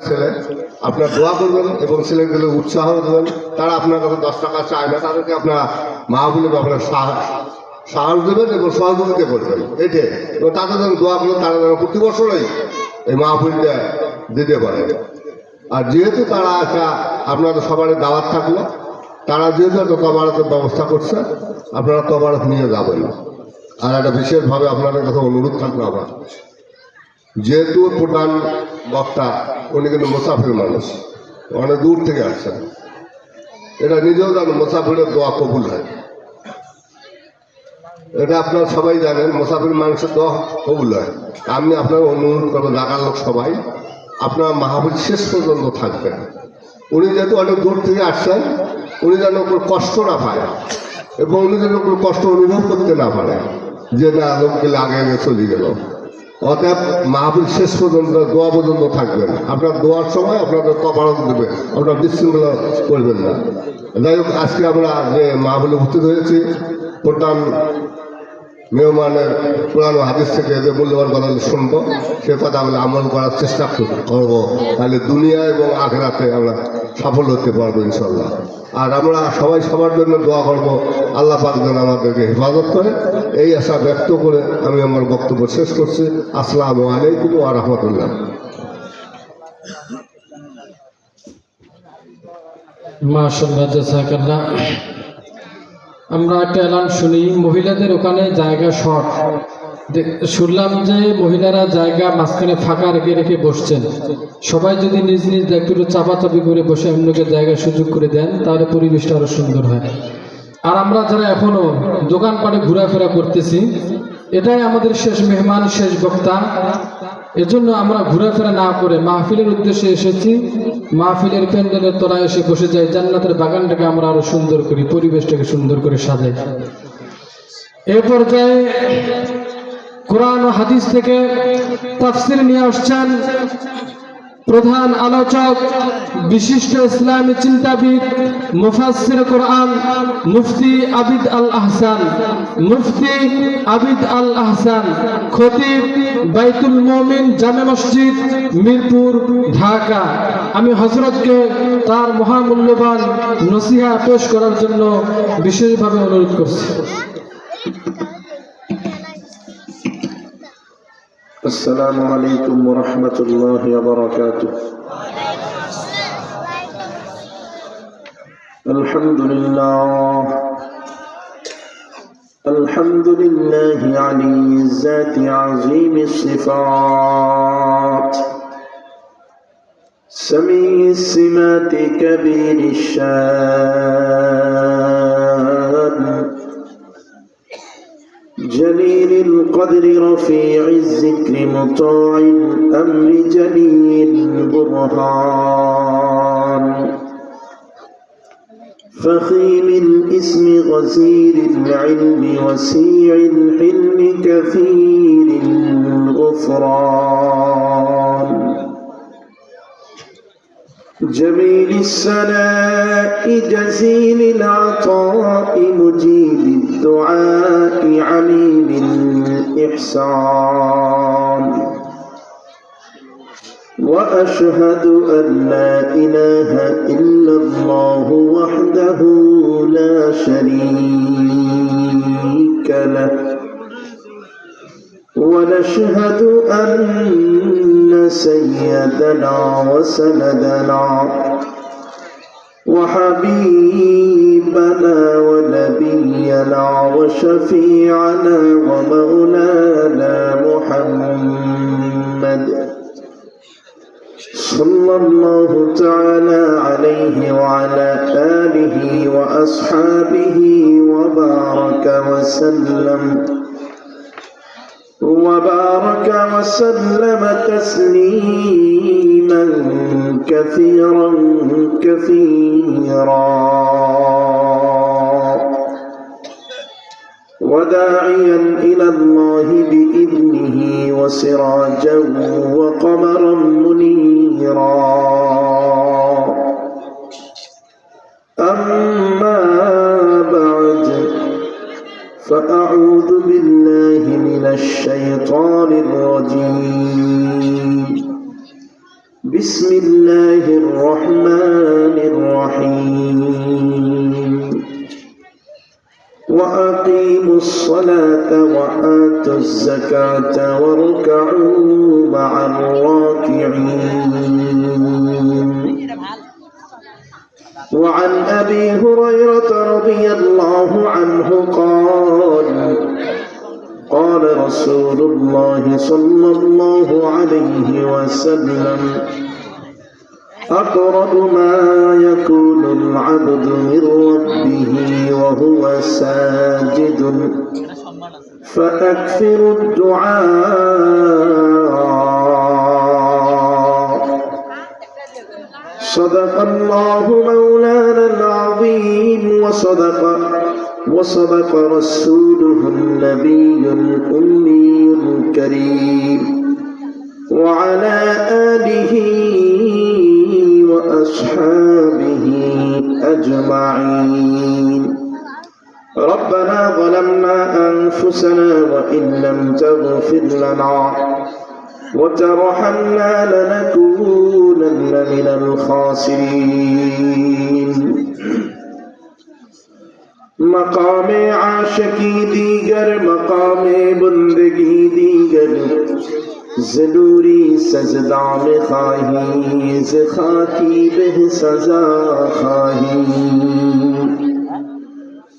ছেলে, আপনার দোয়া করবেন এবং ছেলেগুলো উৎসাহ দেবেন। তারা আপনার কাছে 10 টাকা চায় না, তাদেরকে আপনার মাহফিলে আপনার সাহস দেবেন এবং সহযোগিতা করবেন এটাই। এবং তাদের যেন দোয়া করবেন, তারা যেন প্রতি বছরই এই মাহফিলটা দিতে পারে। আর যেহেতু তারা একটা আপনাদের সবারই দাওয়াত থাকলো, তারা যেহেতু একটা তবারতের ব্যবস্থা করছে, আপনারা তবারত নিয়ে যাবেন। আর একটা বিশেষভাবে আপনাদের কাছে অনুরোধ থাকলো আমার, যেহেতু প্রধান বক্তা উনি কিন্তু মুসাফির মানুষ, অনেক দূর থেকে আসছেন, এটা নিজেও জানেন মুসাফিরের দোয়া কবুল হয়, এটা আপনারা সবাই জানেন, মুসাফির মানুষের দোয়া কবুল হয়। আমি আপনার অনুরোধ করবো ঢাকার লোক সবাই আপনার মাহফিল শেষ পর্যন্ত থাকবেন। উনি যেহেতু অনেক দূর থেকে আসছেন, উনি যেন কোনো কষ্ট না পায় এবং উনি যেন কোনো কষ্ট অনুভব করতে না পারে যে না লোক গেলে আগে চলে গেল। অতএব মাহফিল শেষ পর্যন্ত দোয়া পর্যন্ত থাকবেন। আপনার দোয়ার সময় আপনাদের তফারত দেবে, আপনার বিশৃঙ্খলা করবেন না। যাই হোক, আজকে আমরা যে মাহফিলে উপস্থিত হয়েছি, প্রধান মেহমানের কোরআন ও হাদিস থেকে যে মূল্যবান কথা শুনবো, সে কথা আমরা আমল করার চেষ্টা করবো, তাহলে দুনিয়া এবং আখেরাতে আমরা সফল হতে পারবো ইনশাল্লাহ। আর আমরা সবাই সবার জন্য দোয়া করবো, আল্লাহ পাক যেন আমাদেরকে হেফাজত করে। এই আশা ব্যক্ত করে আমি আমার বক্তব্য শেষ করছি। আসসালামু আলাইকুম ওয়া রাহমাতুল্লাহ। মাশাআল্লাহ, জাযাকাল্লাহ। আমরা একটা এলান শুনি, মহিলাদের ওখানে জায়গা শর্ট। শুনলাম যে মহিলারা জায়গা মাঝখানে ফাঁকা রেখে রেখে বসছেন। সবাই যদি নিজ নিজ একটু চাপাচাপি করে বসে অন্যকে জায়গার সুযোগ করে দেন, তাহলে পরিবেশটা আরো সুন্দর হয়। আর আমরা যারা এখনো দোকানপাটে ঘোরাফেরা করতেছি, এটাই আমাদের শেষ মেহমান, শেষ বক্তা। এজন্য আমরা ঘোরাফেরা না করে মাহফিলের উদ্দেশ্যে এসেছি। মাহফিলের প্যান্ডেলের তলায় এসে বসে যাই, জান্নাতের বাগানটাকে আমরা আরো সুন্দর করি, পরিবেশটাকে সুন্দর করে সাজাই। এ পর্যায়ে কোরআন ও হাদিস থেকে তাফসীর নিয়ে আসছেন প্রধান আলোচক, বিশিষ্ট ইসলামী চিন্তাবিদ, মুফাসসির কোরআন মুফতি আবিদ আল আহসান। মুফতি আবিদ আল আহসান, খতিব বাইতুল মুমিন জামে মসজিদ, মিরপুর, ঢাকা। আমি হযরতকে তার মহামূল্যবান নসিহা পেশ করার জন্য বিশেষভাবে অনুরোধ করছি। السلام عليكم ورحمة الله وبركاته. الحمد لله علي الذات عظيم الصفات سميع السمات كبير الشان جليل القدر رفيع الذكر مطاع الأمر جليل البرهان فخيم الاسم غزير العلم وسيع الحلم كثير الغفران جميل السناء جزيل العطاء مجيب الدعاء عليم الإحسان وأشهد أن لا إله إلا الله وحده لا شريك له ونشهد أن سيدنا وسندنا وحبيبنا ونبينا وشفيعنا ومولانا محمد صلى الله تعالى عليه وعلى آله وأصحابه وبارك وسلم تسليما كثيرا وداعيا إلى الله بإذنه وسراجا وقمرا منيرا أما بعد فأعوذ بالله من الشيطان الرجيم بسم الله الرحمن الرحيم وأقيموا الصلاة وآتوا الزكاة واركعوا مع الراكعين. وعن أبي هريرة رضي الله عنه قال قال رسول الله صلى الله عليه وسلم أقرب ما يكون العبد من ربه وهو ساجد فأكثروا الدعاء. صدق الله مولانا العظيم وصدق رسوله النبي الأمي الكريم وعلى آله وأصحابه أجمعين. ربنا ظلمنا أنفسنا وإن لم تغفر لنا وترحمنا لنكونن من الخاسرين. مقام عاشقی دیگر مقام بندگی دیگر ضروری سجدہ میں خواہی ز خاکی بہ سزا خواہی.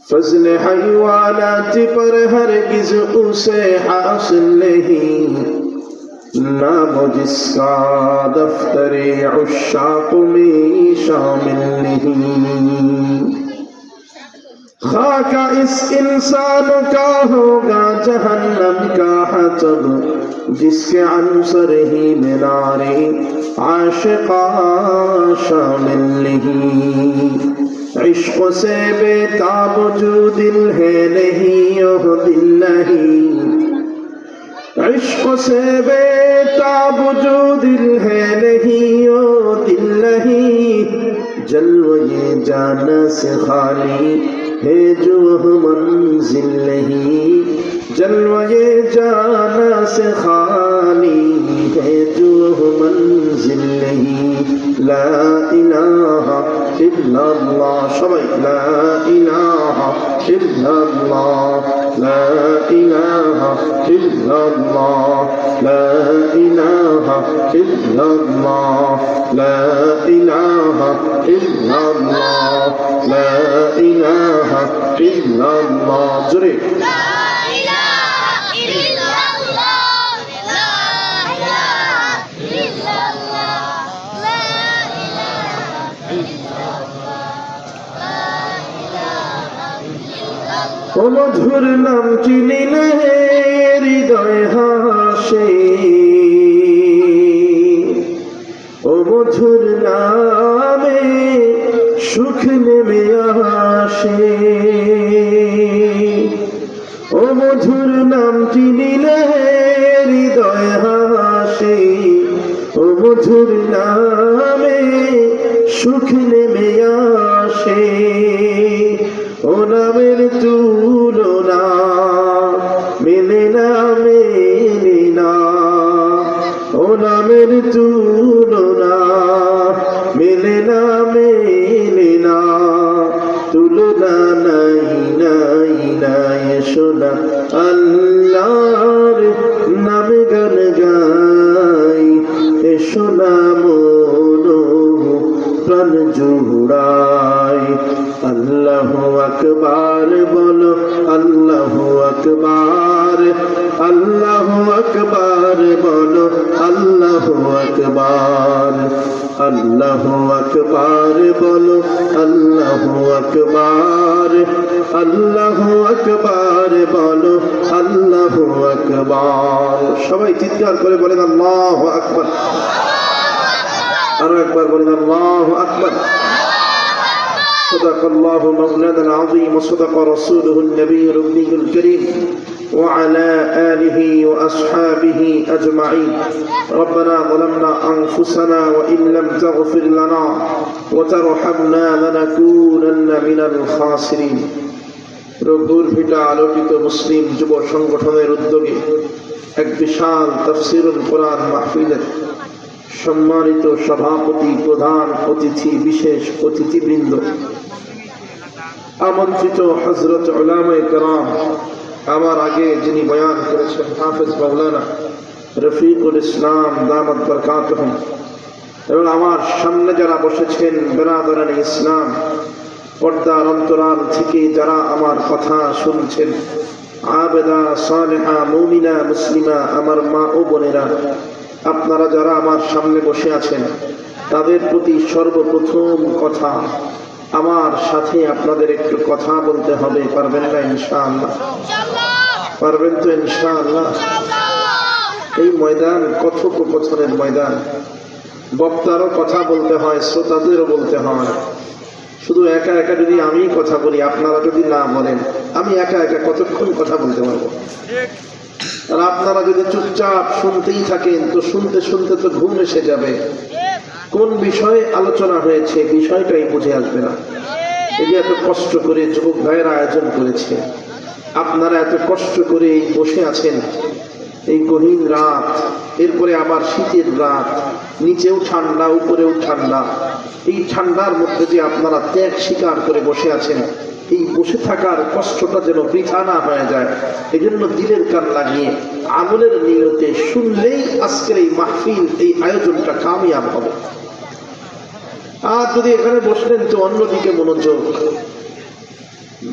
فضل حیوانات پر ہرگز اسے حاصل نہیں نام جس کا دفتر عشاق میں شامل نہیں. خاکہ اس انسان کا ہوگا جہنم کا حطب جس کے عنصر ہی مینارے عاشقہ شامل نہیں. عشق سے بےتاب جو دل ہے نہیں وہ دل نہیں. عشق سے بےتاب جو دل ہے نہیں وہ دل نہیں. جلوے جانا سے خالی ہے جو منزل نہیں. جلوے جانا سے خالی ہے جو منزل نہیں. لا الہ الا اللہ سبحان لا الہ الا اللہ لا الہ الا اللہ لا الہ الا اللہ لا الہ الا اللہ لا الہ الا اللہ. جرے ও মধুর নাম চিনিলে হৃদয় হাসে. ও মধুর নামে সুখ নেমে আসে. ও মধুর নাম চিনিলে হৃদয় হাসে. ও মধুর নামে সুখ নেমে আসে. ও নামের তুলনা মেলে না মেলে না. ও নামের তুলনা মেলে না মেলে না. তুলনা নাই নাই নাই. শোনা আল্লাহর নামে গান গাই. এসো না মন প্রাণ জুড়াই. আল্লাহু আকবার বলো আল্লাহু আকবার. আল্লাহু আকবার বলো আল্লাহু আকবার. আল্লাহু আকবার বলো আল্লাহু আকবার. আল্লাহু আকবার বলো আল্লাহু আকবার. সবাই চিৎকার করে বলেন আল্লাহু আকবার. আরো একবার বলেন আল্লাহু আকবার. صدق الله مولانا العظيم وصدق رسوله النبي الأمي الكريم وعلى آله وأصحابه أجمعين. ربنا ظلمنا أنفسنا وإن لم تغفر لنا وترحمنا لنكونن من الخاسرين. রঘুর ভিটা আলোকিত মুসলিম যুব সংগঠনের উদ্যোগে এক বিশাল তাফসীরুল কোরআন মাহফিলের সম্মানিত সভাপতি, প্রধান অতিথি, বিশেষ অতিথিবৃন্দ, আমন্ত্রিত হযরত উলামায়ে কেরাম, আমার আগে যিনি বয়ান করেছেন হাফেজ মাওলানা রফিকুল ইসলাম দামাত বরকাতুহুম, এবং আমার সামনে যারা বসেছেন বেরাদারানে ইসলাম, পর্দার অন্তরাল থেকে যারা আমার কথা শুনছেন, আবেদা সালেহা মুমিনা মুসলিমা আমার মা ও বোনেরা, আপনারা যারা আমার সামনে বসে আছেন, তাদের প্রতি সর্বপ্রথম কথা, আমার সাথে আপনাদের একটু কথা বলতে হবে। পারবেন না ইনশাআল্লাহ? পারবেন তো ইনশাআল্লাহ? এই ময়দান কথোপকথনের ময়দান, বক্তারও কথা বলতে হয়, শ্রোতাদেরও বলতে হয়। শুধু একা একা যদি আমি কথা বলি, আপনারা যদি না বলেন, আমি একা একা কতক্ষণ কথা বলতে পারবো? আর আপনারা যদি চুপচাপ শুনতেই থাকেন, তো শুনতে শুনতে তো ঘুম এসে যাবে। কোন বিষয়ে আলোচনা হয়েছে বিষয়টাই বুঝে আসবে না। এই যে এত কষ্ট করে যুবক ভাইয়েরা আয়োজন করেছে, আপনারা এত কষ্ট করে বসে আছেন, এই গহীন রাত, এরপরে আবার শীতের রাত, নিচেও ঠান্ডা উপরেও ঠান্ডা, এই ঠান্ডার মধ্যে যে আপনারা ত্যাগ স্বীকার করে বসে আছেন, এই বসে থাকার কষ্টটা যেন বৃথা না হয়ে যায়, এই জন্য দিলের কান লাগিয়ে আমলের নিয়তে শুনলেই আজকের এই মাহফিল, এই আয়োজনটা কামিয়াব হবে। আর যদি এখানে বসলেন তো অন্যদিকে মনোযোগ,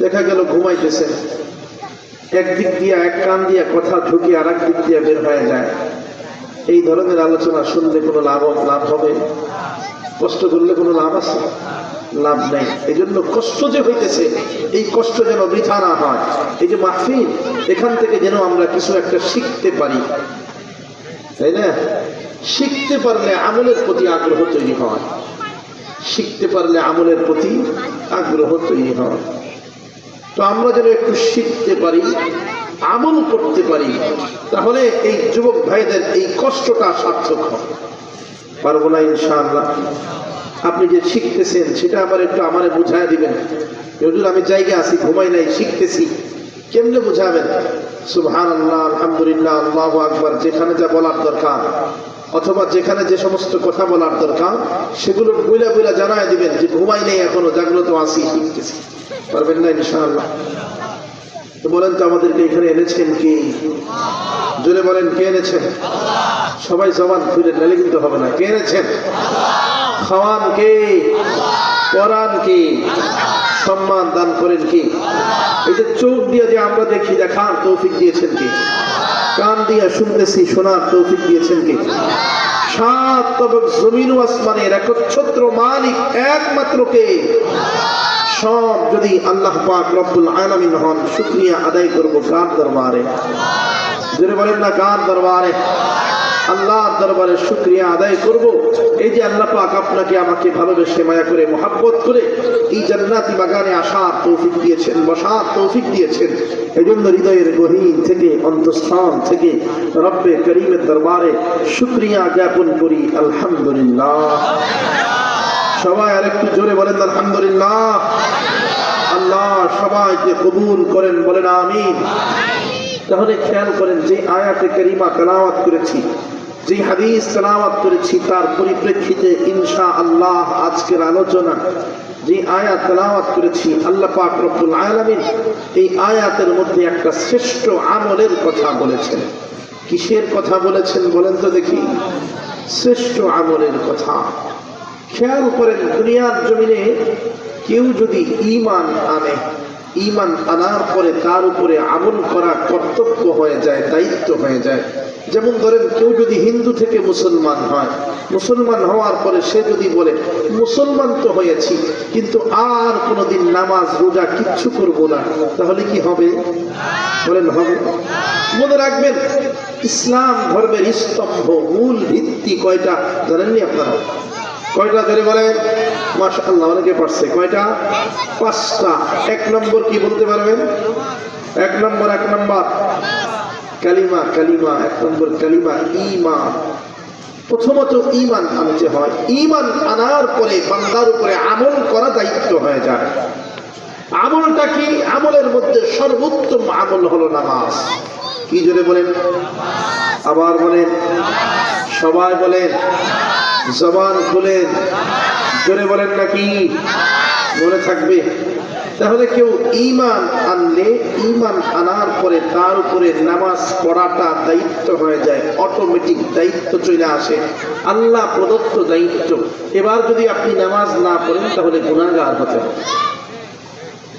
দেখা গেল ঘুমাইতেছেন, একদিক দিয়ে এক কান দিয়ে কথা ঢুকে আর এক দিক দিয়ে বের হয়ে যায়। এই ধরনের আলোচনা শুনলে কোনো লাভ হবে? কষ্ট করলে কোনো লাভ আছে? লাভ নেই। এই জন্য কষ্ট যে হইতেছে, এই কষ্ট যেন বৃথা না হয়। এই যে মাহফিল, এখান থেকে যেন আমরা কিছু একটা শিখতে পারি, তাই না? শিখতে পারলে আমলের প্রতি আগ্রহ তৈরি হয়, শিখতে পারলে আমলের প্রতি আগ্রহ তৈরি হয়। তো আমরা যেন একটু শিখতে পারি, আমল করতে পারি, তাহলে এই যুবক ভাইদের এই কষ্টটা সার্থক হবে। পারবো না ইনশাআল্লাহ? আপনি যে শিখতেছেন সেটা আবার একটু আমারে বুঝায় দিবেন। হুজুর আমি জায়গায় আছি, ঘুমাই নাই, শিখতেছি, কেমনে বুঝাবেন? সুবহানাল্লাহ, আলহামদুলিল্লাহ, আল্লাহু আকবার, যেখানে যা বলার দরকার, অথবা যেখানে যে সমস্ত কথা বলার দরকার, সেগুলো বইলা বইলা জানায় দিবেন যে ঘুমাই নেই, এখনো জাগ্রত আছি, শিখতেছি। পারবেন না ইনশাআল্লাহ? তো বলেন তো, আমাদেরকে এখানে এনেছেন কি? জোরে বলেন, কে এনেছেন? সবাই জবান খুলে, নালে কিন্তু হবে না। কে এনেছেন? খাওয়ান কে? পরান কে? সম্মান দান করেন কি? এই যে চোখ দিয়ে যে আমরা দেখি, দেখার তৌফিক দিয়েছেন কি? কান দিয়ে শুনতেছি, শোনার তৌফিক দিয়েছেন কি? সাত তবক জমিন ও আসমানের একচ্ছত্র মালিক একমাত্র কে? সব যদি আল্লাহ পাক রব্বুল আলামিন হন, শুকরিয়া আদায় করব কার দরবারে? জোরে বলেন না, কার দরবারে? আল্লাহর দরবারে শুকরিয়া আদায় করব। এই যে আল্লাহ পাক আপনাকে আমাকে ভালোবেসে মায়া করে মহাব্বত করে এই জান্নাতি বাগানে আসার তৌফিক দিয়েছেন, বসার তৌফিক দিয়েছেন, এই জন্য হৃদয়ের গহীন থেকে, অন্তঃস্থান থেকে রব্বে করিমের দরবারে শুকরিয়া জ্ঞাপন করি, আলহামদুলিল্লাহ। সবাই আরেকটু জোরে বলেন আলহামদুলিল্লাহ। আল্লাহ সবাইকে কবুল করেন, বলেন আমিন। তাহলে খেয়াল করেন, যে আয়াতে কারিমা তেলাওয়াত করেছি, যে হাদিস তেলাওয়াত করেছি, তার পরিপ্রেক্ষিতে ইনশাআল্লাহ আজকের আলোচনা, যে আয়াত তেলাওয়াত করেছি, আল্লাহ পাক রব্বুল আলামিন এই আয়াতের মধ্যে একটা শ্রেষ্ঠ আমলের কথা বলেছেন। কিসের কথা বলেছেন বলেন তো দেখি? শ্রেষ্ঠ আমলের কথা। খেয়াল করেন, দুনিয়ার জমিনে কেউ যদি ঈমান আনে, ঈমান আনার পরে তার উপরে আমল করা কর্তব্য হয়ে যায়, দায়িত্ব হয়ে যায়। যেমন ধরেন, কেউ যদি হিন্দু থেকে মুসলমান হয়, মুসলমান হওয়ার পরে সে যদি বলে মুসলমান তো হয়েছি, কিন্তু আর কোনোদিন নামাজ রোজা কিচ্ছু করব না, তাহলে কি হবে? বলেন হবে? মনে রাখবেন, ইসলাম ধর্মের স্তম্ভ, মূল ভিত্তি কয়টা জানেননি আপনারা? কয়টা ধরে বলেন? মাশাআল্লাহ, অনেকে পারছে। কয়টা? 5টা। 1 নম্বর কি বলতে পারবেন? 1 নম্বর কালিমা, কালিমা 1 নম্বর কালিমা, ঈমান। প্রথমত ঈমান আনতে হয়, ঈমান আনার পরে বান্দার উপরে আমল করা দায়িত্ব হয়ে যায়। আমলটা কি? আমলের মধ্যে সর্বোত্তম আমল হলো নামাজ। কি জোরে বলেন? আবার বলেন। সবাই বলেন, জবান খুলেন, জোরে বলেন নাকি? মনে থাকবে। তাহলে কেউ ঈমান আনলে, ঈমান আনার পরে তার উপরে নামাজ পড়াটা দায়িত্ব হয়ে যায়, অটোমেটিক দায়িত্ব চলে আসে, আল্লাহ প্রদত্ত দায়িত্ব। এবার যদি আপনি নামাজ না পড়েন তাহলে গুনাহগার হতে হবে।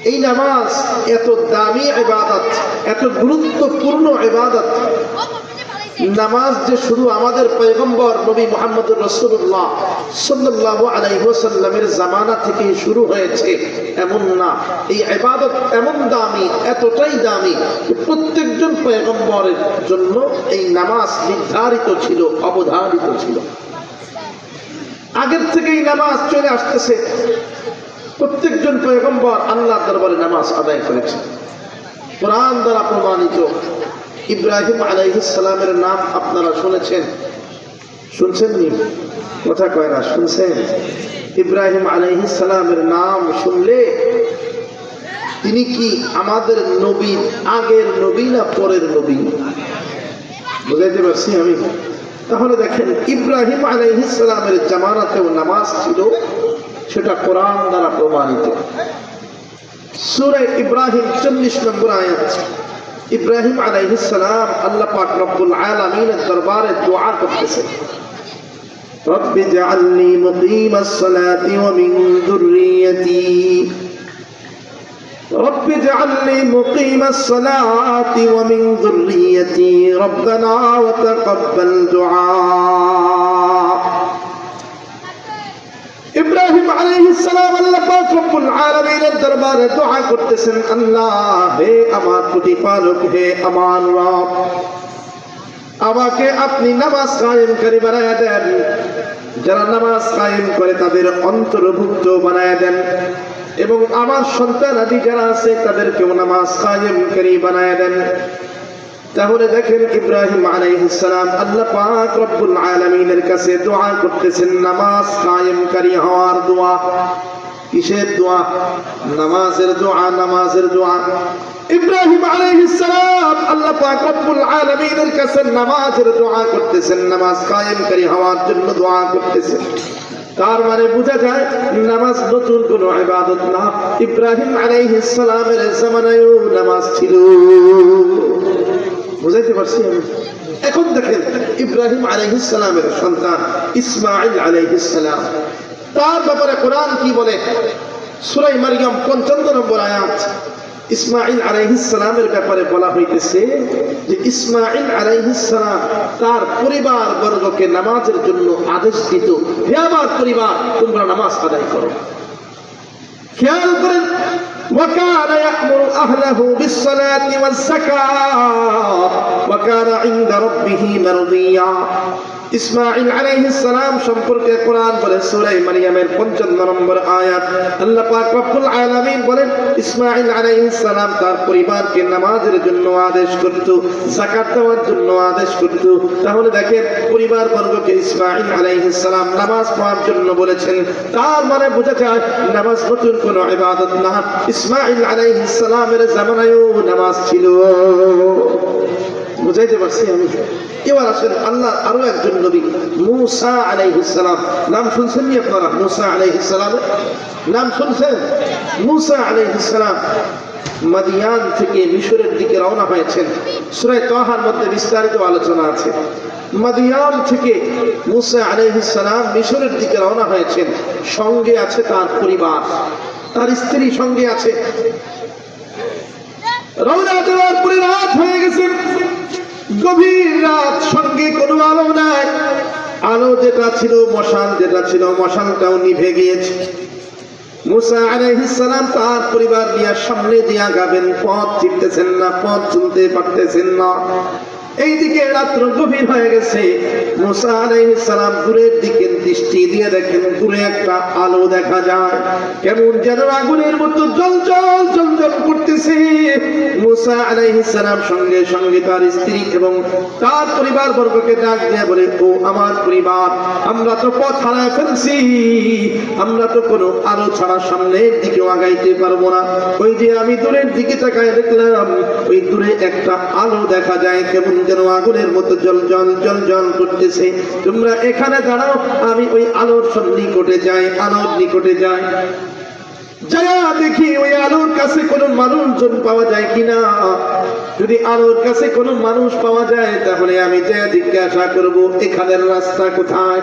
এই নামাজ এত দামি ইবাদত, এত গুরুত্বপূর্ণ ইবাদত। নামাজ যে শুধু আমাদের পয়গম্বর নবী মুহাম্মদুর রাসূলুল্লাহ সাল্লাল্লাহু আলাইহি ওয়াসাল্লামের জামানা থেকে শুরু হয়েছে এমন না। এই ইবাদত এমন দামি, এতটাই দামি যে প্রত্যেকজন পয়গম্বরের জন্য এই নামাজ নির্ধারিত ছিল, অবধারিত ছিল। আগের থেকেই নামাজ চলে আসতেছে। প্রত্যেকজন পয়গম্বর আল্লাহর দরবারে নামাজ আদায় করেছে। কোরআন দ্বারা প্রমাণিত। ইব্রাহিম আলাইহিস সালামের নাম আপনারা শুনেছেন, শুনছেননি? কথা কয় না, শুনছেন? ইব্রাহিম আলাইহিস সালামের নাম শুনলে তিনি কি আমাদের নবী, আগের নবী না পরের নবী? বুঝাইতে পারছি আমি? তাহলে দেখেন, ইব্রাহিম আলাইহিস সালামের জামানাতেও নামাজ ছিল, সেটা কোরআন দ্বারা প্রমাণিত। সূরা ইব্রাহিম 40 নম্বর আয়াত। ইব্রাহিম আলাইহিস সালাম আল্লাহ পাক রব্বুল আলামিনের দরবারে দোয়া করতেছেন, রব্বি জাআলনি মুকিমাস সালাতি ওয়া মিন যুররিয়্যতি, রব্বি জাআলনি মুকিমাস সালাতি ওয়া মিন যুররিয়্যতি রব্বানা ওয়া তাকাব্বাল দুআ। ইব্রাহিম আলাইহিস সালাম আল্লাহ পাক রব্বুল আলামিনের দরবারে দোয়া করতেছেন, আল্লাহ হে আমার প্রতিপালক, হে আমার রব, আমাকে আপনি নামাজ কায়েমকারী বানায়া দেন। যারা নামাজ কায়েম করে তাদের অন্তর্ভুক্ত বানায়া দেন, এবং আমার সন্তানাদি যারা আছে তাদেরকেও নামাজ কায়েমকারী বানায়া দেন। তাহলে দেখেন, ইব্রাহিম আলাইহিস সালাম আল্লাহ পাক রব্বুল আলামিনের কাছে দোয়া করতেছেন, নামাজ কায়েমকারী হওয়ার দোয়া। কিসের দোয়া? নামাজের দোয়া, নামাজের দোয়া। ইব্রাহিম আলাইহিস সালাম আল্লাহ পাক রব্বুল আলামিনের কাছে নামাজের দোয়া করতেছেন, নামাজ কায়েমকারী হওয়ার জন্য দোয়া করতেছেন। তার মানে বোঝা যায় নামাজ নতুন কোন ইবাদত না। ইব্রাহিম আলাইহিস সালামের জামানায়ও নামাজ ছিল। বুঝাইতে পারছি আমি? এখন দেখেন, ইব্রাহিম আলাইহিস সালামের সন্তান ইসমাঈল আলাইহিস সালাম, তার ব্যাপারে কোরআন কি বলে? সূরা মারইয়াম 55 নম্বর আয়াত। ইসমাঈল আলাইহিস সালামের ব্যাপারে বলা হইতেছে যে ইসমাঈল আলাইহিস সালাম তার পরিবার বর্গকে নামাজের জন্য আদেশ দিত, হে আমার পরিবার, তোমরা নামাজ আদায় করো। খেয়াল করেন, وكان يأمر أهله بالصلاة والزكاة وكان عند ربه مرضيا। ইসমাঈল আলাইহিস সালাম সম্পর্কে কোরআন বলে সূরা মারইয়ামের 55 নম্বর আয়াত, আল্লাহ পাক রব্বুল আলামিন বলেন ইসমাঈল আলাইহিস সালাম তার পরিবারকে নামাজের জন্য আদেশ করত, যাকাত দেওয়ার জন্য আদেশ করত। তাহলে দেখেন, পরিবার বর্গকে ইসমাঈল আলাইহিস সালাম নামাজ পড়ার জন্য বলেছেন। তার মানে বোঝা যায় নামাজ নতুন কোনো ইবাদত না। ইসমাঈল আলাইহিস সালামের জামানায়ও নামাজ ছিল। বুঝাইতে পারছি আমি? এবার আসেন আল্লাহর আরো একজন নবী মূসা আলাইহিস সালাম। নাম শুনছেন নি আপনারা? মূসা আলাইহিস সালামের নাম শুনছেন? মূসা আলাইহিস সালাম মাদিয়ান থেকে মিশরের দিকে রওনা হয়েছেন। সূরা তাহার মধ্যে বিস্তারিত আলোচনা আছে। মাদিয়ান থেকে মূসা আলাইহিস সালাম মিশরের দিকে রওনা হয়েছেন। সঙ্গে আছে তার পরিবার, তার স্ত্রী সঙ্গে আছে। রওনা দেওয়ার পরে রাত হয়ে গেছে, গভীর রাত, সঙ্গে কোনো আলো নাই। আলো যেটা ছিল, মশাল যেটা ছিল, মশালটাও নিভে গিয়েছে। মূসা আলাইহিস সালাম তার পরিবার নিয়ে সামনে দিয়ে আগাবেন, পথ চিনতেছেন না, পথ চলতে পারতেছেন না। এইদিকে রাত্র গভীর হয়ে গেছে। মূসা আলাইহিস সালাম দূরের দিকে দৃষ্টি দিয়ে দেখেন, দূরে একটা আলো দেখা যায়, কেমন যেন আগুনের মতো জ্বলজ্বল জ্বলজ্বল করতেছে। মূসা আলাইহিস সালাম সঙ্গে সঙ্গে তার স্ত্রী এবং তার পরিবার বর্গকে ডাক দিয়ে বলে, ও আমার পরিবার, আমরা তো পথ হারায় ফেলছি, আমরা তো কোনো আলো ছাড়া সামনের দিকে আগাইতে পারবো না। ওই যে আমি দূরের দিকে তাকায় দেখলাম, ওই দূরে একটা আলো দেখা যায়, কেমন যেন আগুনের মতো জল জল জল জল করতেছে। তোমরা এখানে দাঁড়াও, আমি ওই আলোর নিকটে যাই, আলোর নিকটে যাই, যায়া দেখি ওই আলোর কাছে কোনো মানুষজন পাওয়া যায় কিনা। যদি আলোর কাছে কোনো মানুষ পাওয়া যায় তাহলে আমি যা জিজ্ঞাসা করব এখানের রাস্তা কোথায়,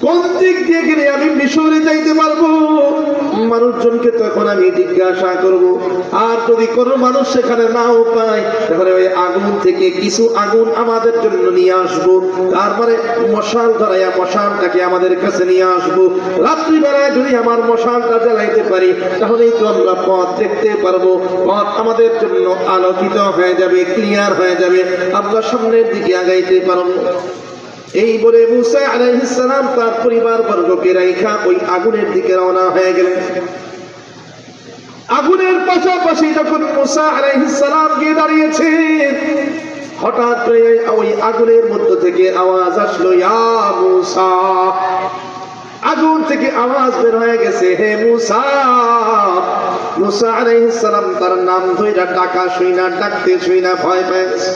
কোন দিক দিয়ে গেলে আমি মিশরে যাইতে পারবো। মানুষজনকে তখন আমি জিজ্ঞাসা করব। আর যদি কোনো মানুষ সেখানে নাও পায় তাহলে ওই আগুন থেকে কিছু আগুন আমাদের জন্য নিয়ে আসবো, তারপরে মশাল ধরাইয়া মশালটাকে আমাদের কাছে নিয়ে আসবো। রাত্রিবেলায় যদি আমার মশালটা জ্বালাইতে পারি তাহলেই তো আমরা পথ দেখতে পারবো, পথ আমাদের জন্য আলোকিত হয়ে যাবে, ক্লিয়ার হয়ে যাবে, আমরা সামনের দিকে আগাইতে পারবো। এই বলে মুসা আলাইহিস সালাম তার পরিবার বর্গকে রাইখা ওই আগুনের দিকে রওনা হয়ে গেলেন। আগুনের পাশাপাশি যখন মুসা আলাইহিস সালাম গিয়ে দাঁড়িয়েছে, হঠাৎ করে ওই আগুনের মধ্য থেকে আওয়াজ আসলো, ইয়া মুসা। আগুন থেকে আওয়াজ বের হয়ে গেছে, হে মুসা। মুসা আলাইহিস সালাম তার নাম ধইরা ডাকা শুইনা, ডাকতে শুইনা ভয় পেয়ে গেছে।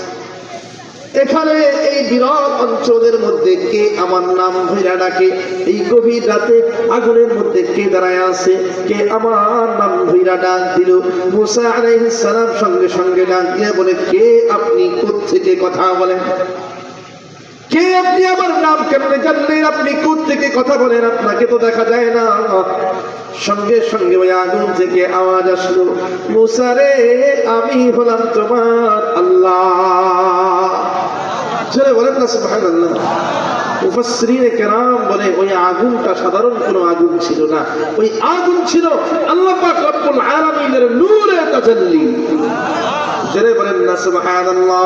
এখানে এই বিরল অঞ্চলের মধ্যে কে আমার নাম ধইরা ডাকে? এই গভীর রাতে আগুনের মধ্যে কে দাঁড়ায় আছে? কে আমার নাম ধইরা ডাক দিল? মুসা আলাইহিস সালাম সঙ্গে সঙ্গে ডাক দিয়ে বলে, কে আপনি? কোত্থেকে কথা বলেন? কে আপনি? আমার নাম কেমনে জানলেন? আপনি কোত্থেকে কথা বলেন? আপনাকে তো দেখা যায় না। সঙ্গে সঙ্গে ওই আগুন থেকে আওয়াজ আসলো, মুসা রে, আমি হলাম তোমার আল্লাহ। জোরে বলেন না সুবহানাল্লাহ। মুফাসসিরিনে কেরাম বলে ওই আগুনটা সাধারণ কোনো আগুন ছিল না, ওই আগুন ছিল আল্লাহ পাক রব্বুল আলামিনের নূরে তাজাল্লি। জোরে বলেন না সুবহানাল্লাহ।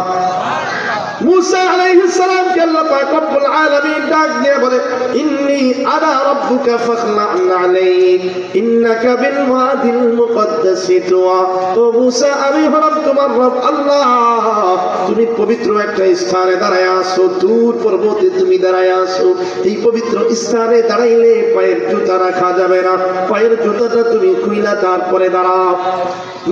মুসা আলাইহিস সালাম কে আল্লাহ পাক রব্বুল আলামিন ডাক দিয়ে বলে, ইন্নী আনা রাব্বুকা ফাখলা'ন আলাইক ইন্নাকা বিল ওয়াদিল মুকদ্দাসি তুয়া। ও মুসা, আমি হলাম তোমার রব আল্লাহ, তুমি পবিত্র একটা স্থানে দাঁড়ায় আছো, দূর পর্বতে তুমি দাঁড়ায় আছো। এই পবিত্র স্থানে দাঁড়াইলে পায়ের জুতা রাখা যাবে না, পায়ের জুতাটা তুমি খুইলা তারপরে দাঁড়াও।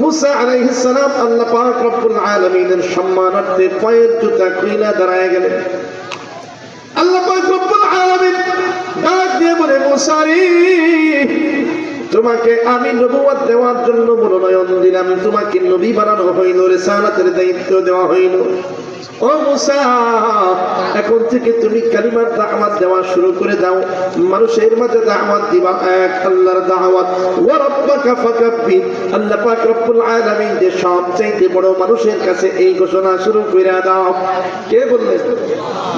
মুসা আলাইহিস সালাম আল্লাহ পাক রব্বুল আলামিনের সম্মানার্থে পায়ের জুতা খুইলা দাঁড়ায় গেলেন। আল্লাহ পাক রব্বুল আলামিন ডাক দিয়ে বলে, মুসা রে, তোমাকে আমি নবুয়ত দেওয়ার জন্য মনোনয়ন দিলাম, তোমাকে নবী বানানো হইল, রিসালাতের দায়িত্ব দেওয়া হইল। ও মুসা, এখন থেকে তুমি কালিমার দাওয়াত দেওয়া শুরু করে দাও, মানুষের মাঝে দাওয়াত দিবা এক আল্লাহর দাওয়াত। ওয়া রাব্বাকা ফাকাব্বির, আল্লাহ পাক রব্বুল আলামিন যে সবচেয়ে বড়, মানুষের কাছে এই ঘোষণা শুরু করে দাও। কে বললেন?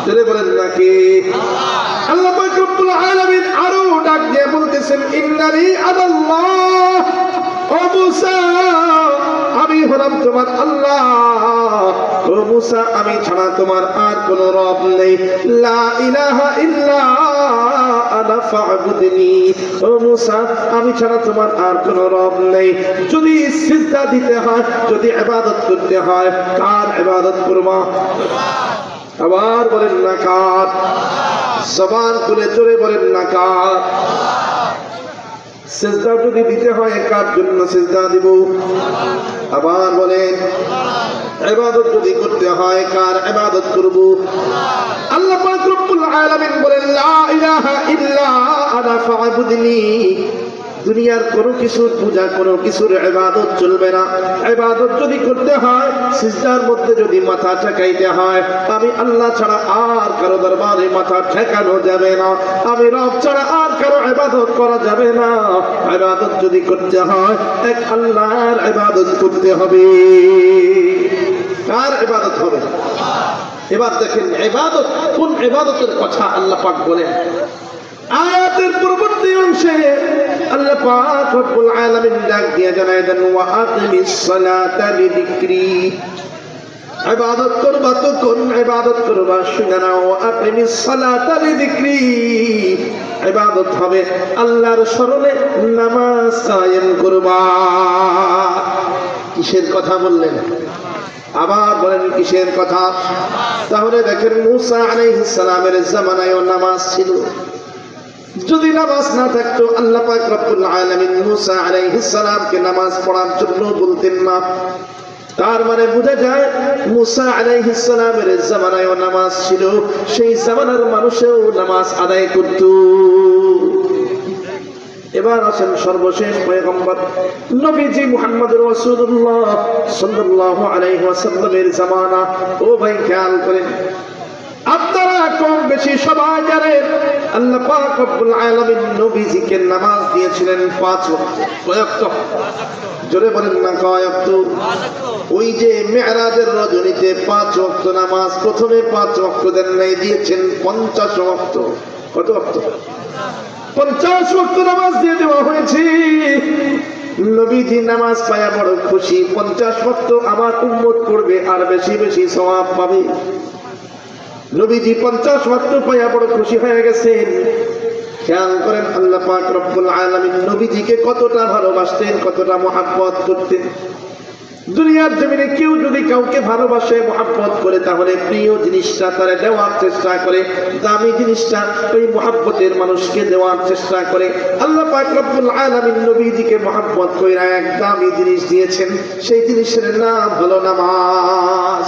জোরে বলেন না কে? আল্লাহ পাক রব্বুল আলামিন আরো ডাক দিয়ে বলতেছেন, ইন্নানি আনাল্লাহ। ও মুসা, আমি হলাম তোমার আল্লাহ। ও মুসা, আমি ছাড়া তোমার আর কোন রব নেই। লা ইলাহা ইল্লা আনা ফা'বুদনি। ও মুসা, আমি ছাড়া তোমার আর কোন রব নেই। যদি সিজদা দিতে হয়, যদি ইবাদত করতে হয়, কার ইবাদত করবা? আবার বলেন না কার? জবান খুলে জোরে বলেন না কার? সিজদা যদি দিতে হয় কার জন্য সিজদা দিব? আবার বলেন। ইবাদত যদি করতে হয় কার ইবাদত করব? আল্লাহ পাক রব্বুল আলামিন বলেন, লা ইলাহা ইল্লা আনা ফা'বুদনি। দুনিয়ার কোনো কিছুর পূজা, কোনো কিছুর ইবাদত চলবে না। ইবাদত যদি করতে হয়, সিজদার মধ্যে যদি মাথা ঠেকাইতে হয়, আমি আল্লাহ ছাড়া আর কারো দরবারে মাথা ঠেকানো যাবে না। আমি রব ছাড়া আর কারো ইবাদত করা যাবে না। ইবাদত যদি করতে হয়, এক আল্লাহর ইবাদত করতে হবে। কার ইবাদত হবে? এবার দেখেন ইবাদত, কোন ইবাদতের কথা আল্লাহ পাক বলেন। আয়াতের পরবর্তী অংশে আল্লাহ পাক রব্বুল আলামিন ডাক দিয়ে জানায় দেন, ওয়া আকিমিস সালাতা লিযিকরি। ইবাদত করবা তো কোন ইবাদত করবা শুনে নাও। ওয়া আকিমিস সালাতা লিযিকরি, ইবাদত হবে আল্লাহর স্মরণে নামাজ কায়েম করবা। কিসের কথা বললেন? আবার বলেন কিসের কথা? তাহলে দেখেন মুসা আলাইহিস সালামের জামানায়ও নামাজ ছিল। যদি নামাজ না থাকতো আল্লাহ পাক রব্বুল আলামিন মুসা আলাইহিস সালামকে নামাজ পড়ার জন্য বলতেন না। তার মানে বোঝা যায় মুসা আলাইহিস সালামের জামানায়ও নামাজ ছিল, সেই জামানার মানুষও নামাজ আদায় করত। এবার আসেন সর্বশেষ পয়গম্বর নবীজি মুহাম্মদুর রাসূলুল্লাহ সাল্লাল্লাহু আলাইহি ওয়াসাল্লামের জামানা। ও ভাই খেয়াল করেন, আপনারা কম বেশি সবাই জানেন আল্লাহ পাক রব্বুল আলামিন নবীজিকে নামাজ দিয়েছিলেন 5 ওয়াক্ত। কয় ওয়াক্ত? জোরে বলেন না, কয় ওয়াক্ত? ওই যে মেরাজের রজনীতে 5 ওয়াক্ত নামাজ, প্রথমে 5 ওয়াক্ত দেন নাই, দিয়েছেন 50 ওয়াক্ত। কত ওয়াক্ত? 50 ওয়াক্ত নামাজ দিয়ে দেওয়া হয়েছে। নবীজি নামাজ পায়া বড় খুশি, 50 ওয়াক্ত আমার উম্মত পড়বে আর বেশি বেশি সওয়াব পাবে। নবীজি 50 ওয়াক্ত পায়া বড় খুশি হয়ে গেছেন। খেয়াল করেন আল্লাহ পাক রব্বুল আলামিন নবীজিকে কতটা ভালোবাসতেন, কতটা মহব্বত করতেন। দুনিয়ার জমিনে কেউ যদি কাউকে ভালোবাসে, মহব্বত করে, তাহলে প্রিয় জিনিসটা তারা দেওয়ার চেষ্টা করে, দামি জিনিসটা ওই মহব্বতের মানুষকে দেওয়ার চেষ্টা করে। আল্লাহ পাক রব্বুল আলামিন নবীজিকে মহব্বত কইরা এক দামি জিনিস দিয়েছেন, সেই জিনিসের নাম হলো নামাজ।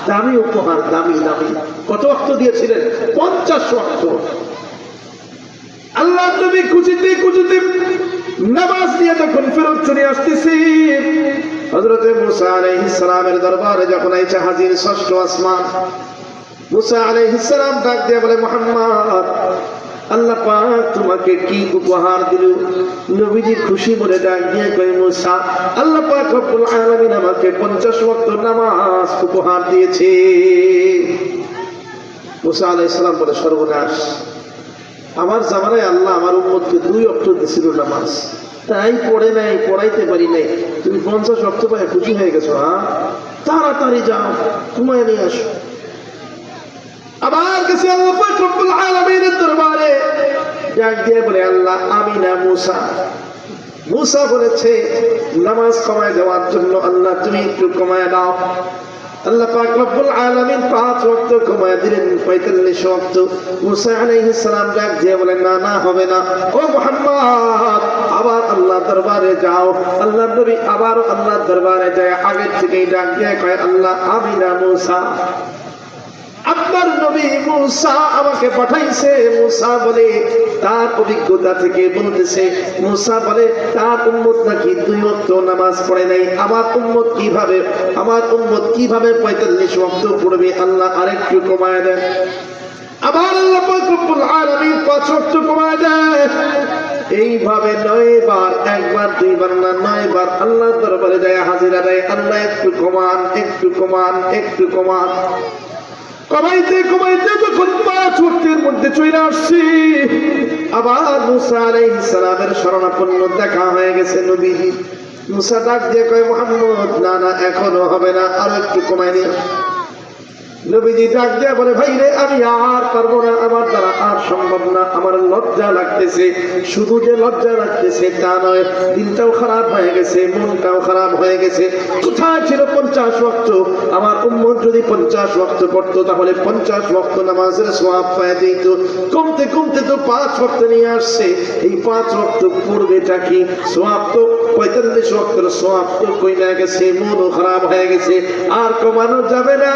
দামি উপহার, দামি দামি। কত ওয়াক্ত দিয়েছিলেন? 50 ওয়াক্ত। আল্লাহ নবী খুশিতে খুশিতে নামাজ নিয়ে যখন ফেরত চলে আসতেছি, হযরত মুসা আলাইহিস সালামের দরবারে যখন আইসা হাজির 6ষ্ঠ আসমান, মুসা আলাইহিস সালাম ডাক দিয়ে বলে, মুহাম্মদ, আল্লাহ পাক তোমাকে কি উপহার দিল? নবীজি খুশি বলে ডাক দিয়ে কয়, মুসা, আল্লাহ পাক রব্বুল আলামিন আমাকে 50 ওয়াক্ত নামাজ উপহার দিয়েছে। মুসা আলাইহিস সালাম বলে, সর্বনাশ, আমার জামানায় আল্লাহ আমার উম্মতকে 2 ওয়াক্ত দিয়েছিল নামাজ, তাই পড়ে নাই, পড়াইতে পারি নাই। তুমি 50 ওয়াক্ত পায় খুশি হয়ে গেছো? হ্যাঁ, তাড়াতাড়ি যাও, ঘুমায় নিয়ে আসো। আবার কাছে আল্লাহ পাক রব্বুল আলামিনের দরবারে ডাক দিয়ে বলে, আল্লাহ, আমি না মুসা। মুসা বলেছে নামাজ কমায় দেওয়ার জন্য, আল্লাহ তুমি একটু কমায় দাও। আল্লাহ পাক রব্বুল আলামিন 5 ওয়াক্ত কমায় দিলেন 45 ওয়াক্ত। মুসা আলাইহিস সালাম ডাক দিয়ে বলেন, না না, হবে না। ও মুহাম্মদ, আবার আল্লাহর দরবারে যাও। আল্লাহ নবী আবার আল্লাহর দরবারে যায়, আগের থেকেই ডাক দিয়ে কয়, আল্লাহ, আমি না মুসা, আপনার নবী মুসা আমাকে পাঠাইছে। মুসা বলে, তার অভিজ্ঞতা থেকে বলতেছে, মুসা বলে তার উম্মত নাকি 2 ওয়াক্ত নামাজ পড়ে নাই। আমার উম্মত কিভাবে 45 ওয়াক্ত পড়বে? আল্লাহ আরেকটু কমায় দেন। আবার আল্লাহ পাক রব্বুল আলামিন 5 ওয়াক্ত কমায় দেয়। এইভাবে 9 বার, 1 বার 2 বার না, 9 বার আল্লাহর দরবারে যায় হাজিরা দেয়, আল্লাহ একটু কমান, একটু কমান, একটু কমান। কমাইতে কমাইতে যখন 5 ওয়াক্তের মধ্যে চলে আসছি, আবার মুসা আলাইহিস সালামের শরণাপন্ন দেখা হয়ে গেছে নবীজি। মুসা ডাক দিয়ে কয়, মুহাম্মদ, না না, এখনো হবে না, আরো একটু কমাই নিয়ে। নবীজি ডাক দিয়ে বলে, ভাই রে, আমি আর পারবো না, আমার দ্বারা আর সম্ভব না, আমার লজ্জা লাগতেছে। শুধু যে লজ্জা লাগতেছে তা নয়, দিলটাও খারাপ হয়ে গেছে, মনটাও খারাপ হয়ে গেছে। কোথায় ছিল 50 ওয়াক্ত? আমার উম্মত যদি 50 ওয়াক্ত পড়তো, তাহলে 50 ওয়াক্ত নামাজের সওয়াব পায় দিত। কমতে কমতে তো 5 ওয়াক্ত নিয়ে আসছে। এই 5 ওয়াক্ত পড়বেটা কি? সওয়াব তো 45 ওয়াক্তের সওয়াব তো কইনা গেছে, মনও খারাপ হয়ে গেছে, আর কমানো যাবে না।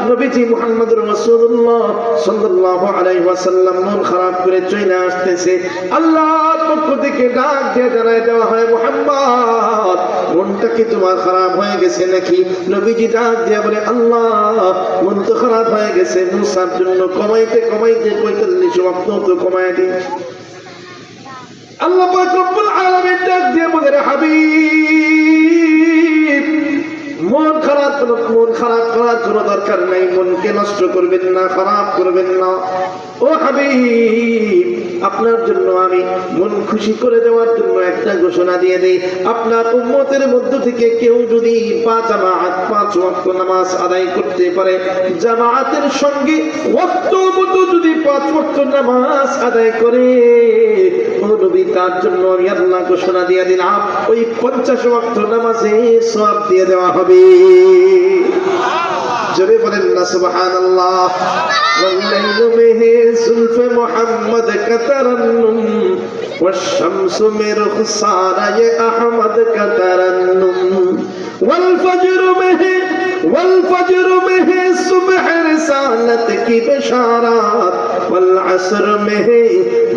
নবীজি মুহাম্মদুর রাসূলুল্লাহ সাল্লাল্লাহু আলাইহি ওয়াসাল্লাম মন খারাপ করে চলে আসতেছে। আল্লাহর পক্ষ থেকে ডাক দিয়ে জানায় দেওয়া হয়, মুহাম্মদ, মনটা কি তোমার খারাপ হয়ে গেছে নাকি? নবীজি ডাক দিয়ে বলে, আল্লাহ, মন তো খারাপ হয়ে গেছে, মুসার জন্য কমাইতে কমাইতে 45 ওয়াক্ত তো কমায় দিই। আল্লাহ পাক রব্বুল আলামিন ডাক দিয়ে বলে, রে হাবিব, মন খারাপ করার কোনো দরকার নাই, মনকে নষ্ট করবেন না, খারাপ করবেন না। ও হাবিব, আপনার জন্য আমি মন খুশি করে দেওয়ার জন্য একটা ঘোষণা দিয়ে দেই, আপনার উম্মতের মধ্য থেকে কেউ যদি 5 ওয়াক্ত নামাজ আদায় করতে পারে, জামাআতের সঙ্গে ওয়াক্ত মতো যদি 5 ওয়াক্ত নামাজ আদায় করে, ও নবী, তার জন্য আমি আল্লাহ ঘোষণা দিয়ে দিলাম, ওই 50 ওয়াক্ত নামাজে সওয়াব দিয়ে দেওয়া হবে। জোরে বলেন না সুবহানাল্লাহ। والليل به زلف محمد کا ترنم والشمس میں رخسارہ احمد کا ترنم والفجر में है सुबह रिसालत की बशारत والعصر में है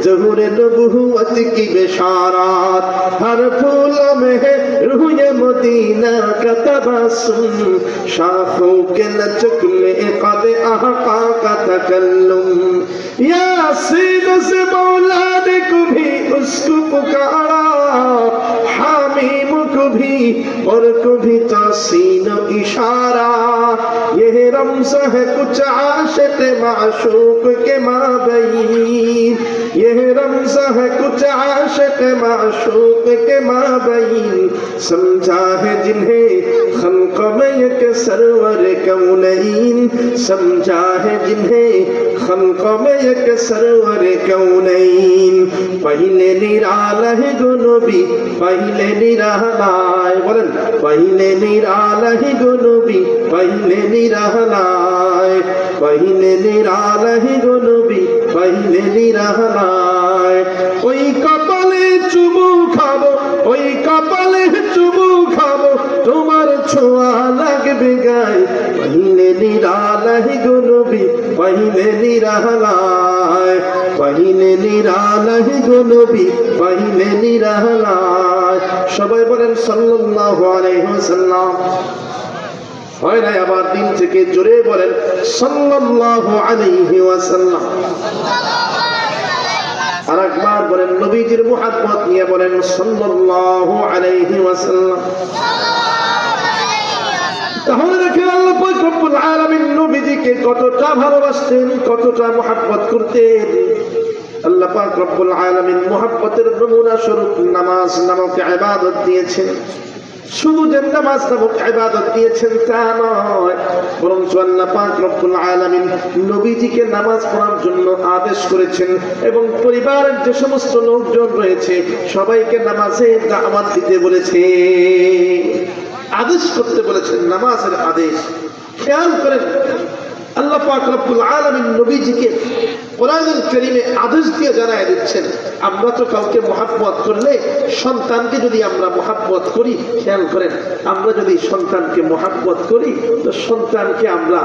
ज़हूर नबूवत की बशारत हर फूल में है रूह मदीना का तबस्सुम शाखों के लचक में क़द अहक़ा का तकल्लुम यासीन से मौला ने कभी उसको पुकारा हामीम को भी और कभी तासीन इशारा यह रमज़ है कुछ आशिक़ माशूक़ के माबैन यह रमज़ है कुछ आशिक़ माशूक़ के माबैन समझा है जिन्हें खल्क़ में एक सरवर कौनैन समझा है जिन्हें खल्क़ में एक सरवर कौनैन पहले निराला है गो नबी पहले निरालाय बोलें पहले निराला है गो नबी पहले निरालाय पहले निराला है गो नबी पहले निरालाय ওই কপালে চুমু খাবো ওই কপালে চুমু খাবো তোমার ছোঁয়া লাগবে গায়ে পহলে নিরালাই গো নবী পহলে নিরালাই পহলে নিরালাই গো নবী পহলে নিরালাই সবাই বলেন সাল্লাল্লাহু আলাইহি ওয়াসাল্লাম হয় না আবার দিন থেকে জোরে বলেন সাল্লাল্লাহু আলাইহি ওয়াসাল্লাম আর একবার বলেন নবীজির মুহাব্বত নিয়ে বলেন সাল্লাল্লাহু আলাইহি ওয়াসাল্লাম তাহলে দেখেন আল্লাহ পাক রব্বুল আলামিন নবীজিকে কতটা ভালোবাসতেন কতটা মুহাব্বত করতেন আল্লাহ পাক রব্বুল আলামিন মুহাব্বতের নমুনা স্বরূপ নামাজ নামক ইবাদত দিয়েছেন শুধু যে নামাজ নামক ইবাদত দিয়েছেন তা নয় বরং আল্লাহ পাক রব্বুল আলামিন নবীজিকে নামাজ পড়ার জন্য আদেশ করেছেন এবং পরিবারের যে সমস্ত লোকজন রয়েছে সবাইকে নামাজের দাওয়াত দিতে বলেছে আদেশ করতে বলেছেন নামাজের আদেশ খেয়াল করেন আল্লাহ পাক রব্বুল আলামিন নবীজিকে কোরআনুল কারীমে আদেশ দিয়ে জানায় দিচ্ছেন আমরা তো কাউকে মহব্বত করলে সন্তানকে যদি আমরা মহব্বত করি খেয়াল করেন আমরা যদি সন্তানকে মহব্বত করি তো সন্তানকে আমরা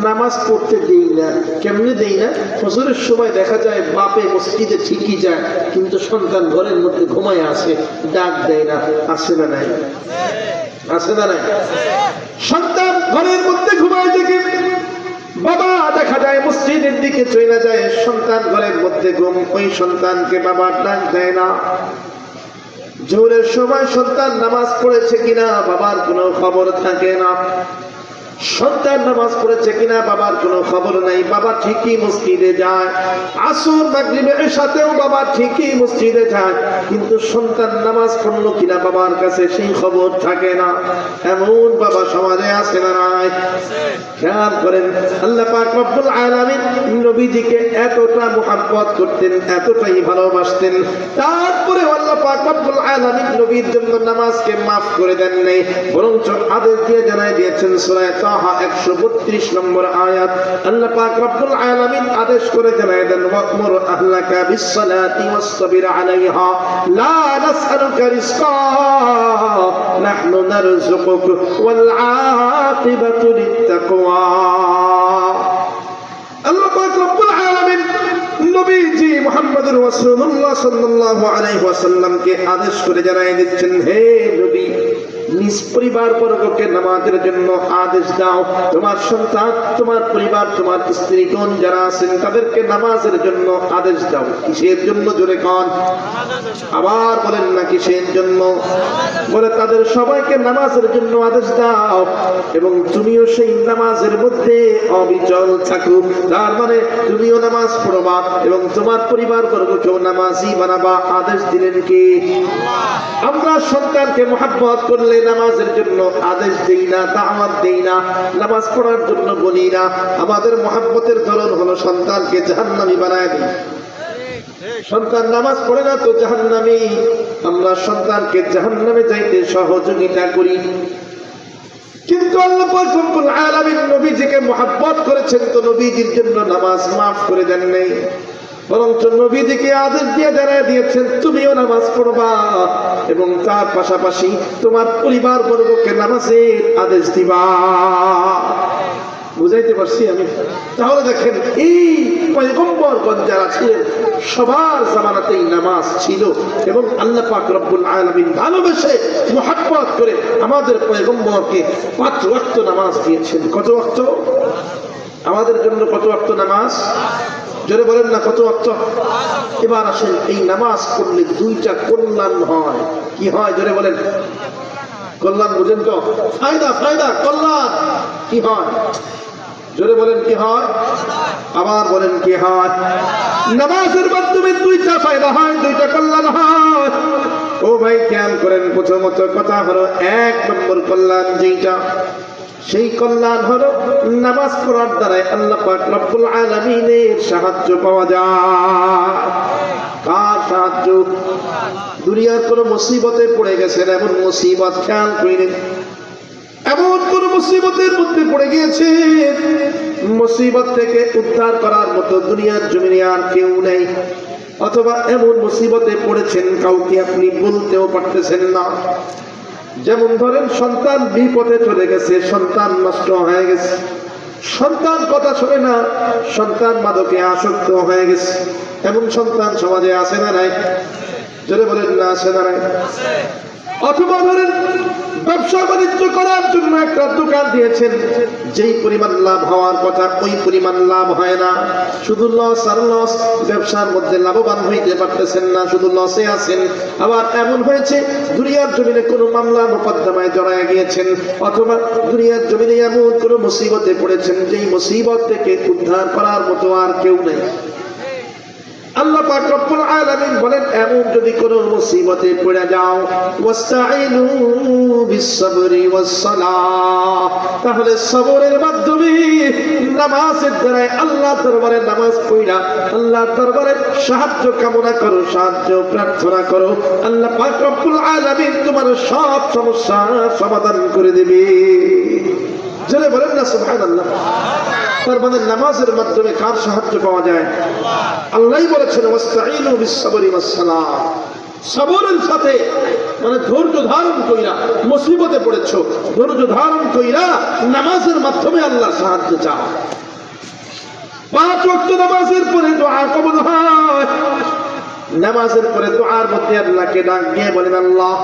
নামাজ পড়তে দেই না কেমনে দেই না ফজরের সময় দেখা যায় বাপে মসজিদে ঠিকই যায় কিন্তু সন্তান ঘরের মধ্যে ঘুমায় আসে ডাক দেয় না আসে না নাই আসে না নাই সন্তান ঘরের মধ্যে ঘুমায় থাকে বাবা দেখা যায় মসজিদের দিকে চলে যায় সন্তান ঘরের মধ্যে ঘুম ওই সন্তানকে বাবা ডাক দেয় না জোহরের সময় সন্তান নামাজ পড়েছে কিনা বাবার কোনো খবর থাকে না সন্তান নামাজ পড়েছে কিনা বাবার কোনো খবর নাই বাবা ঠিকই মসজিদে যায় আসর মাগরিবের সাথেও বাবা ঠিকই মসজিদে যায় কিন্তু সন্তান নামাজ পড়লো কিনা বাবার কাছে সেই খবর থাকে না এমন বাবা সমাজে আছে না নাই খেয়াল করেন আল্লাহ পাক রব্বুল আলামিন নবীজিকে এতটা মুহাব্বত করতেন এতটাই ভালোবাসতেন তারপরে আল্লাহ পাক রব্বুল আলামিন নবীর জন্য নামাজকে মাফ করে দেন নাই বরং আদেশ দিয়ে জানাই দিয়েছেন সূরা তাহা 132 নম্বর আয়াত আল্লাহ পাক রব্বুল আলামিন আদেশ করে জানাই দেন ওয়া'মুর আহলাকা বিস-সালাতি ওয়াসতাবির আলাইহা লা নাসআলুকা রিজকা নাহনু নারযুকুক ওয়াল আকিবাতু লিত-তাকওয়া আল্লাহ পাক রব্বুল আলামিন নবীজি মুহাম্মদুর রাসূলুল্লাহ সাল্লাল্লাহু আলাইহি ওয়াসাল্লামকে আদেশ করে জানাই দিচ্ছেন হে নবী নিজ পরিবার বর্গকে নামাজের জন্য আদেশ দাও তোমার সন্তান তোমার পরিবার তোমার স্ত্রীগণ যারা আছেন তাদেরকে নামাজের জন্য আদেশ দাও কিসের জন্য জোরে কোন আবার বলেন না কিসের জন্য বলে তাদের সবাইকে নামাজের জন্য আদেশ দাও এবং তুমিও সেই নামাজের মধ্যে অবিচল থাকো তার মানে তুমিও নামাজ পড়বা এবং তোমার পরিবার বর্গকেও নামাজি বানাবা আদেশ দিলেন কি আমরা সন্তানকে মুহাব্বত করলে নামাজের জন্য আদেশ দেই না দাওয়াত দেই না নামাজ পড়ার জন্য বলি না আমাদের মুহাব্বতের ধরন হলো সন্তানকে জাহান্নামী বানায় দিই সন্তান নামাজ পড়ে না তো জাহান্নামী আমরা সন্তানকে জাহান্নামে যাইতে সহযোগিতা করি কিন্তু আল্লাহ পাক রব্বুল আলামিন নবীজিকে মুহাব্বত করেছেন তো নবীজির জন্য নামাজ মাফ করে দেন নাই বরঞ্চ নবীজিকে আদেশ দিয়ে জানায় দিয়েছেন তুমিও নামাজ পড়বা এবং তার পাশাপাশি তোমার পরিবার বর্গকে নামাজের আদেশ দিবা। বুঝাইতে পারছি আমি? তাহলে দেখেন এই পয়গম্বরগণ যারা ছিলেন সবার জামানাতেই নামাজ ছিল এবং আল্লাহ পাক রব্বুল আলামিন ভালোবেসে মুহাব্বত করে আমাদের পয়গম্বরকে 5 ওয়াক্ত নামাজ দিয়েছেন। কত ওয়াক্ত? আমাদের জন্য কত ওয়াক্ত নামাজ? জোরে বলেন না, কত ওয়াক্ত? এবার আসেন, এই নামাজ পড়লে 2টা কল্যাণ হয়। কি হয়? জোরে বলেন। কল্যাণ বুঝেন তো? ফায়দা, ফায়দা, কল্যাণ। কি হয়? জোরে বলেন, কি হয়? আবার বলেন, কি হয়? নামাজের মাধ্যমে 2টা ফায়দা হয়, 2টা কল্যাণ হয়। ও ভাই খেয়াল করেন, প্রথমত কথা হলো 1 নম্বর কল্যাণ যেটা, সেই কল্যাণ হলো নামাজ পড়ার দ্বারাই আল্লাহ পাক রব্বুল আলামিনের সাহায্য পাওয়া যায়। কার সাহায্য? দুনিয়ার কোন মুসিবতে পড়ে গেছেন, এমন মুসিবত খেয়াল করেন, এমন কোন মুসিবতের মধ্যে পড়ে গিয়েছে, মুসিবত থেকে উদ্ধার করার মতো দুনিয়ার জমিনে আর কেউ নেই, অথবা এমন মুসিবতে পড়েছেন কাউকে আপনি বলতেও পারতেছেন না। যেমন ধরেন সন্তান বিপদে চলে গেছে, সন্তান নষ্ট হয়ে গেছে, সন্তান কথা শোনে না, সন্তান মাদকে আসক্ত হয়ে গেছে, এমন সন্তান সমাজে আছে না নাই? জোরে বলেন না, আছে না নাই? অথবা ধরেন ব্যবসা বাণিজ্য করার জন্য একটা দোকান দিয়েছেন, যেই পরিমাণ লাভ হওয়ার কথা ওই পরিমাণ লাভ হয় না, শুধু লস আর লস, ব্যবসার মধ্যে লাভবান হইতে পারতেছেন না, শুধু লসে আছেন। আবার এমন হয়েছে দুনিয়ার জমিনে কোনো মামলা মোকদ্দমায় জড়ায় গিয়েছেন, অথবা দুনিয়ার জমিনে এমন কোনো মুসিবতে পড়েছেন যেই মুসিবত থেকে উদ্ধার করার মতো আর কেউ নেই। আল্লাহ পাক রব্বুল আলামিন বলেন, এমন যদি কোনো মুসিবতে পড়ে যাও, ওয়াস্তাঈনু বিস-সাবরি ওয়াস-সালাহ, তাহলে সবরের মাধ্যমে নামাজের দ্বারা আল্লাহর দরবারে নামাজ পড়া আল্লাহর দরবারে সাহায্য কামনা করো, সাহায্য প্রার্থনা করো, আল্লাহ পাক রব্বুল আলামিন তোমার সব সমস্যার সমাধান করে দেবে। জোরে বলেন না সুবহানাল্লাহ। তার মানে নামাজের মাধ্যমে কার সাহায্য পাওয়া যায়? আল্লাহই বলেছেন ওয়াস্তাঈনু বিস-সাবরি ওয়াস-সালাহ, সবরের সাথে, মানে ধৈর্য ধারণ কইরা মুসিবতে পড়েছো, ধৈর্য ধারণ কইরা নামাজের মাধ্যমে আল্লাহর সাহায্য চাও। 5 ওয়াক্ত নামাজের পরে দোয়া কবুল হয়। নামাজের পরে দোয়ার মধ্যে আল্লাহকে ডাক দিয়ে বলেন, আল্লাহ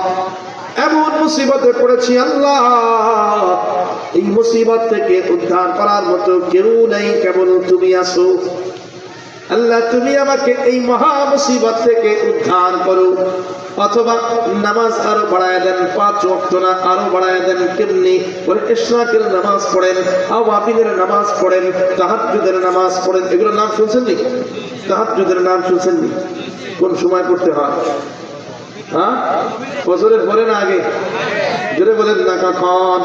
এমন মুসিবতে পড়েছি, আল্লাহ এই মুসিবত থেকে উদ্ধার করার মতো কেউ নেই, কেবল তুমি আছো। আল্লাহ তুমি আমাকে এই মহা মুসিবত থেকে উদ্ধার করো। অথবা নামাজ আরো বাড়ায় দেন, 5 ওয়াক্ত না আরো বাড়ায় দেন। কেমনি? বলে ইশরাকের নামাজ পড়েন, আওয়াবিনের নামাজ পড়েন, তাহাজ্জুদের নামাজ পড়েন। এগুলোর নাম শুনছেন নি? তাহাজ্জুদের নাম শুনছেন নি? কোন সময় পড়তে হয়? হ্যাঁ, ফজরের পরে না আগে? জোরে বলেন না, কখন?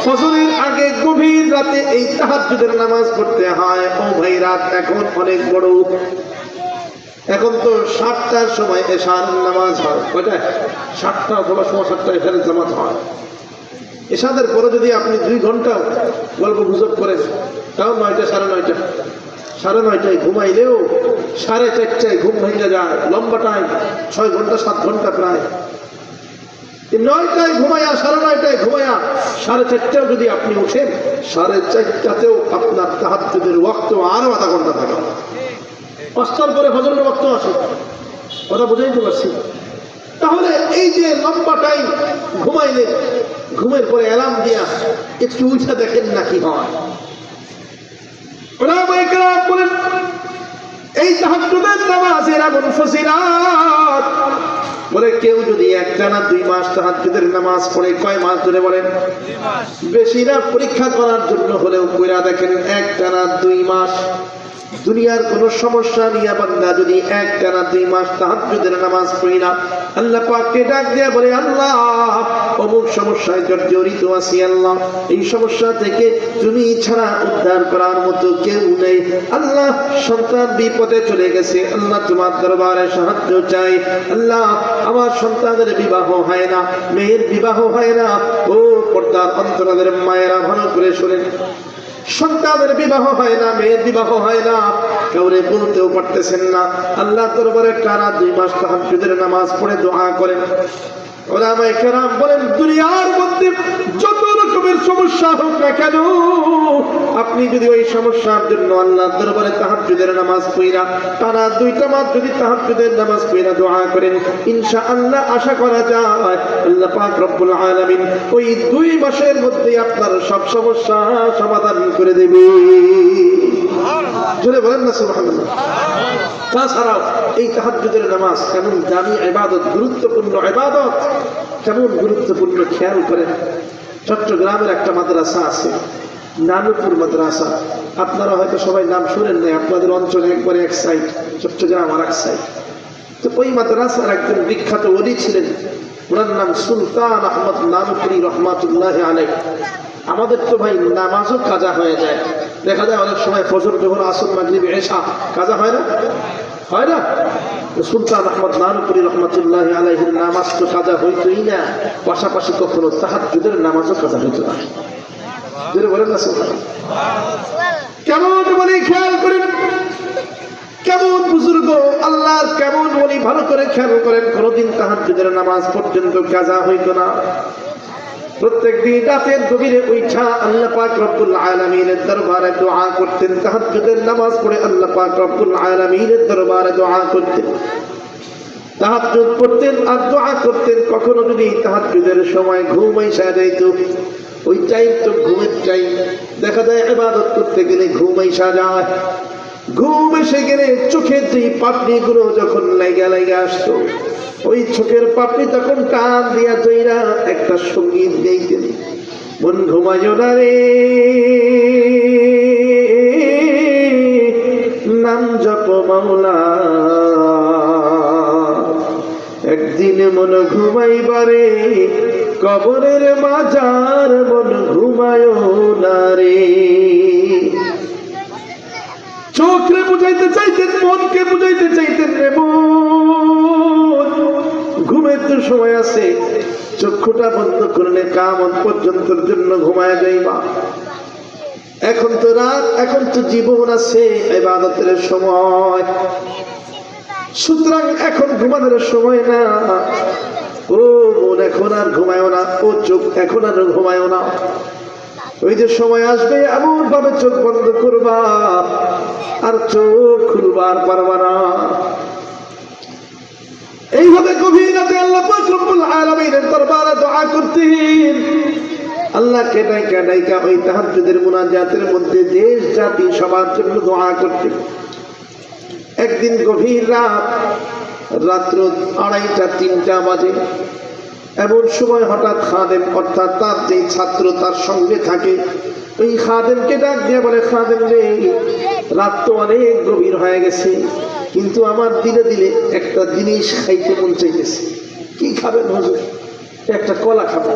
ফজরের আগে গভীর রাতে এই তাহাজ্জুদের নামাজ পড়তে হয়। ও ভাই, রাত এখন অনেক বড়। এখন তো 7টার সময় এশার নামাজ হয়। কয়টায়? 7টা অথবা 7:15 এখানে জামাত হয়। এশাদের পরে যদি আপনি 2 ঘন্টা গল্প গুজব করেন, তাও 9টা, 9:30, 9:30 ঘুমাইলেও 4:30 ঘুম ভেঙে যায়। লম্বা টাইম, 6 ঘন্টা 7 ঘন্টা প্রায়। 9টায় ঘুমাইয়া 9:30 ঘুমাইয়া 4:30 যদি আপনি উঠেন, 4:30তেও আপনার তাহাজ্জুদের ওয়াক্ত আরো আধা ঘন্টা থাকে। 5টার পরে ফজরের ওয়াক্ত আসে। কথা বুঝাইতে পারছি? তাহলে এই যে লম্বা টাইম ঘুমাইলে, ঘুমের পরে অ্যালার্ম দিয়া একটু উঠে দেখেন না কি হয়। উলামায়ে কেরাম বলেন, এই তাহাজ্জুদের নামাজের এমন ফজিলত, বলে কেউ যদি একটানা 2 মাস তাহাজ্জুদের নামাজ পড়ে, কয় মাস ধরে বলেন? 2 মাস। বেশিরা পরীক্ষা করার জন্য হলেও কইরা দেখেন, একটানা 2 মাস দুনিয়ার কোন সমস্যা নিয়ে বান্দা যদি একটানা 2 মাস তাহাজ্জুদের নামাজ পড়ি না, আল্লাহ পাককে ডাক দিয়ে বলে, আল্লাহ অমুক সমস্যায় জর্জরিত আছি, আল্লাহ এই সমস্যা থেকে তুমি ছাড়া উদ্ধার করার মতো কেউ নেই। আল্লাহ সন্তান বিপদে চলে গেছে, আল্লাহ তোমার দরবারে সাহায্য চাই। আল্লাহ আমার সন্তানের বিবাহ হয় না, মেয়ের বিবাহ হয় না। ও পর্দার অন্তরালের মায়েরা ভালো করে শোনেন, সন্তানের বিবাহ হয় না, মেয়ের বিবাহ হয় না, কাউরে বলতেও পারতেছেন না, আল্লাহ দরবারে টানা 2 মাস তাহাজ্জুদের নামাজ পড়ে দোয়া করেন। উলামায়ে কেরাম বলেন, দুনিয়ার মধ্যে যত রকমের সমস্যা হোক না কেন, আপনি যদি ওই সমস্যার জন্য আল্লাহর দরবারে তাহাজ্জুদের নামাজ পড়া টানা 2টা মাস যদি তাহাজ্জুদের নামাজ পড়া দোয়া করেন, ইনশাআল্লাহ আশা করা যায় আল্লাহ পাক রব্বুল আলামিন ওই 2 মাসের মধ্যে আপনার সব সমস্যা সমাধান করে দেবে। জোরে বলেন না সুবহানাল্লাহ। তাছাড়াও এই তাহাজ্জুদের নামাজ কেমন দামি ইবাদত, গুরুত্বপূর্ণ ইবাদত, কেমন গুরুত্বপূর্ণ খেয়াল করেন। চট্টগ্রামের একটা মাদ্রাসা আছে, নানুপুর মাদ্রাসা, আপনারা হয়তো সবাই নাম শুনেন নাই, আপনাদের অঞ্চলে একবারে এক সাইড, চট্টগ্রাম আর এক সাইড। তো ওই মাদ্রাসার একজন বিখ্যাত ওলি ছিলেন, ওনার নাম সুলতান আহমদ নানুপুরি রহমাতুল্লাহ আলাইহ। আমাদের তো ভাই নামাজও কাজা হয়ে যায়, দেখা যায় অনেক সময় ফজর, জোহর, আসর, মাগরিব, এশা কাজা হয় না, হয় না? সুলতান আহমদ নানুপুরি রহমাতুল্লাহ আলাইহির নামাজ তো কাজা হইতই না, পাশাপাশি কখনো তাহাজ্জুদের নামাজও কাজা হইত না। বলেন না সুবহানাল্লাহ। কেমন বলি খেয়াল করেন, কেমন বুজুর্গ আল্লাহর, কেমন বলি ভালো করে খেয়াল করেন, কোনদিন তাহাজ্জুদের নামাজ পর্যন্ত কাজা হইত না। প্রত্যেকদিন রাতের গভীরে উঠা আল্লাহ পাক রব্বুল আলামিনের দরবারে দোয়া করতেন, তাহাজ্জুদের নামাজ পড়ে আল্লাহ পাক রব্বুল আলামিনের দরবারে দোয়া করতেন, তাহাজ্জুদ পড়তেন আর দোয়া করতেন। কখনো যদি তাহাজ্জুদের সময় ঘুম আইসা যাইত, ওই টাইম তো ঘুমের টাইম, দেখা যায় ইবাদত করতে গেলে ঘুম আইসা যায়। ঘুম এসে গেলে চোখের যে পাপড়িগুলো যখন লাইগা আসতো, ওই চোখের পাপড়ি তখন টান দিয়া জইরা একটা সঙ্গীত গাইতেন, মন ঘুমায়ো না রে নাম জপ মাওলা, একদিন মন ঘুমাইবারে কবরের মাজার, মন ঘুমায়ো না রে। চোখে বুঝাইতে চাইতেন, মনকে বুঝাইতে চাইতেন রে মন, ঘুমের তো সময় আছে, চক্ষুটা বন্ধ করলে কিয়ামত পর্যন্তর জন্য ঘুমায় যাইবা। এখন তো রাত, এখন তো জীবন আছে, ইবাদতের সময়, সুতরাং এখন ঘুমানোর সময় না। ও মন এখন আর ঘুমায়ও না, ও চোখ এখন আর ঘুমায়ও না। ওই যে সময় আসবে এমন ভাবে চোখ বন্ধ করবা আর চোখ খুলবার পারবা না। এইভাবে গভীর রাতে আল্লাহ পাক রব্বুল আলামিনের দরবারে দোয়া করতেন। আল্লাহকে ডাইকা ডাইকা ওই তাহাজ্জুদের মুনাজাতের মধ্যে দেশ জাতি সবার জন্য দোয়া করতেন। একদিন গভীর রাত্র 2:30-3টা বাজে, এমন সময় হঠাৎ খাদেম, অর্থাৎ তার যে ছাত্র তার সঙ্গে থাকে, ওই খাদেমকে ডাক দিয়ে বলে, খাদেম রে, রাত তো অনেক গভীর হয়ে গেছে, কিন্তু আমার দিলে দিলে একটা জিনিস খাইতে মন চাইতেছে। কি খাবেন হুজুর? একটা কলা খাবে।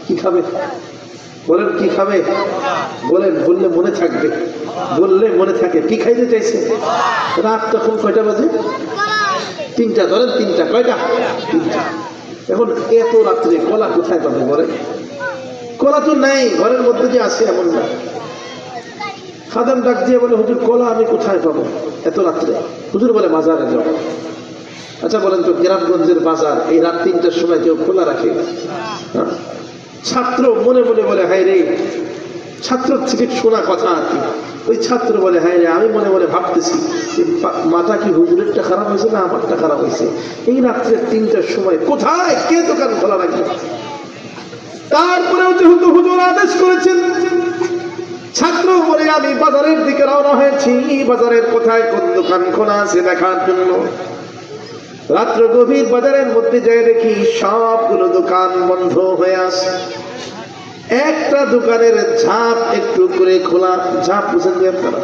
কি খাবে বলেন? কি খাবে বলেন? বললে মনে থাকবে, বললে মনে থাকে। কি খাইতে চাইছে? রাত তখন কয়টা বাজে? 3টা, ধরেন 3টা। কয়টা? 3টা। এখন এত রাত্রে কলা কোথায় পাবে বলেন? কলা তো নাই, ঘরের মধ্যে যে আছে এমন না। খাদেম ডাক দিয়ে বলে, হুজুর কলা আমি কোথায় পাবো এত রাত্রে? হুজুর বলে, বাজারে যাও। আচ্ছা বলেন তো, গ্রামগঞ্জের বাজার এই রাত 3টার সময় কেউ খোলা রাখে? ছাত্র মনে মনে বলে, হায় রে, ছাত্র থেকে শোনা কথা আর কি। ওই ছাত্র বলে, হায় রে, আমি মনে মনে ভাবতেছি মাথা কি হুজুরেরটা খারাপ হয়েছে না আমারটা খারাপ হয়েছে? এই রাত্রে 3টার সময় কোথায় কে দোকান খোলা রাখবে? তারপরেও যেহেতু হুজুর আদেশ করেছেন, ছাত্র বলে, আমি বাজারের দিকে রওনা হয়েছি, বাজারের কোথায় কোন দোকান খোলা আছে দেখার জন্য। রাত্র গভীর বাজারের মধ্যে যাই দেখি সবগুলো দোকান বন্ধ হয়ে আছে। একটা দোকানের ঝাঁপ একটু করে খোলা। ঝাঁপ বুঝেন যে আপনারা?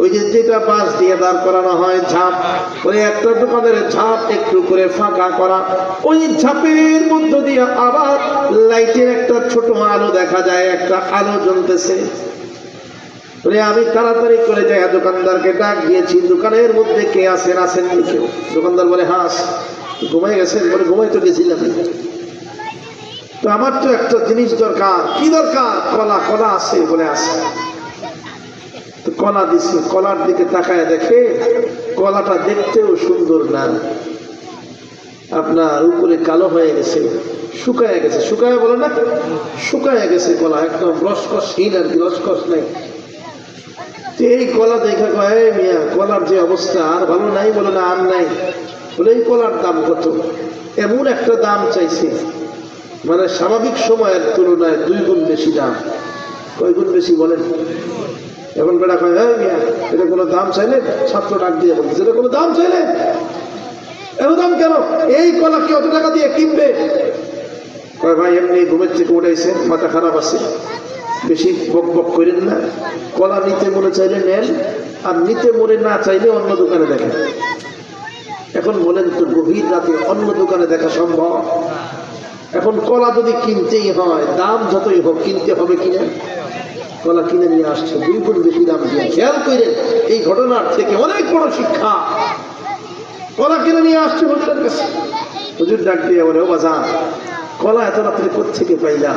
ওই যে যেটা বাঁশ দিয়ে দাঁড় করানো হয় ঝাঁপ, ওই একটা দোকানের ঝাঁপ একটু করে ফাঁকা করা। ওই ঝাঁপের মধ্য দিয়ে আবার লাইটের একটা ছোট আলো দেখা যায়, একটা আলো জ্বলতেছে। আমি তাড়াতাড়ি করে যাই দোকানদারকে ডাক দিয়েছি, দোকানের মধ্যে কে আছেন? আসেন কেউ? দোকানদার বলে, হ্যাঁ। ঘুমাই গেছেন? বলে, ঘুমাই তো গেছিলাম। তো আমার তো একটা জিনিস দরকার। কি দরকার? কলা। কলা আছে? বলে, আছে। তো কলা দিছে, কলার দিকে তাকায় দেখে কলাটা দেখতেও সুন্দর না, আপনার উপরে কালো হয়ে গেছে, শুকায় গেছে, শুকায় বলে না, শুকায় গেছে কলা, একদম রসকসহীন আর কি, রসকস নেই। এই কলা দেখা কয় মিয়া কলার যে অবস্থা আর ভালো নাই, বলে না আর নাই, বলে এই কলার দাম কত? এমন একটা দাম চাইছে মানে স্বাভাবিক সময়ের তুলনায় 2 গুণ বেশি দাম। কয় গুণ বেশি বলেন? এখন বেড়া কয় হ্যাঁ মিয়া এটা কোনো দাম চাইলে? ছাত্র ডাক দিয়ে বলছে এটা কোনো দাম চাইলে? এত দাম কেন? এই কলা কি অত টাকা দিয়ে কিনবে? কয় ভাই এমনি ঘুমের থেকে উঠাইছে, মাথা খারাপ আছে, বেশি বক বক করেন না, কলা নিতে মনে চাইলে নেন, আর নিতে মনে না চাইলে অন্য দোকানে দেখেন। এখন বলেন তো গভীর রাতে অন্য দোকানে দেখা সম্ভব? এখন কলা যদি কিনতেই হয়, দাম যতই হোক কিনতে হবে কিনা? কলা কিনে নিয়ে আসছে 2 গুণ বেশি দাম দিয়ে। খেয়াল করেন এই ঘটনার থেকে অনেক বড় শিক্ষা। কলা কিনে নিয়ে আসছে হুজুরের কাছে, হুজুর ডাক দিয়ে বলে ও বাজার কলা এত রাত্রে কোত্থেকে পাইলা?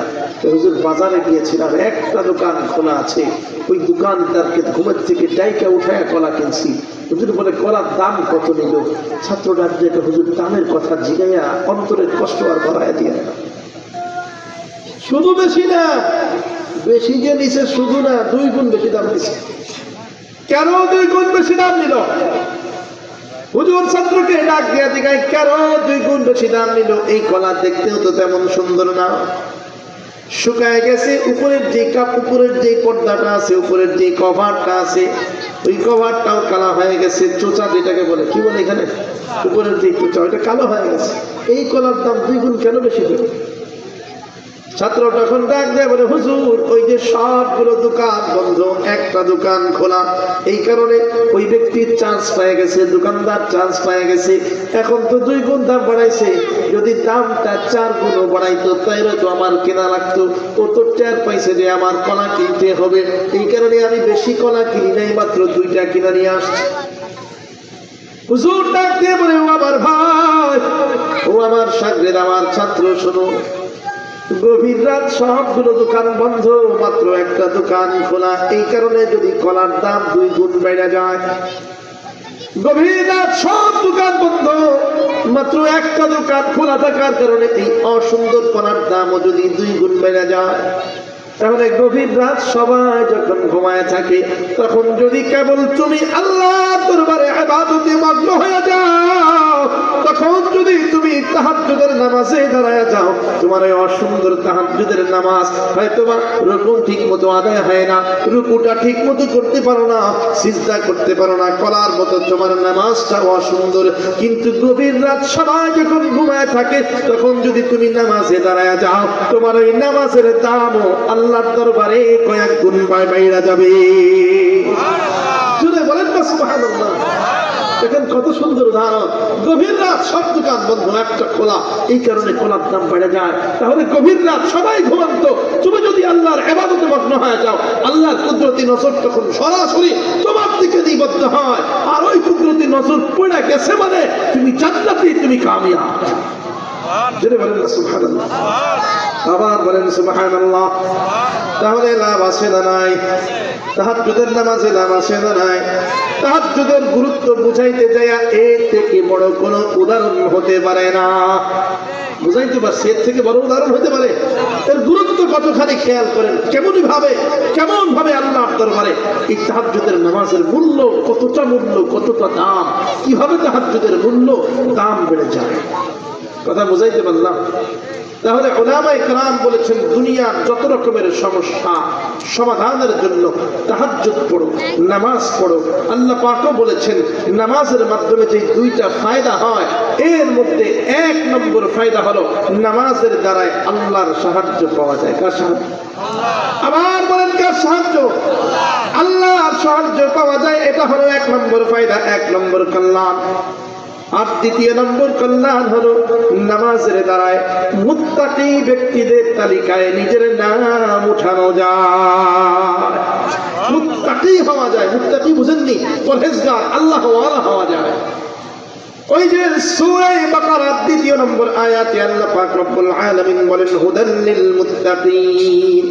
হুজুর বাজারে গিয়েছিলাম, একটা দোকান খোলা আছে, ওই দোকানদারকে ঘুমের থেকে ডাইকা উঠায় কলা কিনছি। হুজুর বলে কলার দাম কত নিল? ছাত্র ডাক দিয়ে হুজুর দামের কথা জিগাইয়া অন্তরের কষ্ট আর বাড়াইয়া দিয়ে না, শুধু বেশি না, বেশি যে নিছে শুধু না, 2 গুণ বেশি দাম নিছে। কেন 2 গুণ বেশি দাম নিল? হুজুর ছাত্রকে ডাক দিয়া জিগায় কেন 2 গুণ বেশি দাম নিল? এই কলা দেখতেও তো তেমন সুন্দর না, শুকায় গেছে, উপরের যে উপরের যে পর্দাটা আছে, উপরের যে কভারটা আছে, ওই কভারটাও কালো হয়ে গেছে, চোচা যেটাকে বলে, কি বলে এখানে, উপরের যে চোচা ওইটা কালো হয়ে গেছে। এই কলার দাম 2 গুণ কেন বেশি দেবে? ছাত্র তখন ডাক দেয় বলে হুজুর ওই যে সবগুলো দোকান বন্ধ, একটা দোকান খোলা, এই কারণে ওই ব্যক্তির চান্স পেয়ে গেছে, দোকানদার চান্স পেয়ে গেছে, এখন তো 2 গুণ দাম বাড়াইছে, যদি দামটা 4 গুণও বাড়াইতো তাইলে তো আমার কেনা লাগতো, ও তো টের পাইছে যে আমার কলা কিনতে হবে, এই কারণে আমি বেশি কলা কিনি নাই, মাত্র 2টা কিনে নিয়ে আসছি। হুজুর ডাক দিয়ে বলে ও আমার ভাই, ও আমার শাগরেদ, আমার ছাত্র, শোনো, গভীর রাত সবগুলো দোকান বন্ধ, মাত্র একটা দোকান খোলা, এই কারণে যদি কলার দাম 2 গুণ বেড়ে যায়, গভীর রাত সব দোকান বন্ধ, মাত্র একটা দোকান খোলা থাকার কারণে এই অসুন্দর কলার দামও যদি 2 গুণ বেড়ে যায়, তাহলে গভীর রাত সবাই যখন ঘুমায় থাকে, তখন যদি কেবল তুমি আল্লাহর দরবারে ইবাদতে মগ্ন হয়ে যাও, তখন যদি তুমি তাহাজ্জুদের নামাজে দাঁড়ায় যাও, তোমার এই অসুন্দর তাহাজ্জুদের নামাজ হয়তো বা রুকু ঠিক মতো আদায় হয় না, রুকুটা ঠিক মতো করতে পারো না, সিজদা করতে পারো না, কলার মতো তোমার নামাজটা অসুন্দর, কিন্তু গভীর রাত সবাই যখন ঘুমায় থাকে, তখন যদি তুমি নামাজে দাঁড়ায় যাও, তোমার ওই নামাজের দামও আল্লাহর দরবারে কয়েক গুণ বাইরা যাবে। শুনে বলেন না সুবহানাল্লাহ। দেখেন কত সুন্দর উদাহরণ, গভীর রাত সব দোকান বন্ধ, একটা খোলা, এই কারণে কলার দাম বেড়ে যায়। তাহলে গভীর রাত সবাই ঘুমান্ত, তুমি যদি আল্লাহর ইবাদতে মগ্ন হয়ে যাও, আল্লাহর কুদরতি নজর তখন সরাসরি তোমার দিকে নিবদ্ধ হয়, আর ওই কুদরতি নজর পড়ে গেছে মানে তুমি জান্নাতি, তুমি কামিয়াব। জেনে বলেন না সুবহানাল্লাহ, আবার বলেন সুবহানাল্লাহ। তাহলে লাভ আছে না নাই? তাহাজ্জুদের নামাজে লাভ আছে না নাই? তাহাজ্জুদের গুরুত্ব বুঝাইতে যাইয়া এর থেকে বড় কোনো উদাহরণ হতে পারে না। বুঝাইতে পারছি, এর থেকে বড় উদাহরণ হতে পারে? এর গুরুত্ব কতখানি খেয়াল করেন, কেমন ভাবে আল্লাহর দরবারে এই তাহাজ্জুদের নামাজের মূল্য, কতটা দাম, কিভাবে তাহাজ্জুদের মূল্য দাম বেড়ে যায়, কথা বুঝাইতে পারলাম? তাহলে উলামায়ে কেরাম বলেছেন দুনিয়ার যত রকমের সমস্যা সমাধানের জন্য তাহাজ্জুদ পড়ো, নামাজ পড়ো। আল্লাহ পাকও বলেছেন নামাজের মাধ্যমে যে 2টা ফায়দা হয়, এর মধ্যে 1 নম্বর ফায়দা হলো নামাজের দ্বারায় আল্লাহর সাহায্য পাওয়া যায়। কার সাহায্য? আবার বলেন কার সাহায্য? আল্লাহর সাহায্য পাওয়া যায়, এটা হলো 1 নম্বর ফায়দা, 1 নম্বর কল্যাণ। আর 2 নম্বর কল্যাণ হলো নামাজের দ্বারায় মুত্তাকি ব্যক্তিদের তালিকায় নিজের নাম উঠানো যায়, মুত্তাকি হওয়া যায়। মুত্তাকি বুঝেননি? পরহেজগার, আল্লাহ ওয়ালা হওয়া যায়। ওই যে সূরা বাকারার 2 নম্বর আয়াতে আল্লাহ পাক রব্বুল আলামিন বলেন হুদাল লিল মুত্তাকিন,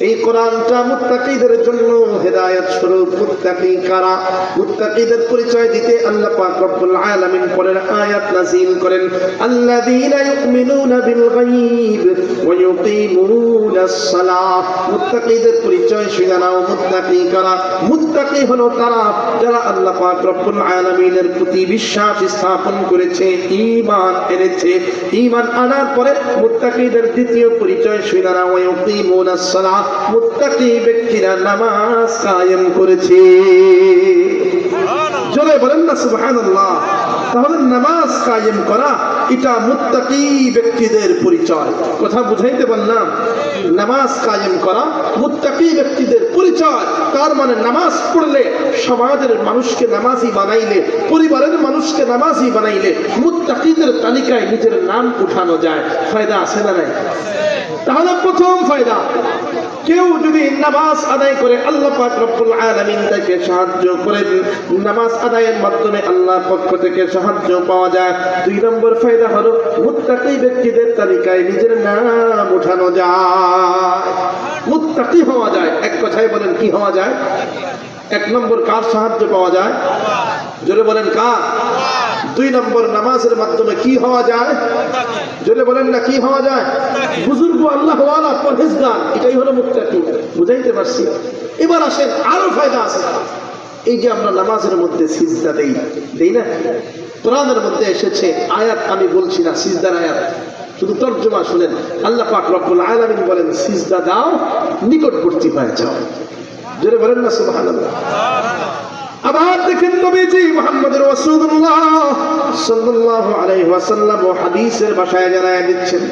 এই কোরআনটা মুত্তাকিদের জন্য হেদায়েত স্বরূপ। মুত্তাকি কারা? মুত্তাকিদের পরিচয় দিতে আল্লাহ পাক রব্বুল আলামিন পরের আয়াত নাযিল করেন, আল্লাযীনা ইউমিনুনা বিল গায়ব ওয়া ইউকিমুনাস সালাহ। মুত্তাকিদের পরিচয় শুনে নাও। মুত্তাকি কারা? মুত্তাকি হলো তারা যারা আল্লাহ পাক রব্বুল আলামিনের প্রতি বিশ্বাস স্থাপন করেছে, ঈমান এনেছে। ঈমান আনার পরে মুত্তাকিদের দ্বিতীয় পরিচয় শুনে নাও, ওয়া ইউকিমুনাস সালাহ। মুত্তাকি ব্যক্তিরা নামাজ কায়েম করেছে। জোরে বলেন না সুবহানাল্লাহ। তাহলে নামাজ কায়েম করা এটা মুত্তাকি ব্যক্তিদের পরিচয়। কথা বুঝাইতে পারলাম? নামাজ কায়েম করা মুত্তাকি ব্যক্তিদের পরিচয়। তার মানে নামাজ পড়লে সমাজের মানুষকে নামাজি বানাইলে, পরিবারের মানুষকে নামাজি বানাইলে মুত্তাকিদের তালিকায় নিজের নাম উঠানো যায়। ফায়দা আছে না নাই? তাহলে প্রথম ফায়দা, কেউ যদি নামাজ আদায় করে আল্লাহ পাক রব্বুল আলামিন তাকে সাহায্য করেন। নামাজ আদায়ের মাধ্যমে আল্লাহর পক্ষ থেকে সাহায্য পাওয়া যায়। 2 নম্বর ফায়দা হলো মুত্তাকি ব্যক্তিদের তালিকায় নিজের নাম উঠানো যায়, মুত্তাকি হওয়া যায়। এক কথায় বলেন কি হওয়া যায়? 1 নম্বর কার সাহায্য পাওয়া যায়? জোরে বলেন কার? 2 নম্বর নামাজের মাধ্যমে কি হওয়া যায়? জোরে বলেন না কি হওয়া যায়? বুজুর্গ, আল্লাহ ওয়ালা, পরহেজগার, এটাই হলো মুত্তাকি। বুঝাইতে পারছি? এবার আসেন আরো ফায়দা আছে। এই যে আমরা নামাজের মধ্যে সিজদা দেই না? কোরআনের মধ্যে এসেছে আয়াত, আমি বলছি না সিজদার আয়াত, শুধু তর্জমা শুনেন। আল্লাহ পাক রব্বুল আলামিন বলেন সিজদা দাও, নিকটবর্তী হয়ে যাও। জোরে বলেন না সুবহানাল্লাহ। আবার দেখেন নবীজি মুহাম্মদুর রাসূলুল্লাহ সাল্লাল্লাহু আলাইহি ওয়াসাল্লাম হাদিসের ভাষায় জানায় দিচ্ছেন,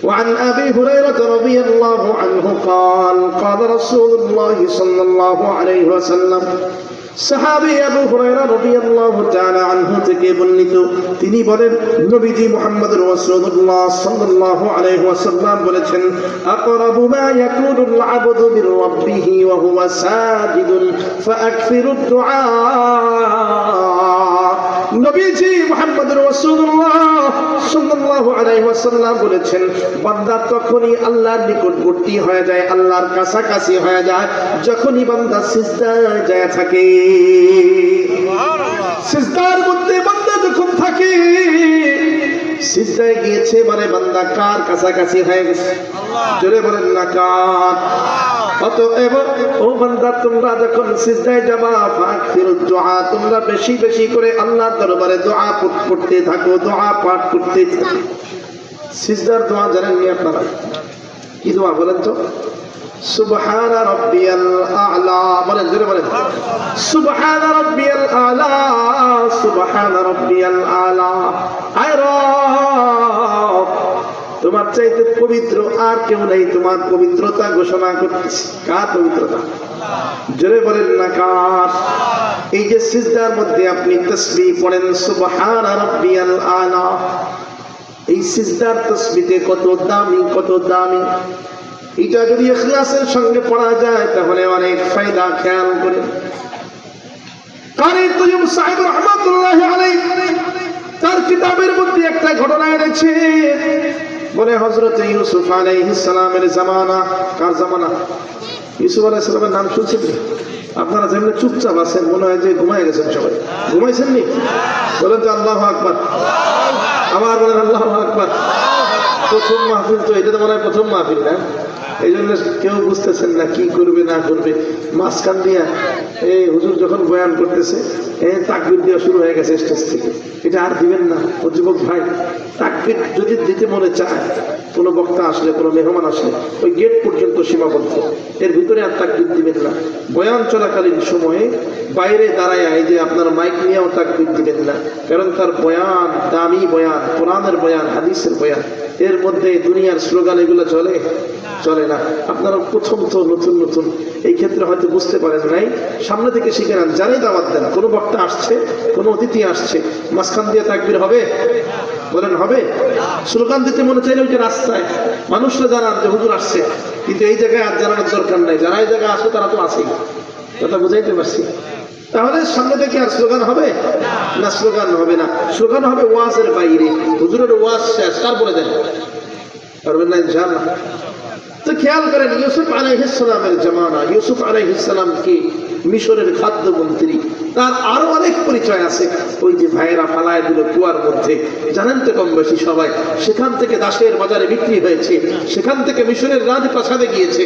وعن أبي هريرة رضي الله عنه قال قال رسول الله صلى الله عليه وسلم। সাহাবী আবু হুরায়রা রাদিয়াল্লাহু তাআলা আনহু থেকে বর্ণিত, তিনি বলেন নবীজি মুহাম্মদুর রাসূলুল্লাহ সাল্লাল্লাহু আলাইহি ওয়াসাল্লাম বলেছেন, আকরাবু মা ইয়াকুনুল আবদু মির রাব্বিহি ওয়া হুয়া সাজিদুন ফাআকসিরুদ দুআ। নবীজি মুহাম্মদুর রাসূলুল্লাহ সাল্লাল্লাহু আলাইহি ওয়াসাল্লাম বলেছেন, বান্দা তখনই আল্লাহর নিকটবর্তী হয়ে যায়, আল্লাহর কাছাকাছি হয়ে যায় যখনই বান্দা সিজদায় যায় থাকে। সিজদার মধ্যে বান্দা যখন থাকে, সিজদায় গিয়েছে মানে বান্দা কার কাছাকাছি হয়ে গেছে? জোরে বলেন না কার? অতএব ও বান্দা, তোমরা যখন সিজদায় যাবা ফাকসিরুদ দুআ, তোমরা বেশি বেশি করে আল্লাহর দরবারে দোয়া পড়তে থাকো, দোয়া পাঠ করতে থাকো। সিজদার দোয়া জানেননি আপনারা? কি দোয়া বলেন তো? সুবহানা রাব্বিয়াল আ'লা, বলেন জোরে বলেন, সুবহানা রাব্বিয়াল আ'লা, সুবহানা রাব্বিয়াল আ'লা। আয় রব, তোমার চাইতে পবিত্র আর কেউ নেই, তোমার পবিত্রতা ঘোষণা করতেছি। কার পবিত্রতা? জোরে বলেন না কার? এই যে সিজদার মধ্যে আপনি তাসবিহ পড়েন সুবহানা রাব্বিয়াল আ'লা, এই সিজদার তাসবিহতে কত দামি, কত দামি। এটা যদি ইখলাসের সঙ্গে পড়া যায় তাহলে অনেক ফায়দা। খেয়াল করেন, কারি তৈয়ব সাহেব রাহমাতুল্লাহি আলাইহি তার কিতাবের মধ্যে একটা ঘটনা এনেছে। বলে হযরত ইউসুফ আলাইহিস সালামের জামানা। কার জামানা? ইউসুফ আলাইহিস সালামের নাম শুনছেন? আপনারা যেমন চুপচাপ আছেন, মনে হয় যে ঘুমায় গেছেন সবাই। ঘুমাইছেন নি? বলেন তো আল্লাহু আকবার। আবার বলেন আল্লাহু আকবার। প্রথম মাহফিল তো, এটা তো মনে হয় প্রথম মাহফিল না? এই জন্য কেউ বুঝতেছেন না কি করবে না করবে। মাঝখান দিয়া এই হুজুর যখন বয়ান করতেছে, তাকবীর দেওয়া শুরু হয়ে গেছে স্টেজ থেকে। এটা আর দিবেন না ও যুবক ভাই। তাকবীর যদি দিতে মনে চায়, কোনো বক্তা আসলে, কোনো মেহমান আসলে, ওই গেট পর্যন্ত সীমাবদ্ধ, এর ভিতরে আর তাকবীর দিবেন না। বয়ান চলাকালীন সময়ে বাইরে দাঁড়ায় এই যে আপনার মাইক নিয়েও তাকবীর দিবেন না, কারণ তার বয়ান দামি বয়ান, কোরআনের বয়ান, হাদিসের বয়ান, এর মধ্যে দুনিয়ার স্লোগান এগুলো চলে না। আপনারা প্রথম তো নতুন নতুন, এই ক্ষেত্রে হয়তো বুঝতে পারেন নাই, সামনে থেকে শিখে নেন। যারাই দাওয়াত দেন, কোনো বক্তা আসছে, কোনো অতিথি আসছে, মাঝখান দিয়ে তাকবীর হবে? বলেন হবে? স্লোগান দিতে মনে চাইলে ওই যে রাস্তায় মানুষরা জানান যে হুজুর আসছে, কিন্তু এই জায়গায় আর জানানোর দরকার নাই। যারা এই জায়গায় আসে তারা তো আসেই। কথা বুঝাইতে পারছি? তাহলে সামনে থেকে আর স্লোগান হবে না? স্লোগান হবে না। স্লোগান হবে ওয়াজের বাইরে। হুজুরের ওয়াজ শেষ, তারপরে দেন, পারবেন না ইনশাআল্লাহ? তো খেয়াল করেন ইউসুফ আলাইহিস সালামের জামানা, ইউসুফ আলাইহিস সালাম কি মিশরের খাদ্যমন্ত্রী, তার আরো অনেক পরিচয় আছে। ওই যে ভাইয়েরা ফালায় দিল কুয়ার মধ্যে, জানেন তো কম বেশি সবাই, সেখান থেকে দাসের বাজারে বিক্রি হয়েছে, সেখান থেকে মিশরের রাজপ্রাসাদে গিয়েছে,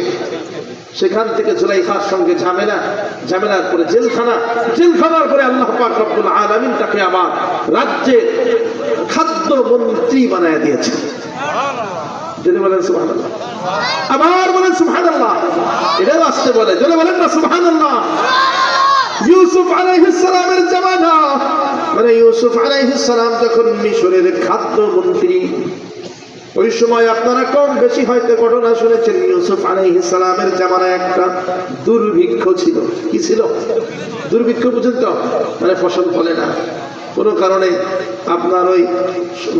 সেখান থেকে জুলাইখার সঙ্গে ঝামেলা, ঝামেলার পরে জেলখানা, জেলখানার পরে আল্লাহ পাক রব্বুল আলামিন তাকে আবার রাজ্যের খাদ্যমন্ত্রী বানায় দিয়েছে। যদি বলেন সুবহানাল্লাহ, আবার বলেন সুবহানাল্লাহ, এটাও আসতে বলে, যদি বলেন না সুবহানাল্লাহ। ইউসুফ আলাইহিস সালামের জামানা, মানে ইউসুফ আলাইহিস সালাম যখন মিশরের খাদ্যমন্ত্রী, ওই সময় আপনারা কম বেশি হয়তো ঘটনা শুনেছেন, ইউসুফ আলাইহিস সালামের জামানায় একটা দুর্ভিক্ষ ছিল। কি ছিল? দুর্ভিক্ষ বুঝেন তো, মানে ফসল ফলে না, কোনো কারণে আপনার ওই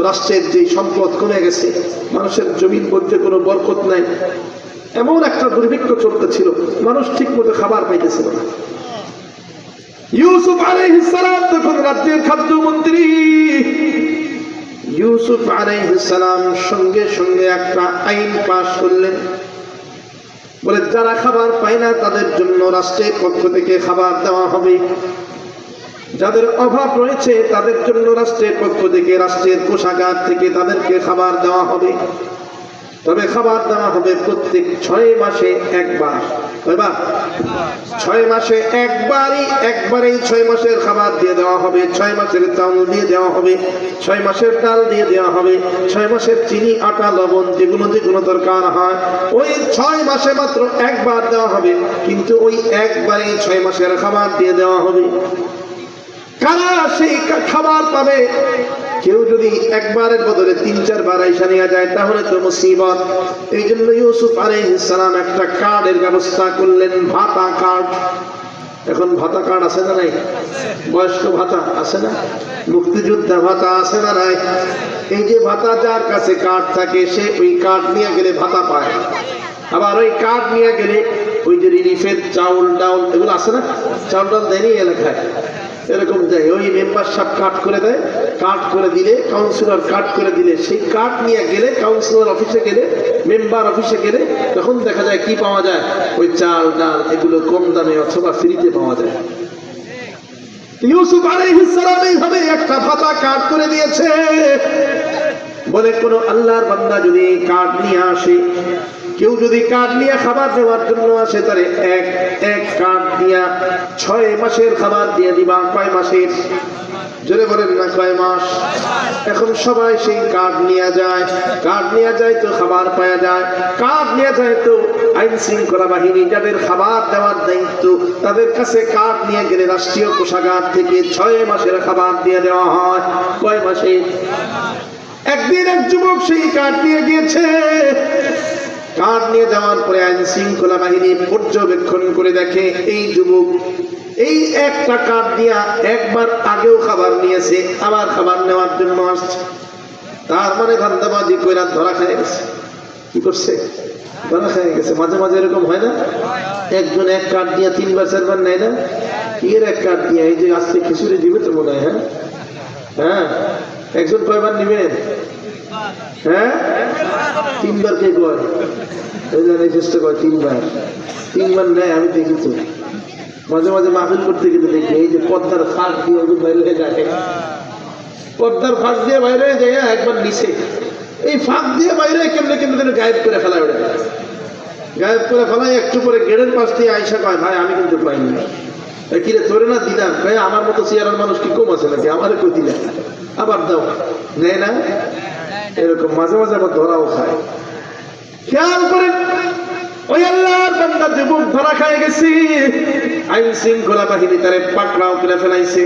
রাষ্ট্রের যে সম্পদ কমে গেছে, মানুষের জমির মধ্যে কোনো বরকত নাই, এমন একটা দুর্ভিক্ষ চলতেছিল, মানুষ ঠিক মতো খাবার পাইতেছিল না। ইউসুফ আলাইহিস সালাম তখন রাজ্যের খাদ্যমন্ত্রী। ইউসুফ আলাইহিস সালাম সঙ্গে সঙ্গে একটা আইন পাশ করলেন, বলে যারা খাবার পায় না তাদের জন্য রাষ্ট্রের পক্ষ থেকে খাবার দেওয়া হবে, যাদের অভাব রয়েছে তাদের জন্য রাষ্ট্রের পক্ষ থেকে, রাষ্ট্রের কোষাগার থেকে তাদেরকে খাবার দেওয়া হবে। তবে খাবার দেওয়া হবে প্রত্যেক 6 মাসে একবার। কয়বার? 6 মাসে একবারই, একবারেই 6 মাসের খাবার দিয়ে দেওয়া হবে। 6 মাসের চাউল দিয়ে দেওয়া হবে, 6 মাসের ডাল দিয়ে দেওয়া হবে, 6 মাসের চিনি, আটা, লবণ, যেগুলো যেগুলো দরকার হয় ওই 6 মাসে মাত্র একবার দেওয়া হবে, কিন্তু ওই একবারেই 6 মাসের খাবার দিয়ে দেওয়া হবে। কারা সেই খাবার পাবে? কেউ যদি একবারের বদলে 3-4 বার আইসা নিয়ে যায় তাহলে তো মুসিবত। এই জন্য ইউসুফ আলাইহিস সালাম একটা কার্ডের ব্যবস্থা করলেন, ভাতা কার্ড। এখন ভাতা কার্ড আছে না নাই? বয়স্ক ভাতা আছে না? মুক্তিযোদ্ধা ভাতা আছে না নাই? এই যে ভাতা, যার কাছে কার্ড থাকে সে ওই কার্ড নিয়ে গেলে ভাতা পায়। আবার ওই কার্ড নিয়ে গেলে ওই যে রিলিফের চাউল ডাউল এগুলো আছে না, চাউল ডাল দেয়নি এলাকায়, এরকম দেয়। ওই মেম্বার সাহেব কার্ড করে দেয়, কার্ড করে দিলে, কাউন্সিলর কার্ড করে দিলে, সেই কার্ড নিয়ে গেলে কাউন্সিলর অফিসে গেলে, মেম্বার অফিসে গেলে, তখন দেখা যায় কি পাওয়া যায়, ওই চাল ডাল এগুলো কম দামে অথবা ফ্রিতে পাওয়া যায়। ইউসুফ আলাইহিস সালাম এইভাবে একটা ভাতা কার্ড করে দিয়েছে। বলে কোন আল্লাহর বান্দা যদি কার্ড নিয়ে আসে, কেউ যদি কার্ড নিয়ে খাবার দেওয়ার জন্য আসে, তাহলে এক কার্ড দিয়া 6 মাসের খাবার দিয়ে দিবা। কয় মাসের? জোরে বলেন না, কয় মাস? এখন সবাই সেই কার্ড নিয়ে যায়, কার্ড নিয়ে যায় তো খাবার পাওয়া যায়, কার্ড নিয়ে যায় তো আইন শৃঙ্খলা বাহিনী যাদের খাবার দেওয়ার দায়িত্ব তাদের কাছে কার্ড নিয়ে গেলে রাষ্ট্রীয় কোষাগার থেকে 6 মাসের খাবার দিয়ে দেওয়া হয়। কয় মাসে? একদিন এক যুবক সেই কার্ড নিয়ে গিয়েছে। কার্ড নিয়ে যাওয়ার পরে আইন শৃঙ্খলা বাহিনী পর্যবেক্ষণ করে দেখে এই যুবক এই একটা কার্ড দিয়া একবার আগেও খাবার নিয়েছে, আবার খাবার নেওয়ার জন্য আসছে। তার মানে ধান্দাবাজি কইরা ধরা খেয়ে গেছে। কি করছে? ধরা খেয়ে গেছে। মাঝে মাঝে এরকম হয় না, একজন এক কার্ড দিয়া 3-4 নেয় না? কি এর এক কার্ড দিয়া এই যে আজকে খিচুড়ি দিবে তো মনে হয়। হ্যাঁ, একজন কয়বার নিবেন? হ্যাঁ, 3 বার। কে কয়? ওই জন্য চেষ্টা করে 3 বার। 3 বার নেয়, আমি দেখি তো। মাঝে মাঝে মাহফিল করতে গেলে দেখি এই যে পর্দার ফাঁক দিয়ে বাইরে হয়ে যায়, পর্দার ফাঁক দিয়ে বাইরে হয়ে যায়, একবার নিচে এই ফাঁক দিয়ে বাইরে কেমনে কেমনে গায়েব করে ফেলায়, ওটা গায়েব করে ফেলায়। একটু পরে গেটের পাশ দিয়ে আইসা কয়, ভাই আমি কিন্তু পাইনি। কিরে তোরে না দিলাম? ভাই আমার মতো চেয়ারের মানুষ কি কম আছে নাকি? আমারে কই দিলেন, আবার দাও, নেয় না। এরকম মাঝে মাঝে আবার ধরাও খায়। খেয়াল করেন, ওই আল্লাহর বান্দা যুবক ধরা খায় গেছে, আইন শৃঙ্খলা বাহিনী তারে পাকড়াও করে ফেলাইছে।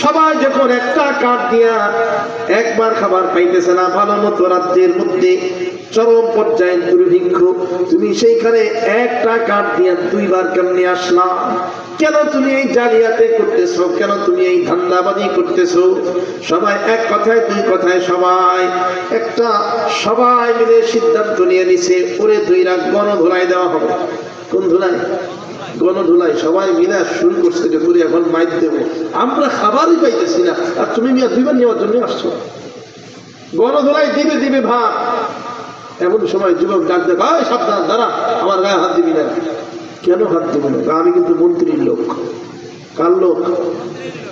সবাই যখন একটা কার্ড দিয়া একবার খাবার পাইতেছে না, ভালো মতো রাজ্যের মধ্যে চরম পর্যায়ে দুর্ভিক্ষ, তুমি সেইখানে একটা কার্ড দিয়া 2 বার কেমনে আসলা? কেন তুমি এই জালিয়াতে করতেছো? কেন তুমি এই ধান্দাবাজি করতেছো? সবাই এক কথায় 2 কথায় সবাই মিলে সিদ্ধান্ত নিয়ে নিছে, ওরে 2 রাত গণধোলাই দেওয়া হবে। কোন ধুলাই? গণধোলাই। সবাই মিলে শুরু করছে যে করে এখন মাইর দেবো, আমরা খাবারই পাইতেছি না, আর তুমি 2 বার নেওয়ার জন্য আসছো। গণধোলাই দিবে ভাব। এমন সময় যুবক ডাক দেখ, সাবধান, দাঁড়া, আমার গায়ে হাত দিবি না। কেন হাত দিবি না? আমি কিন্তু মন্ত্রীর লোক। কার লোক?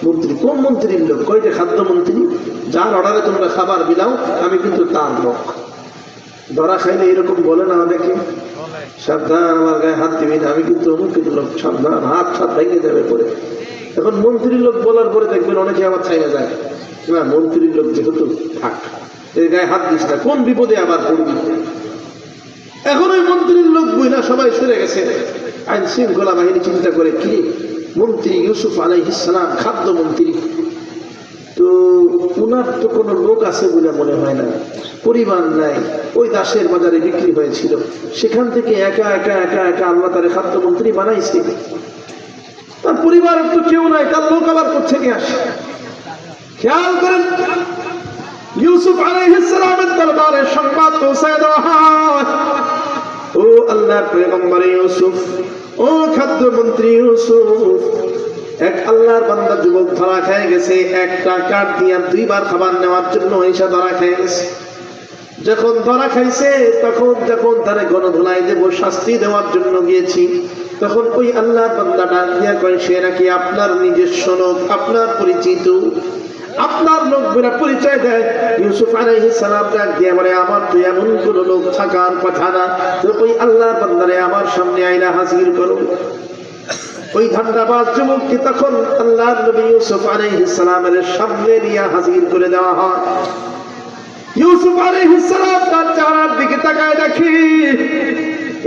মন্ত্রী। কোন মন্ত্রীর লোক? কয়টা খাদ্যমন্ত্রী, যার অর্ডারে তোমরা খাবার বিলাও, আমি কিন্তু তার লোক। ধরা খাইলে এরকম বলে না অনেকে, সাবধান, আমার গায়ে হাত দিবি না, আমি কিন্তু অমুকের লোক, সাবধান, হাত ভেঙে যাবে পরে। এখন মন্ত্রীর লোক বলার পরে দেখবেন অনেকে আবার ছাইয়া যায়, না মন্ত্রীর লোক যেহেতু থাক, এর গায়ে হাত দিস না, কোন বিপদে আবার পড়বি। এখন ওই মন্ত্রীর লোক বইনা সবাই সরে গেছে। আইন শৃঙ্খলা বাহিনী চিন্তা করে, কি মন্ত্রী ইউসুফ আলাইহিস সালাম খাদ্যমন্ত্রী, তো উনার তো কোনো লোক আছে বলে মনে হয় না, পরিবার নাই, ওই দাসের বাজারে বিক্রি হয়েছিল, সেখান থেকে একা একা একা একা আল্লাহ তারে খাদ্যমন্ত্রী বানাইছে। তার পরিবারের তো কেউ নাই, তার লোক আবার কোথেকে আসে? খেয়াল করেন, ইউসুফ আলাইহিস সালামের দরবারে সংবাদ পৌঁছায় দেওয়া হয়, ও আল্লাহর পয়গম্বর ইউসুফ, ও খাদ্যমন্ত্রী ইউসুফ, এক আল্লাহর বান্দা যুবক ধরা খেয়ে গেছে, একটা কাঠ দিয়া 2 বার খাবার নেওয়ার জন্য এসে ধরা খেয়ে গেছে। যখন ধরা খাইছে, তখন যখন তারে গণধোলাই দেব, শাস্তি দেওয়ার জন্য গিয়েছি, তখন ওই আল্লাহর বান্দা ডাক দিয়া কয়, সে নাকি আপনার নিজস্ব লোক, আপনার পরিচিত, আপনার লোক বেরা পরিচয় দেয়। ইউসুফ আলাইহিস সালাম ডাক দিয়ে বলে, আমার তো এমন কোন লোক থাকার কথা না, তো ওই আল্লাহর বান্দারে আমার সামনে আইনা হাজির করো। ওই ধান্দাবাজ যুবককে তখন আল্লাহর নবী ইউসুফ আলাইহিস সালামের সামনে নিয়ে হাজির করে দেওয়া হয়। ইউসুফ আলাইহিস সালাম তার চেহারার দিকে তাকায় দেখে,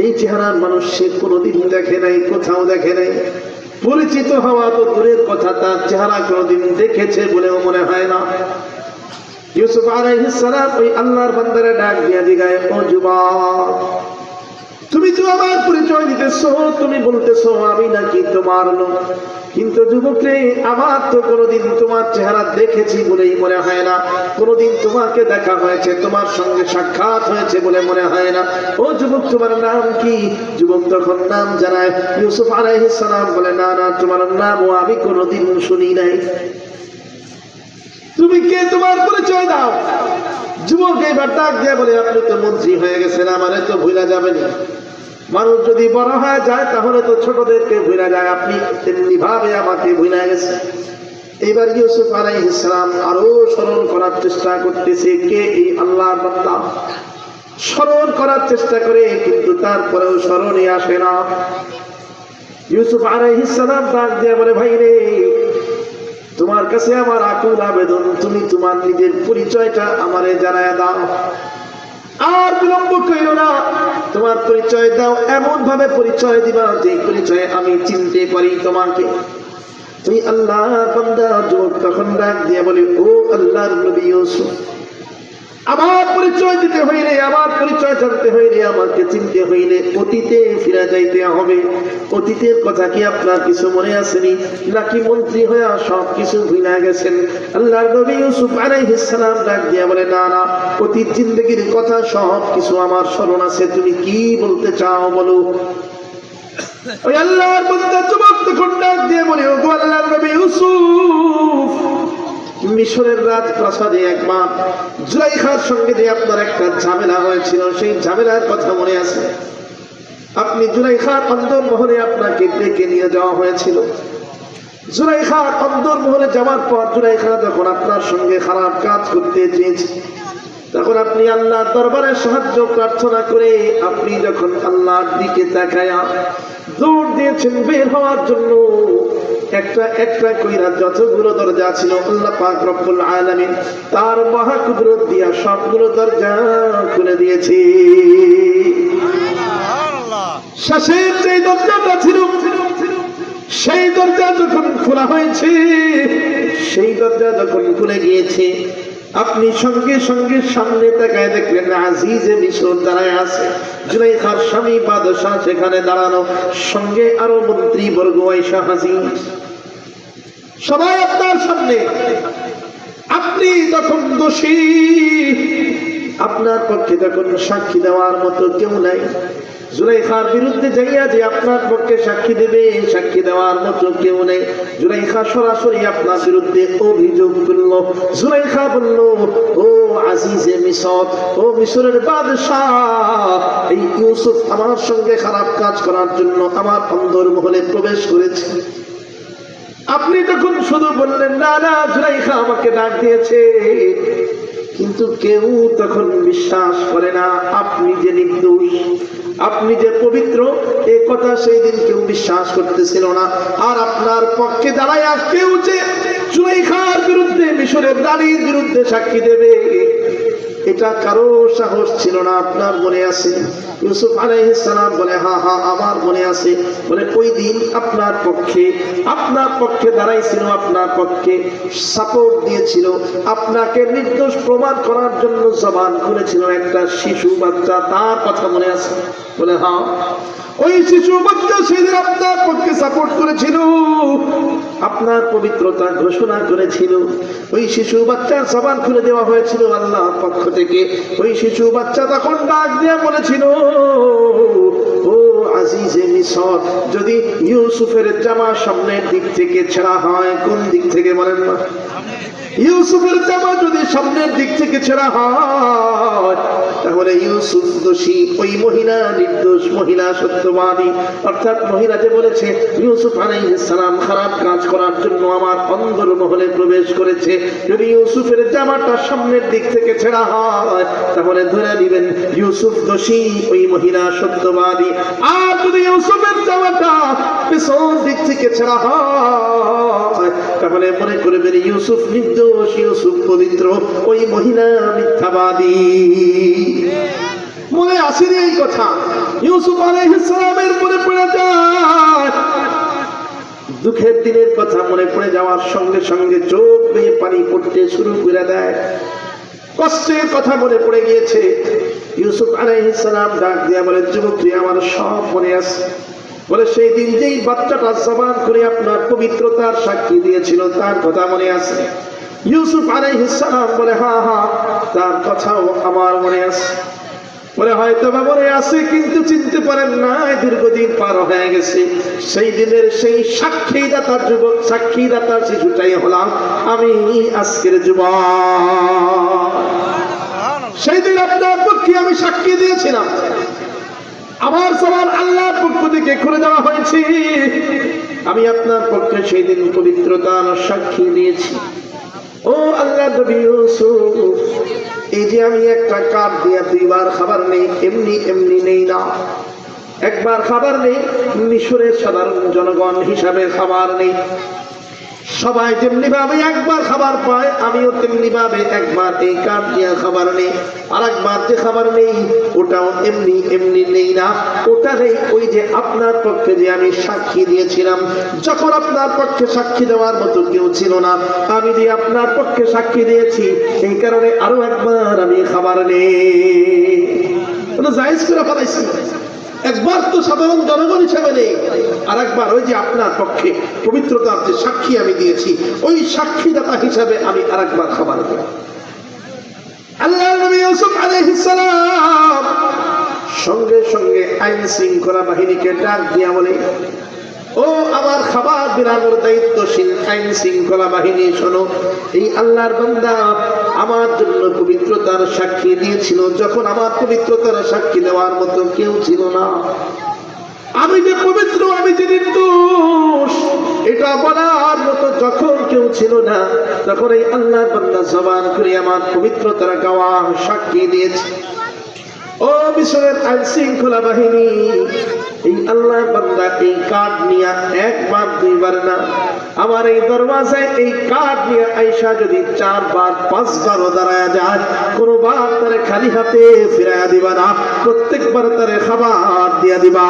এই চেহারার মানুষ সে কোনোদিন দেখে নাই, কোথাও দেখে নাই। পরিচিত হওয়া তো দূরের কথা, তার চেহারা কোনোদিন দেখেছে বলেও মনে হয় না। ইউসুফ আলাইহিস সালাম ওই আল্লাহর বান্দারে ডাক দিয়া জিগায়, ও যুবক, তুমি তো আমার পরিচয় দিতেছো, তুমি বলতেছো আমি নাকি তোমার লোক, কিন্তু যুবক রে, আমার তো কোনোদিন তোমার চেহারা দেখেছি বলেই মনে হয় না, কোনোদিন তোমাকে দেখা হয়েছে, তোমার সঙ্গে সাক্ষাৎ হয়েছে বলে মনে হয় না। ও যুবক, তোমার নাম কি? যুবক তখন নাম জানায়। ইউসুফ আলাইহিস সালাম বলে, না না, তোমার নামও আমি কোনোদিন শুনি নাই। তুমি কে? তোমার পরিচয় দাও। যুবক এবার ডাক দিয়ে বলে, আপনি তো মন্ত্রী হয়ে গেছেন, আমারে তো ভুলা যাবেন। মানুষ যদি বড় হয়ে যায় তাহলে তো ছোটদেরকে ভুলা যায়, আপনি তেমনি ভাবে আমাকে ভুলা গেছে। এবার ইউসুফ আলাইহিস সালাম আরো স্মরণ করার চেষ্টা করতেছে, কে এই আল্লাহর বান্দা, স্মরণ করার চেষ্টা করে, কিন্তু তারপরেও স্মরণে আসে না। ইউসুফ আলাইহিস সালাম ডাক দিয়ে বলে, ভাই রে, তোমার কাছে আমার আকুল আবেদন, তুমি তোমার নিজের পরিচয়টা আমারে জানায় দাও, আর বিলম্ব কইরো না, তোমার পরিচয় দাও, এমন ভাবে পরিচয় দিবা যে পরিচয়ে আমি চিনতে পারি তোমাকে। তুই আল্লাহর বান্দা। যুবক তখন ডাক দিয়ে বলে, ও আল্লাহর নবী ইউসুফ, আমার পরিচয় দিতে হইলে, আমার পরিচয় জানতে হইলে, আমাকে চিনতে হইলে অতীতে ফিরে যাইতে হবে। অতীতের কথা কি আপনার কিছু মনে আসেনি, নাকি মন্ত্রী হয়ে সব কিছু ভুলে গেছেন? আল্লাহর নবী ইউসুফ আলাইহিস সালাম ডাক দিয়ে বলে, না না, অতীত জিন্দেগির কথা সব কিছু আমার স্মরণ আছে, তুমি কি বলতে চাও বলো। ওই আল্লাহর বান্দা যুবক তখন ডাক দিয়ে বলে, ও আল্লাহর নবী ইউসুফ, মিশরের রাজপ্রাসাদে একবার জুলাইখার সঙ্গে যে আপনার একটা ঝামেলা হয়েছিল, সেই ঝামেলার কথা মনে আছে? আপনি জুলাইখার অন্দরমহলে আপনাকে ডেকে নিয়ে যাওয়া হয়েছিল। জুলাইখার অন্দরমহলে যাওয়ার পর জুলাইখা যখন আপনার সঙ্গে খারাপ কাজ করতে চেয়েছে, তখন আপনি আল্লাহর দরবারে সাহায্য প্রার্থনা করে আপনি যখন আল্লাহর দিকে তাকায়া দৌড় দিয়েছেন বের হওয়ার জন্য, একটা একটা কইরা যতগুলো দরজা ছিল আল্লাহ পাক রব্বুল আলামিন তার মহাকুদরত দিয়া সবগুলো দরজা খুলে দিয়েছে। শেষের যে দরজাটা ছিল, সেই দরজা যখন খোলা হয়েছে, সেই দরজা যখন খুলে গিয়েছে, আপনি সঙ্গে সঙ্গে সামনে তাকায় দেখলেন আজিজে মিশর দাঁড়ায় আছে, জুলাইখার স্বামী বাদশাহ সেখানে দাঁড়ানো, সঙ্গে আরো মন্ত্রী বর্গ আয়েশা হাজির, সবাই আপনার সামনে। আপনি তখন দোষী, আপনার পক্ষে তখন সাক্ষী দেওয়ার মতো কেউ নাই। জুলাইখার বিরুদ্ধে যাইয়া যে আপনার পক্ষে সাক্ষী দেবে, সাক্ষী দেওয়ার মতো কেউ নেই। জুলাইখা সরাসরি আপনার বিরুদ্ধে অভিযোগ করল। জুলাইখা বলল, ও আজিজে মিসর, ও মিসরের বাদশাহ, এই ইউসুফ আমার সঙ্গে খারাপ কাজ করার জন্য আমার অন্দরমহলে প্রবেশ করেছে। আপনি তখন শুধু বললেন না না, জুলাইখা আমাকে ডাক দিয়েছে, কিন্তু কেউ তখন বিশ্বাস করে না আপনি যে নির্দোষ, আপনি যে পবিত্র, এ কথা সেই দিন কেউ বিশ্বাস করতেছিল না। আর আপনার পক্ষে দাঁড়ায় কেউ যে জুলাইখার বিরুদ্ধে, মিশরের রানীর বিরুদ্ধে সাক্ষী দেবে, এটা কারো সাহস ছিল না। আপনার মনে আছে? ইউসুফ আলাইহিস সালাম বলে হ্যাঁ হ্যাঁ আমার মনে আছে। বলে ওই দিন আপনার পক্ষে দাঁড়াইছিল, আপনার পক্ষে সাপোর্ট দিয়েছিল, আপনাকে নির্দোষ প্রমাণ করার জন্য জবান খুলেছিল একটা শিশু বাচ্চা, তার কথা মনে আছে? বলে হ্যাঁ, ওই শিশু বাচ্চা সেদিন আপনার পক্ষে সাপোর্ট করেছিল, আপনার পবিত্রতা ঘোষণা করেছিল। ওই শিশু বাচ্চার জবান খুলে দেওয়া হয়েছিল আল্লাহর পক্ষ থেকে। ওই শিশু বাচ্চা তখন ডাক দিয়ে বলেছিল, ও আজিজে মিসর, যদি ইউসুফের জামা সামনের দিক থেকে ছেঁড়া হয়, কোন দিক থেকে বলেন না? ইউসুফের জামা যদি সামনের দিক থেকে ছেঁড়া হয়, তাহলে ইউসুফ দোষী, ওই মহিলা নির্দোষ, মহিলা সত্যবাদী। অর্থাৎ মহিলা যে বলেছে ইউসুফ আলাইহিস সালাম খারাপ কাজ করার জন্য আমার অন্দরমহলে প্রবেশ করেছে, যদি ইউসুফের জামাটা সামনের দিক থেকে ছেঁড়া হয়, তাহলে ধরে নেবেন ইউসুফ দোষী, ওই মহিলা সত্যবাদী। আর যদি ইউসুফের জামাটা পেছন দিক থেকে ছেঁড়া হয়, তাহলে মনে করবেন ইউসুফ নির্দোষ, ইউসুফ পবিত্র, ওই মহিলা মিথ্যাবাদী। মনে আসেনি এই কথা? ইউসুফ আলাইহিস সালামের মনে পড়ে যায়, দুঃখের দিনের কথা মনে পড়ে যাওয়ার সঙ্গে সঙ্গে চোখ বেয়ে পানি পড়তে শুরু করে দেয়। কষ্টের কথা মনে পড়ে গিয়েছে। ইউসুফ আলাইহিস সালাম ডাক দিয়া বলে, যুবকটি আমার সব মনে আছে। বলে সেই দিন যেই বাচ্চাটা জবান করে আপনার পবিত্রতার সাক্ষী দিয়েছিল, তার কথা মনে আছে? ইউসুফ আলাইহিস সালাম বলে হ্যাঁ হ্যাঁ, তার কথাও আমার মনে আছে। বলে হয়তো বা মনে আছে, কিন্তু চিনতে পারেন না, দীর্ঘদিন পার হয়ে গেছে। সেই দিনের সেই সাক্ষীদাতার যুবক, সাক্ষীদাতার শিশুটাই হলাম আমি, আজকের যুবক। সেই দিন আপনার পক্ষে আমি সাক্ষী দিয়েছিলাম, আমার সবার আল্লাহর পক্ষ থেকে খুলে দেওয়া হয়েছে। আমি আপনার পক্ষে সেই দিন পবিত্রতার সাক্ষী দিয়েছি। ও আল্লাহ নবী ইউসুফ, এই যে আমি একটা কাঠ দিয়া দুইবার খাবার নেই, এমনি এমনি নেই না। একবার খাবার নেই, মিশরের সাধারণ জনগণ হিসাবে খাবার নেই। সবাই যেমনি ভাবে একবার খাবার পায়, আমিও তেমনি ভাবে একবার এই কাঠ দিয়া খাবার নেই। আর একবার যে খাবার নেই, ওটাও এমনি এমনি নেই না। ওটা নেই ওই যে আপনার পক্ষে যে আমি সাক্ষী দিয়েছিলাম, যখন আপনার পক্ষে সাক্ষী দেওয়ার মতো কেউ ছিল না, আমি যে আপনার পক্ষে সাক্ষী দিয়েছি, এই কারণে আরো একবার আমি খাবার নেই। জায়েজ করে ফেলাইছি। একবার তো সাধারণ জনগণ হিসেবে নেই, আর একবার ওই যে আপনার পক্ষে পবিত্রতার যে সাক্ষী আমি দিয়েছি, ওই সাক্ষীদাতা হিসাবে আমি আর একবার খাবার দেব। আল্লাহ নবী ইউসুফ আলাইহিস সালাম সঙ্গে সঙ্গে আইন শৃঙ্খলা বাহিনীকে ডাক দিয়া বলে, ও আমার খাবার বিরানোর দায়িত্বশীল আইন শৃঙ্খলা বাহিনী, শোনো, এই আল্লাহর বান্দা আমার জন্য পবিত্রতার সাক্ষী দিয়েছিল, যখন আমার পবিত্রতার সাক্ষী দেওয়ার মতো কেউ ছিল না। আমি যে পবিত্র, আমি যে নির্দোষ, এটা বলার মতো যখন কেউ ছিল না, তখন এই আল্লাহর বান্দা জবান করে আমার পবিত্রতার গাওয়া সাক্ষী দিয়েছে। ও মিশরের আইন শৃঙ্খলা বাহিনী, এই আল্লাহর বান্দা এই কাঠ নিয়ে একবার দুইবার না, আমার এই দরওয়াজায় এই কাঠ নিয়ে আইসা যদি 4 বার 5 বারও দাঁড়ায় যায়, কোনোবার তারে খালি হাতে ফিরাইয়া দিবা না, প্রত্যেকবার তারে খাবার দিয়া দিবা।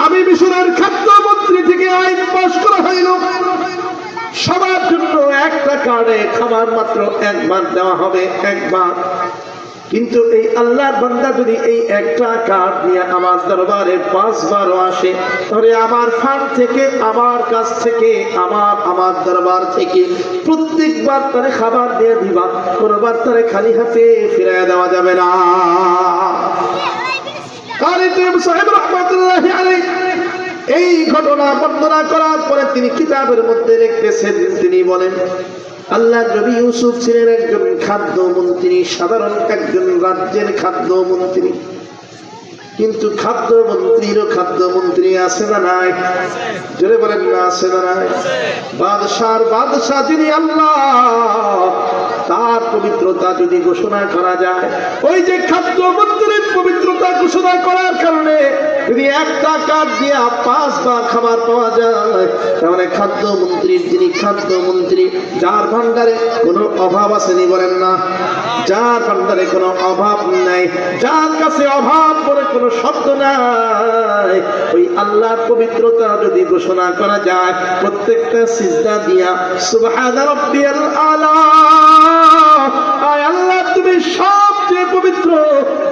আমি মিশরের খাদ্যমন্ত্রী থেকে আইন পাস করা হইল, সবার জন্য একটা কার্ডে খাবার মাত্র একবার দেওয়া হবে, একবার। কিন্তু এই আল্লাহর বান্দা যদি এই একটা কার্ড নিয়ে আমার দরবারে 5 বারও আসে, তাহলে আমার ফান্ড থেকে, আমার কাছ থেকে, আমার দরবার থেকে প্রত্যেকবার তারে খাবার দিয়ে দিবা, কোনোবার তারে খালি হাতে ফিরাইয়া দেওয়া যাবে না। কারি সাহেব রাহমাতুল্লাহি আলাইহি এই ঘটনা বর্ণনা করার পরে তিনি কিতাবের মধ্যে লিখতেছেন, তিনি বলেন, আল্লাহ নবী ইউসুফ ছিলেন একজন খাদ্যমন্ত্রী, সাধারণ একজন রাজ্যের খাদ্যমন্ত্রী, কিন্তু খাদ্যমন্ত্রী আছে না নাই? জোরে বলেন না, আছে না নাই? বাদশাহ যিনি আল্লাহ, তার পবিত্রতা যদি ঘোষণা করা যায়, ওই যে খাদ্যমন্ত্রীর পবিত্রতা ঘোষণা করার কারণে যদি একটা কাঠ দিয়া 5 বার খাবার পাওয়া যায়, তাহলে যিনি খাদ্যমন্ত্রী, যার ভান্ডারে কোনো অভাব আসেনি, বলেন না? যার ভান্ডারে কোনো অভাব নাই, যার কাছে অভাব বলে কোনো শব্দ নাই, ওই আল্লাহর পবিত্রতা যদি ঘোষণা করা যায়, প্রত্যেকটা সিজদা দিয়া সুবহানা রাব্বিয়াল আলা, আয় আল্লাহ তুমি সবচেয়ে পবিত্র,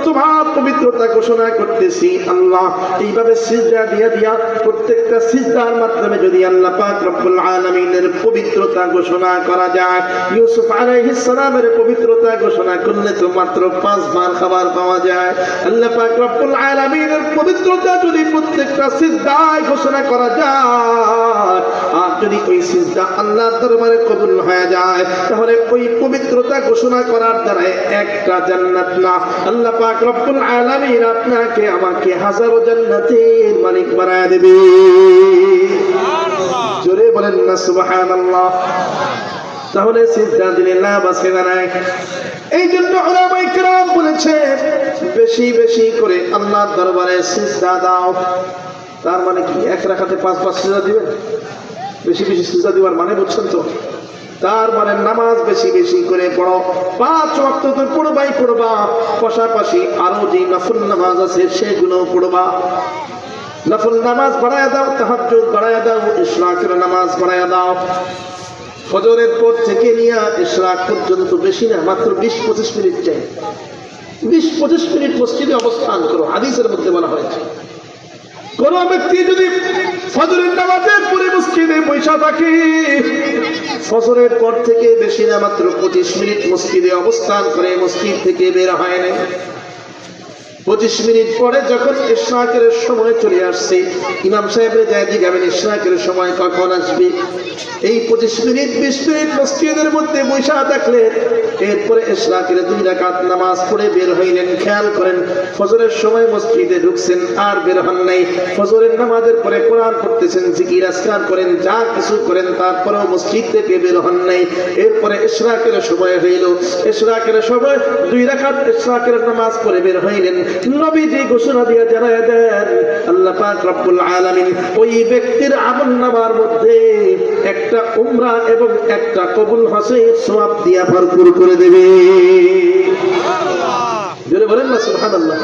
তোমার পবিত্রতা ঘোষণা করতেছি আল্লাহ। এইভাবে সিজদা দিয়া প্রত্যেকটা সিজদার মাধ্যমে যদি আল্লাহ পাক রব্বুল আলামিনের পবিত্রতা ঘোষণা করা যায়, ইউসুফ আলাইহিস সালামের পবিত্রতা ঘোষণা করলে তো মাত্র 5 বার খাবার পাওয়া যায়। আল্লাহ পাক রব্বুল আলামিনের পবিত্রতা যদি প্রত্যেকটা সিজদায় ঘোষণা করা যায়, আর যদি ওই সিজদা আল্লাহর দরবারে কবুল হয়ে যায়, তাহলে ওই পবিত্রতা ঘোষণা করার দ্বারা একটা জান্নাত না, আল্লাহ পাক রব্বুল আলামিন আপনাকে আমাকে হাজারো জান্নাতের মালিক বানায় দেবে। জোরে বলেন না সুবহানাল্লাহ। তাহলে সিজদা দিলে লাভ আছে না নাই? এই জন্য উলামায়ে কেরাম বলেছেন, বেশি বেশি করে আল্লাহর দরবারে সিজদা দাও। তার মানে কি 1 রাকাতে 5 বার সিজদা দিবেন? বেশি বেশি সিজদা দেওয়ার মানে বুঝছেন তো? তার মানে নামাজ বেশি বেশি করে পড়ো, 5 ওয়াক্ত তো পড়বা, পাশাপাশি আরো যে নফল নামাজ আছে সেগুলো পড়বা। নফল নামাজ বাড়ায়া দাও, তাহাজ্জুদ বাড়ায়া দাও, ইশরাকের নামাজ বাড়ায়া দাও। ফজরের পর থেকে নিয়ে ইশরাক পর্যন্ত বেশি না, মাত্র 20-25 মিনিট চাই। 20-25 মিনিট মসজিদে অবস্থান করো। হাদিসের মধ্যে বলা হয়েছে, কোন ব্যক্তি যদি ফজরের নামাজের পরে মসজিদে বসা থাকে, ফজরের পর থেকে বেশি না, মাত্র 25 মিনিট মসজিদে অবস্থান করে মসজিদ থেকে বের হয় না, 25 মিনিট পরে যখন ইশরাকের সময় চলে আসছে, ইমাম সাহেবের যায় জিজ্ঞাবেন ইশরাকের সময় কখন আসবে? এই 25 মিনিট 20 মিনিট মসজিদের মধ্যে বসা থাকলেন, এরপরে ইশরাকের 2 রাকাত নামাজ পড়ে বের হইলেন। খেয়াল করেন, ফজরের সময় মসজিদে ঢুকছেন আর বের হন নাই, ফজরের নামাজের পরে কোরআন পড়তেছেন, জিকির আজকার করেন, যা কিছু করেন, তারপরেও মসজিদ থেকে বের হন নাই। এরপরে ইশরাকের সময় হইল, ইশরাকের সময় 2 রাকাত ইশরাকের নামাজ পড়ে বের হইলেন। নবীজি ঘোষণা দিয়ে জানায় দেন, আল্লাহ পাক রব্বুল আলামিন ওই ব্যক্তির আমলনামার মধ্যে একটা উমরা এবং একটা কবুল হজের সওয়াব দিয়া ভরপুর করে দেবে। জোরে বলেন না সুবহানাল্লাহ।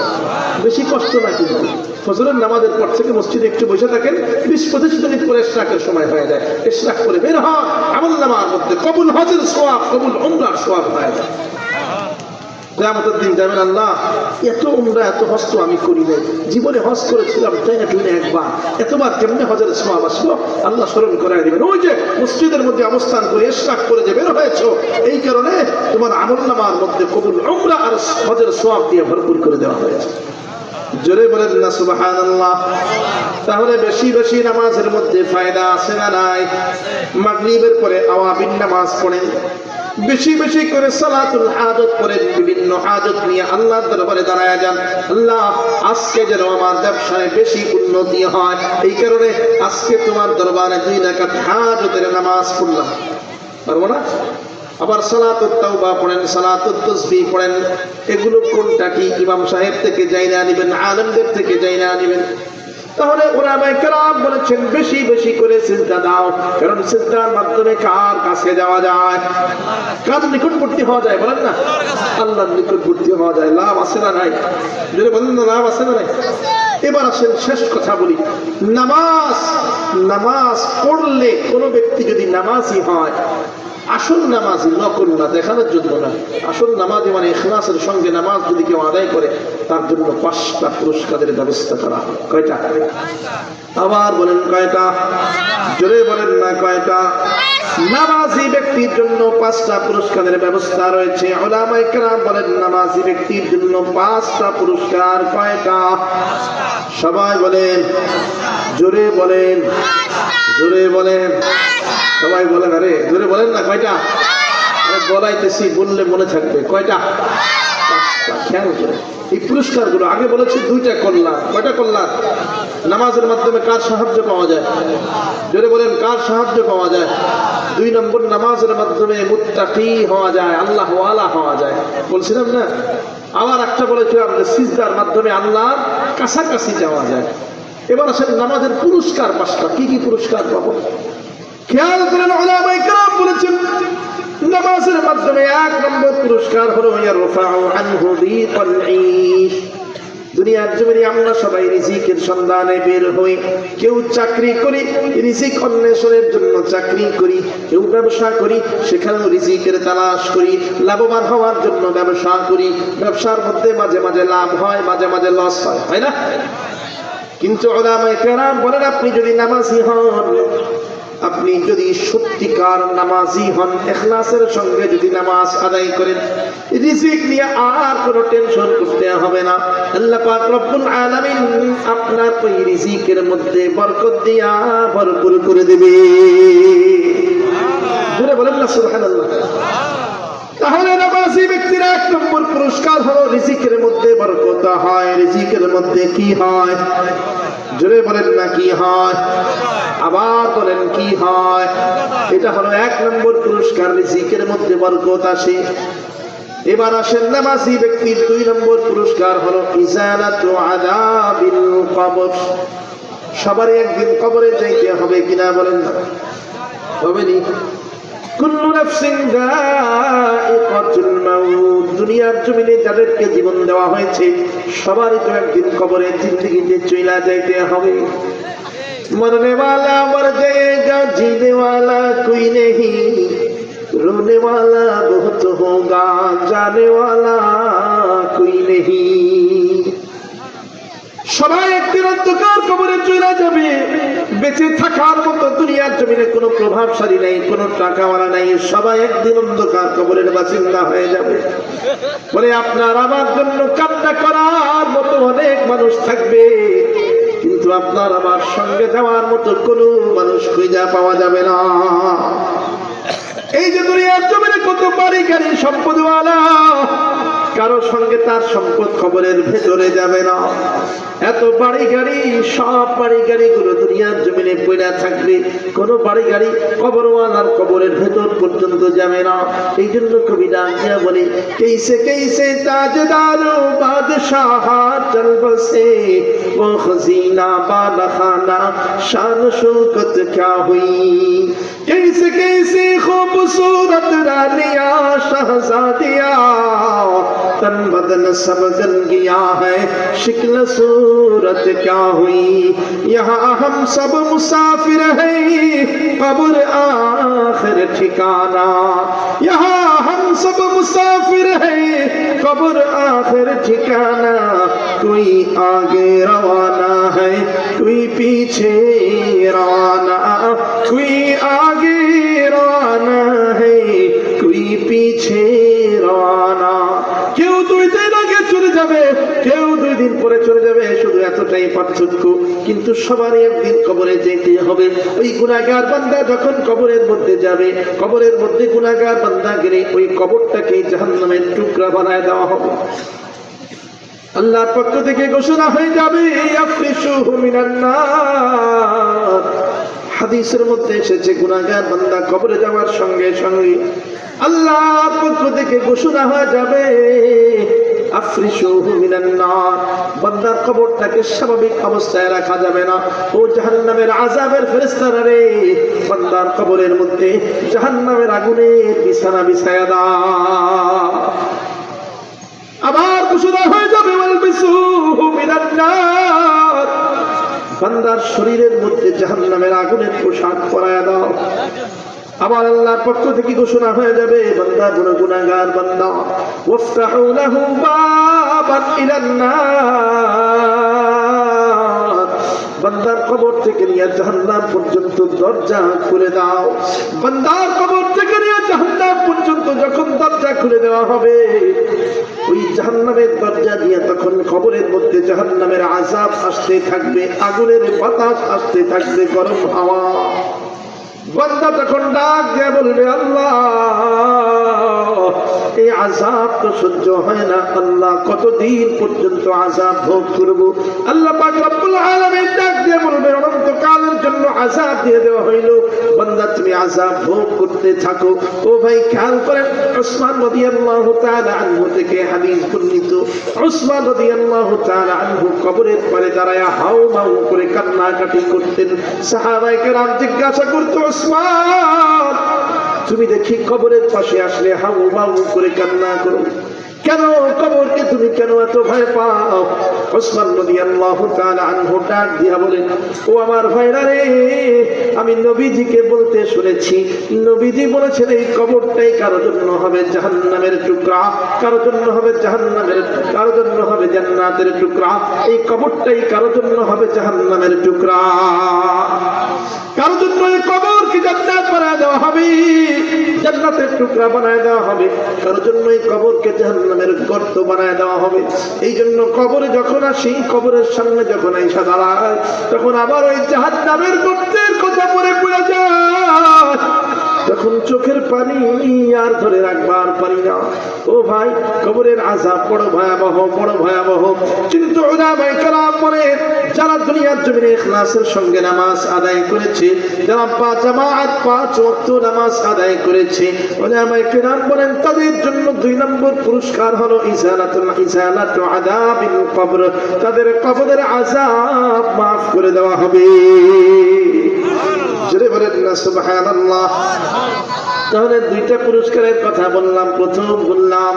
বেশি কষ্ট না, কিন্তু ফজরের নামাজের পর থেকে মসজিদে একটু বসে থাকেন, 20-25 মিনিট পরে ইশরাকের সময় হয়ে যায়, ইশরাক করে বের হন, আমলনামার মধ্যে কবুল হজের সওয়াব, কবুল উমরার সওয়াব হয়ে যায়। কিয়ামতের দিন যাবেন, আল্লাহ এত উমরা এত হজ তো আমি করি নাই, জীবনে হজ করেছিলাম একবার, এতবার কেমনে হজের সওয়াব আসলো? আল্লাহ স্মরণ করায় দিবেন, ওই যে মসজিদের মধ্যে অবস্থান করে ইশরাক করে যে বের হয়েছো, এই কারণে তোমার আমলনামার মধ্যে কবুল উমরা আর হজের সওয়াব দিয়ে ভরপুর করে দেওয়া হয়েছে। জোরে বলেন না সুবহানাল্লাহ। তাহলে বেশি বেশি নামাজের মধ্যে ফায়দা আছে না নাই? মাগরিবের পরে আওয়াবিন নামাজ পড়েন, বেশি বেশি করে সালাতুল হাজত করেন, বিভিন্ন হাজত নিয়ে আল্লাহর দরবারে দাঁড়ায় যান, আল্লাহ আজকে যেন আমার ব্যবসায় বেশি উন্নতি হয়, এই কারণে আজকে তোমার দরবারে 2 রাকাত হাজতের নামাজ পড়লাম। পারবো না? আবার সালাতুত তাওবা পড়েন, সালাতুত তাসবিহ পড়েন। এগুলো কোনটা কি ইমাম সাহেব থেকে যাইনা নিবেন, আলেমদের থেকে যাইনা নিবেন। তাহলে উলামায়ে কেরাম বলেছেন, বেশি বেশি করে সিজদা দাও, কারণ সিজদার মাধ্যমে কার কাছে যাওয়া যায়? কার নিকটবর্তী হওয়া যায়? বলেন না, আল্লাহর নিকটবর্তী হওয়া যায়। লাভ আছে না নাই? যদি বলেন না, লাভ আছে না নাই? এবার আসেন শেষ কথা বলি, নামাজ পড়লে কোনো ব্যক্তি যদি নামাজি হয়, আসল নামাজি, নকল না, দেখানোর জন্য না, আসল নামাজি মানে ইখলাসের সঙ্গে নামাজ যদি কেউ আদায় করে, তার জন্য 5টা পুরস্কারের ব্যবস্থা করা হয়। কয়টা? আবার বলেন কয়টা? জোরে বলেন না কয়টা? নামাজি ব্যক্তির জন্য 5টা পুরস্কারের ব্যবস্থা রয়েছে। উলামায়ে কেরাম বলেন, নামাজি ব্যক্তির জন্য 5টা পুরস্কার। কয়টা? সবাই বলেন, জোরে বলেন, জোরে বলেন, সবাই বলেন, আরে জোরে বলেন না, কয়টা? বলাইতেছি, বললে মনে থাকবে। কয়টা? 5টা। খেয়াল করে এই পুরস্কারগুলো আগে বলেছি 2টা কল্যাণ। কয়টা কল্যাণ? নামাজের মাধ্যমে কার সাহায্য পাওয়া যায়? জোরে বলেন, কার সাহায্য পাওয়া যায়? 2 নম্বর, নামাজের মাধ্যমে মুত্তাকি হওয়া যায়, আল্লাহ ওয়ালা হওয়া যায়। বলছিলাম না? আবার একটা বলেছিলাম যে সিজদার মাধ্যমে আল্লাহর কাছাকাছি যাওয়া যায়। এবার আসেন নামাজের পুরস্কার 5টা। কি কি পুরস্কার পাবো? খেয়াল করেন, উলামায়ে কেরাম বলেছেন নামাজের মাধ্যমে 1 নম্বর পুরস্কার হলো ইয়ারফাউ আনহু দিকাল ঈশ। দুনিয়ার জমিনে আমরা সবাই রিজিকের সন্ধানে বের হই। কেউ চাকরি করি, রিজিক অন্বেষণের জন্য চাকরি করি। কেউ ব্যবসা করি, সেখানেও রিজিকের তালাশ করি। লাভবান হওয়ার জন্য ব্যবসা করি। ব্যবসার মধ্যে মাঝে মাঝে লাভ হয়, মাঝে মাঝে লস হয়, হয় না? কিন্তু উলামায়ে কেরাম বলেন, আপনি যদি নামাজি হন, আপনি যদি সত্যিকার নামাজি হন, ইখলাসের সঙ্গে যদি নামাজ আদায় করেন, রিজিক নিয়ে আর কোনো টেনশন করতে হবে না। আল্লাহ পাক রব্বুল আলামিন আপনার ওই রিজিকের মধ্যে বরকত দিয়া ভরপুর করে দেবে। জোরে বলেন না সুবহানাল্লাহ। তাহলে নামাজি ব্যক্তির 1 নম্বর পুরস্কার হলো রিজিকের মধ্যে বরকত হয়। রিজিকের মধ্যে কি হয়? জোরে বলেন না, কি হয়? আবার বলেন, কি হয়? এটা হলো 1 নম্বর পুরস্কার, রিজিকের মধ্যে বরকত আসে। এবার আসেন নামাজি ব্যক্তির 2 নম্বর পুরস্কার হলো ইজালাতু আযাবিল কবর। সবারই একদিন কবরে যাইতে হবে, কিনা বলেন না? হবে নি? কুল্লু নাফসিন যায়িকাতুল মাউত। দুনিয়ার জমিনে যাদেরকে জীবন দেওয়া হয়েছে সবারই তো একদিন কবরে জিন্দেগিতে চলে যাইতে হবে। मरने वाला मर जाएगा, जीने वाला कोई नहीं, रोने वाला बहुत होगा, जाने वाला कोई नहीं। সবাই একদিন অন্ধকার কবরে চলে যাবে। বেঁচে থাকার মতো দুনিয়ার জমিনে কোনো প্রভাবশালী নাই, কোনো টাকাওয়ালা নাই। সবাই একদিন অন্ধকার কবরের বাসিন্দা হয়ে যাবে। বলে আপনার আমার জন্য কান্না করার মতো অনেক মানুষ থাকবে, কিন্তু আপনার আমার সঙ্গে যাওয়ার মতো কোনো মানুষ খুঁজে পাওয়া যাবে না। এই যে দুনিয়ার জমিনে কত বাড়ি গাড়ি সম্পদওয়ালা, কারো সঙ্গে তার সম্পদ কবরের ভেতরে যাবে না। এত বাড়ি গাড়ি, সব বাড়ি গাড়িগুলো দুনিয়ার জমিনে পড়ে থাকবে, কোনো বাড়ি গাড়ি কবরওয়ালার কবরের ভেতর পর্যন্ত যাবে না। এই জন্য কবি ডাকিয়া বলে, कैसे कैसे ताजदारो बादशाह चल बसे, वो खजीना बादखाना शान शौकत क्या हुई। कैसे कैसे खूबसूरत रानिया शहजादिया, तन बदन सब जल गया है, शिक्ल सूरत क्या हुई। यहाँ हम सब मुसाफिर हैं, कब्र आखिर ठिकाना। यहाँ हम सब मुसाफिर हैं, कब्र आखिर ठिकाना। कोई आगे रवाना है, कोई पीछे रवाना, कोई आगे रवाना है, कोई पीछे रवाना। কেউ 2 দিন আগে চলে যাবে, কেউ 2 দিন পরে চলে যাবে, শুধু এতটাই পার্থক্য। কিন্তু সবারই একদিন কবরে যেতে হবে। ওই গুনাহগার বান্দা যখন কবরের মধ্যে যাবে, কবরের মধ্যে গুনাহগার বান্দা গেলে ওই কবরটাকে জাহান্নামের টুকরা বানায় দেওয়া হবে। আল্লাহর পক্ষ থেকে ঘোষণা হয়ে যাবে, আফরিশুহু মিনান নার। হাদিসের মধ্যে এসেছে, গুনাহগার বান্দা কবরে যাওয়ার সঙ্গে সঙ্গে আল্লাহর পক্ষ থেকে ঘোষণা হয়ে যাবে, আফরিশুহু মিনান নার। বান্দার কবরটাকে স্বাভাবিক অবস্থায় রাখা যাবে না। ও জাহান্নামের আযাবের ফেরেশতারা রে, বান্দার কবরের মধ্যে জাহান্নামের আগুনের বিছানা বিছায়া দাও। আবার ঘোষণা হয়ে যাবে, ওয়ালবিসুহু মিনান নার। বান্দার শরীরের মধ্যে জাহান্নামের আগুনের পোশাক পরায়া দাও। আবার আল্লাহর পক্ষ থেকে ঘোষণা হয়ে যাবে, বান্দা গুনাহগার বান্দা, ওয়াফতাহু লাহু বাবান ইলান নার। বান্দার কবর থেকে নিয়ে জাহান্নাম পর্যন্ত দরজা খুলে দাও। বান্দার কবর থেকে নিয়ে জাহান্নাম পর্যন্ত যখন দরজা খুলে দেওয়া হবে, ওই জাহান্নামের দরজা দিয়ে তখন কবরের মধ্যে জাহান্নামের আযাব আসতে থাকবে, আগুনের বাতাস আসতে থাকবে, গরম হাওয়া। বান্দা তখন ডাক দিয়ে বলবে, আল্লাহ এই আযাব তো সহ্য হয় না, আল্লাহ কতদিন পর্যন্ত আযাব ভোগ করব? আল্লাহ পাক রব্বুল আলামিন ডাক দিয়ে বলবে, অনন্তকালের জন্য আযাব দিয়ে দেওয়া হইল, বান্দা তুমি আযাব ভোগ করতে থাকো। ও ভাই খেয়াল করেন, উসমান রাদিয়াল্লাহু তাআলা আনহু থেকে হাদিস বর্ণিত, উসমান রাদিয়াল্লাহু তাআলা আনহু কবরের পারে দাঁড়ায়া হাউ মাউ করে কান্নাকাটি করতেন। সাহাবায়ে কেরাম জিজ্ঞাসা করতো, উসমান তুমি দেখি কবরের পাশে আসলে হাউ মাউ করে কান্না করো কেন? কবরকে তুমি কেন এত ভয় পাও? উসমান রাদিয়াল্লাহু তাআলা আনহু ডাক দিয়া বলেন, ও আমার ভাইরা রে, আমি নবীজিকে বলতে শুনেছি, নবীজি বলেছেন এই কবরটাই কারো জন্য হবে জাহান্নামের টুকরা, কারো জন্য হবে জাহান্নামের, কারো জন্য হবে জান্নাতের টুকরা। এই কবরটাই কারো জন্য হবে জাহান্নামের টুকরা, কারো জন্য এই কবরকে জান্নাত বানায় দেওয়া হবে, জান্নাতের টুকরা বানায় দেওয়া হবে, কারো জন্য এই কবরকে জাহান্নামের গর্ত বানায় দেওয়া হবে। এই জন্য কবরে যখন আসি, কবরের সামনে যখন আইসা দাঁড়ায়, তখন আবার ওই জাহান্নামের গর্তের কথা মনে পড়ে যায়, তখন চোখের পানি আর ধরে রাখবার পারি না। ও ভাই, কবরের আযাব বড় ভয়াবহ, বড় ভয়াবহ। কিন্তু উলামায়ে কেরাম বলেন, যারা দুনিয়ার জমিনে ইখলাসের সঙ্গে নামাজ আদায় করেছে, যারা জামাত 5 ওয়াক্ত নামাজ আদায় করেছে, উলামায়ে কেরাম বলেন তাদের জন্য 2 নম্বর পুরস্কার হলো ইজালাতু আযাবিল কবর, তাদের কবরের আযাব মাফ করে দেওয়া হবে। জোরে বলেন না সুবহানাল্লাহ। তাহলে 2টা পুরস্কারের কথা বললাম। প্রথম বললাম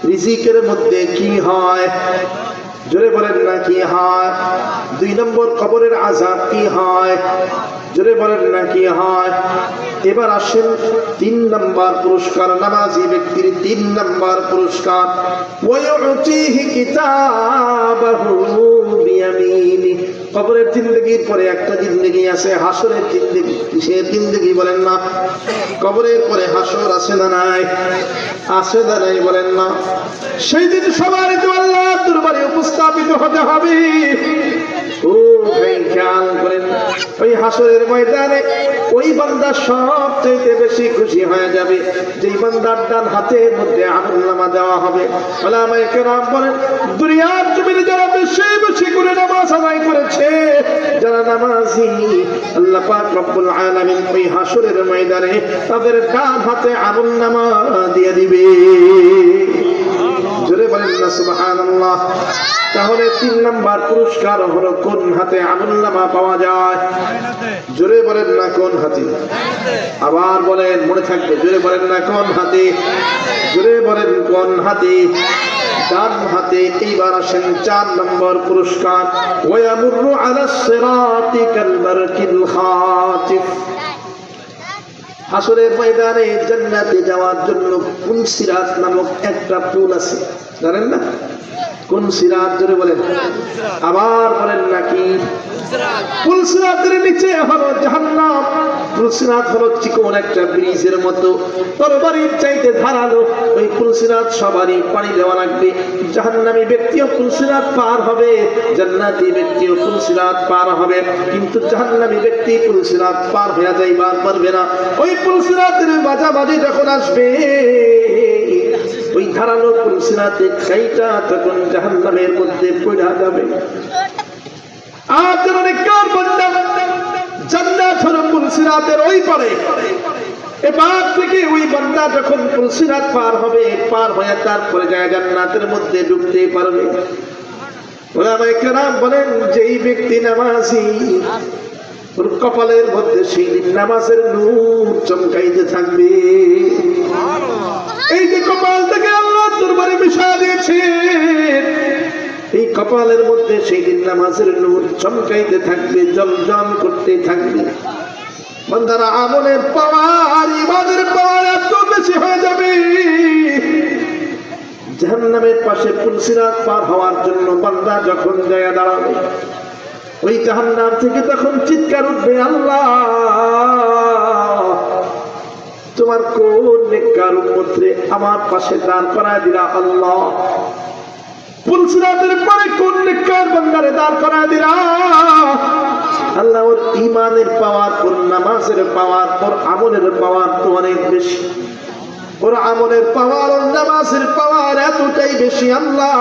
রিজিকের মধ্যে কি হয়, জোরে বলেন না কি হয়। 2 নম্বর কবরের আযাব কি হয়, জোরে বলেন না কি হয়। এবার আসেন 3 নম্বর পুরস্কার, নামাজি ব্যক্তির 3 নম্বর পুরস্কার, ওয়ায়ুতিহি কিতাবাহু বিয়ামিনি। কবরের জিন্দেগির পরে একটা জিন্দেগি আছে, হাসরের জিন্দেগি। সে জিন্দেগি বলেন না, কবরের পরে হাসর আছে না নাই? আছে না নাই বলেন না? সেই দিন সবারই তো আল্লাহর দরবারে উপস্থাপিত হতে হবে। ও ভাই খেয়াল করেন, ওই হাসরের ময়দানে ওই বান্দা সবচেয়ে বেশি খুশি হয়ে যাবে যেই বান্দার ডান হাতের মধ্যে আমলনামা দেওয়া হবে। উলামায়ে কেরাম বলেন, দুনিয়ার জমিনে যারা বেশি বেশি করে নামাজ আদায় করেছে, যারা নামাজি, আল্লাহ পাক রব্বুল আলামিন ওই হাসরের ময়দানে তাদের ডান হাতে আমলনামা দিয়ে দিবে। জোরে বলেন না সুবহানাল্লাহ। তাহলে 3 নম্বর পুরস্কার হলো কোন হাতে আমলনামা পাওয়া যায়? জোরে বলেন না কোন হাতে? আবার বলেন, মনে থাকবে, জোরে বলেন না কোন হাতে? জোরে বলেন কোন হাতে? ডান হাতে। এইবার আসেন 4 নম্বর পুরস্কার, ওয়ায়ামুরু আলাস সিরাতি কাল বারকিল খাতিফ। হাসরের ময়দানে জান্নাতে যাওয়ার জন্য কোন সিরাত নামক একটা পুল আছে, জানেন না? কোন সিরাত? জোরে বলেন। আবার বলেন নাকি? পুলসিরাতের নিচে হলো জাহান্নাম। পুলসিরাত হলো চিকন একটা ব্রিজের মতো, তরবারির চাইতে ধারালো। ওই পুলসিরাত সবারই পানি দেওয়া লাগবে। জাহান্নামী ব্যক্তিও পুলসিরাত পার হবে, জান্নাতি ব্যক্তিও পুলসিরাত পার হবে, কিন্তু জাহান্নামী ব্যক্তি পুলসিরাত পার হয়ে যাইবার পারবে না। ওই পুলসিরাতের মাঝামাঝি যখন আসবে, ওই ধারালো পুলসিরাতে কাইটা তখন জাহান্নামের মধ্যে পড়ে যাবে। আর যারা নেককার বান্দা, জান্নাত হলো পুলসিরাতের ওই পারে। এবার থেকে ওই বান্দা যখন পুলসিরাত পার হবে, পার হয়ে তারপরে যায় জান্নাতের মধ্যে ঢুকতে পারবে। উলামায়ে কেরাম বলেন, যেই ব্যক্তি নামাজি, ওর কপালের মধ্যে সেই নামাজের নূর চমকাইতে থাকবে। এই যে কপাল থেকে আল্লাহ দরবারে মিশা দিয়েছে, এই কপালের মধ্যে সেই দিন নামাজের নূর চমকাইতে থাকবে, জলজল করতে থাকবে। বান্দারা আমলের পাওয়ার, ইবাদের পাওয়ার এত বেশি হয়ে যাবে, জাহান্নামের পাশে পুলসিরাত পার হওয়ার জন্য বান্দা যখন যায় দাঁড়াবে, ওই জাহান্নাম থেকে তখন চিৎকার উঠবে, আল্লাহ তোমার কোন নেককার উম্মতরে আমার পাশে দাঁড় করায় দিলা। আল্লাহ পুলসিরাতের পরে কোন নেককার বান্দারে দাঁড় করায় দিলা আল্লাহ। ওর ইমানের পাওয়ার, ওর নামাজের পাওয়ার, ওর আমলের পাওয়ার তো অনেক বেশি। ওর আমলের পাওয়ার, ওর নামাজের পাওয়ার এতটাই বেশি আল্লাহ।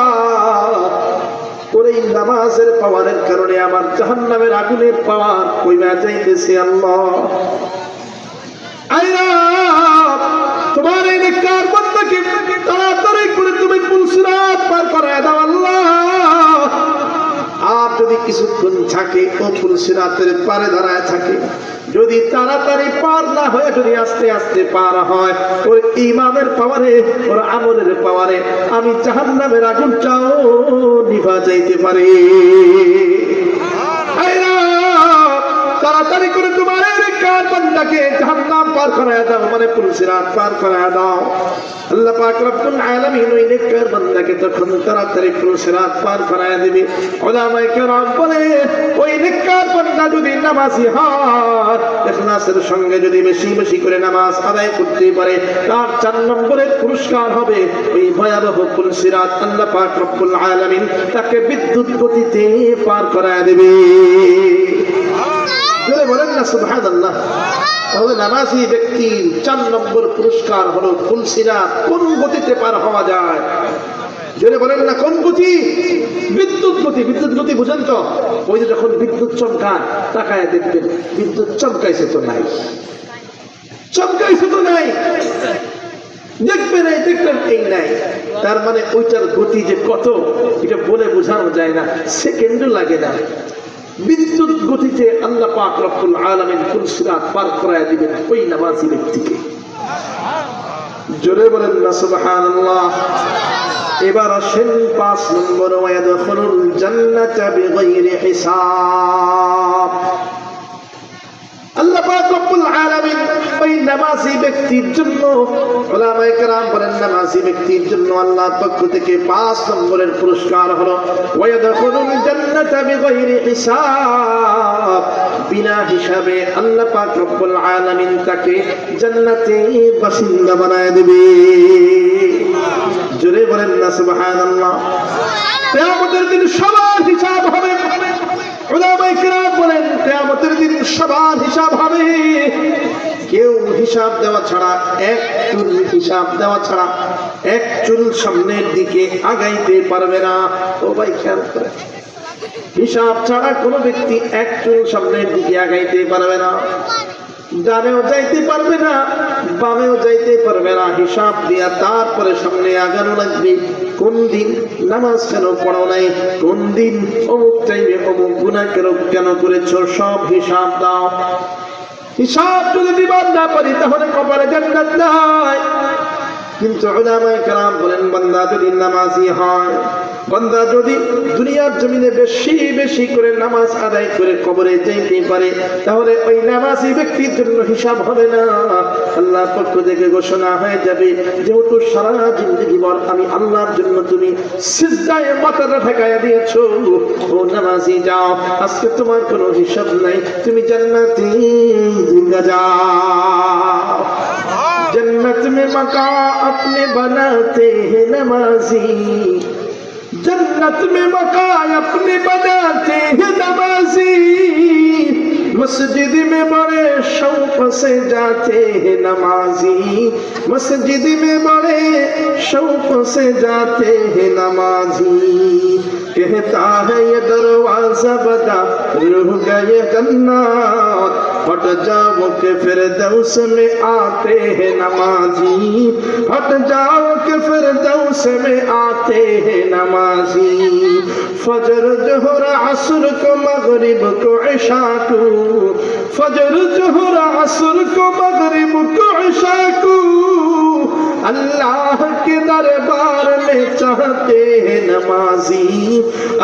ওর এই নামাজের পাওয়ারের কারণে আমার জাহান্নামের আগুনের পাওয়ার কইমা যাইতেছে আল্লাহ। আইরা তোমার এই নেককার বান্দাকে তাড়াতাড়ি করে তুমি পুলসিরাত পার করায় দাও আল্লাহ। আর যদি কিছুক্ষণ থাকে ও পুলসিরাতের পারে দাঁড়ায় থাকে, যদি তাড়াতাড়ি পার না হয়ে যদি আস্তে আস্তে পার হয়, ওর ইমানের পাওয়ারে, ওর আমলের পাওয়ারে আমি জাহান্নামের আগুনটাও নিভা যাইতে পারি। তাড়াতাড়ি করে তোমার নেককার বান্দাকে জাহান্নাম পার করায় দাও, মানে পুলসিরাত পার করায় দাও। আল্লাহ পাক রব্বুল আলামিন ওই নেককার বান্দাকে তখন তাড়াতাড়ি পুলসিরাত পার করায় দিবে। উলামায়ে কেরাম বলে ওই নেককার বান্দা যদি নামাজি হয়, ইখলাসের সঙ্গে যদি বেশি বেশি করে নামাজ আদায় করতে পারে, তার 4 নম্বরের পুরস্কার হবে ওই ভয়াবহ পুলসিরাত। আল্লাহ পাক রব্বুল আলামিন তাকে বিদ্যুৎ গতিতে পার করায় দেবে। জোরে বলেন না সুবহানাল্লাহ। তাহলে নামাজি ব্যক্তির 4 নম্বর পুরস্কার হলো পুলসিরাত। কোন গতিতে পার হওয়া যায়? জোরে বলেন না কোন গতি? বিদ্যুৎ গতি। বিদ্যুৎ গতি বুঝেন তো? ওই যে যখন বিদ্যুৎ চমকায় তাকায় দেখবেন বিদ্যুৎ চমকাইছে তো নাই, চমকাইছে তো নাই, দেখবেন এই দেখবেন এই নাই। তার মানে ওইটার গতি যে কত এটা বলে বোঝানো যায় না, সেকেন্ডও লাগে না। বিদ্যুৎ গতিতে আল্লাহ পাক রব্বুল আলামিন পুলসিরাত পার করায় দিবেন ওই নামাজি ব্যক্তিকে। জোরে বলেন না সুবহানাল্লাহ। এবার আসেন 5 নম্বর, ওয়ায়াদখুলুল জান্নাতা বিগাইরি হিসাব। আল্লাহ পাক রব্বুল আলামিন ওই নামাজি ব্যক্তির জন্য, উলামায়ে কেরাম বলেন নামাজি ব্যক্তির জন্য আল্লাহর পক্ষ থেকে 5 নম্বরের পুরস্কার হলো ওয়ায়াদখুলুল জান্নাতা বিগাইরি হিসাব। বিনা হিসাবে আল্লাহ পাক রব্বুল আলামিন তাকে জান্নাতের বাসিন্দা বানায় দেবে। জোরে বলেন না সুবহানাল্লাহ। কিয়ামতের দিন সবার হিসাব হবে। উলামায়ে কেরাম বলেন কিয়ামতের দিন সবার হিসাব হবে। কেউ হিসাব দেওয়া ছাড়া, এক চুল হিসাব দেওয়া ছাড়া এক চুল সামনের দিকে আগাইতে পারবে না। ও ভাই খেয়াল করে, হিসাব ছাড়া কোনো ব্যক্তি এক চুল সামনের দিকে আগাইতে পারবে না। ডানেও যাইতে পারবে না, বামেও যাইতে পারবে না। হিসাব দিয়া তারপরে সামনে আগানো লাগবে। কোন দিন নামাজ কেন পড়ো নাই, কোন দিন অমুক টাইমে অমুক গুনাহ কেন করেছো, সব হিসাব দাও। হিসাব যদি দিবার না পারি তাহলে কপালে জান্নাত নাই। কিন্তু উলামায়ে কেরাম বলেন বান্দা যদি নামাজি হয়, বান্দা যদি দুনিয়ার জমিনে বেশি বেশি করে নামাজ আদায় করে কবরে যেতে পারে, তাহলে ওই নামাজি ব্যক্তির জন্য হিসাব হবে না। আল্লাহর পক্ষ থেকে ঘোষণা হয়ে যাবে, যেহেতু সারা জিন্দেগি ভর আমি আল্লাহর জন্য তুমি সিজদায় মাথাটা ঠেকাইয়া দিয়েছো, ও নামাজি যাও, আজকে তোমার কোনো হিসাব নাই, তুমি জান্নাতে যাও। जन्नत में मका अपने बनाते हैं नमाजी, जन्नत में मका अपने बनाते हैं नमाजी, मस्जिद में बड़े शौक से जाते हैं नमाजी, मस्जिद में बड़े शौक से जाते हैं नमाजी, कहता है ये दरवाजा बता रुह गए जन्नत, हट जाओ के फिरदौस में आते हैं नमाजी, हट जाओ के फिरदौस में आते हैं नमाजी, फजर जोहर असर को मगरिब को इशा को, फजर जोहर असर को मगरिब को इशा को, अल्लाह के दरबार में चाहते हैं नमाजी,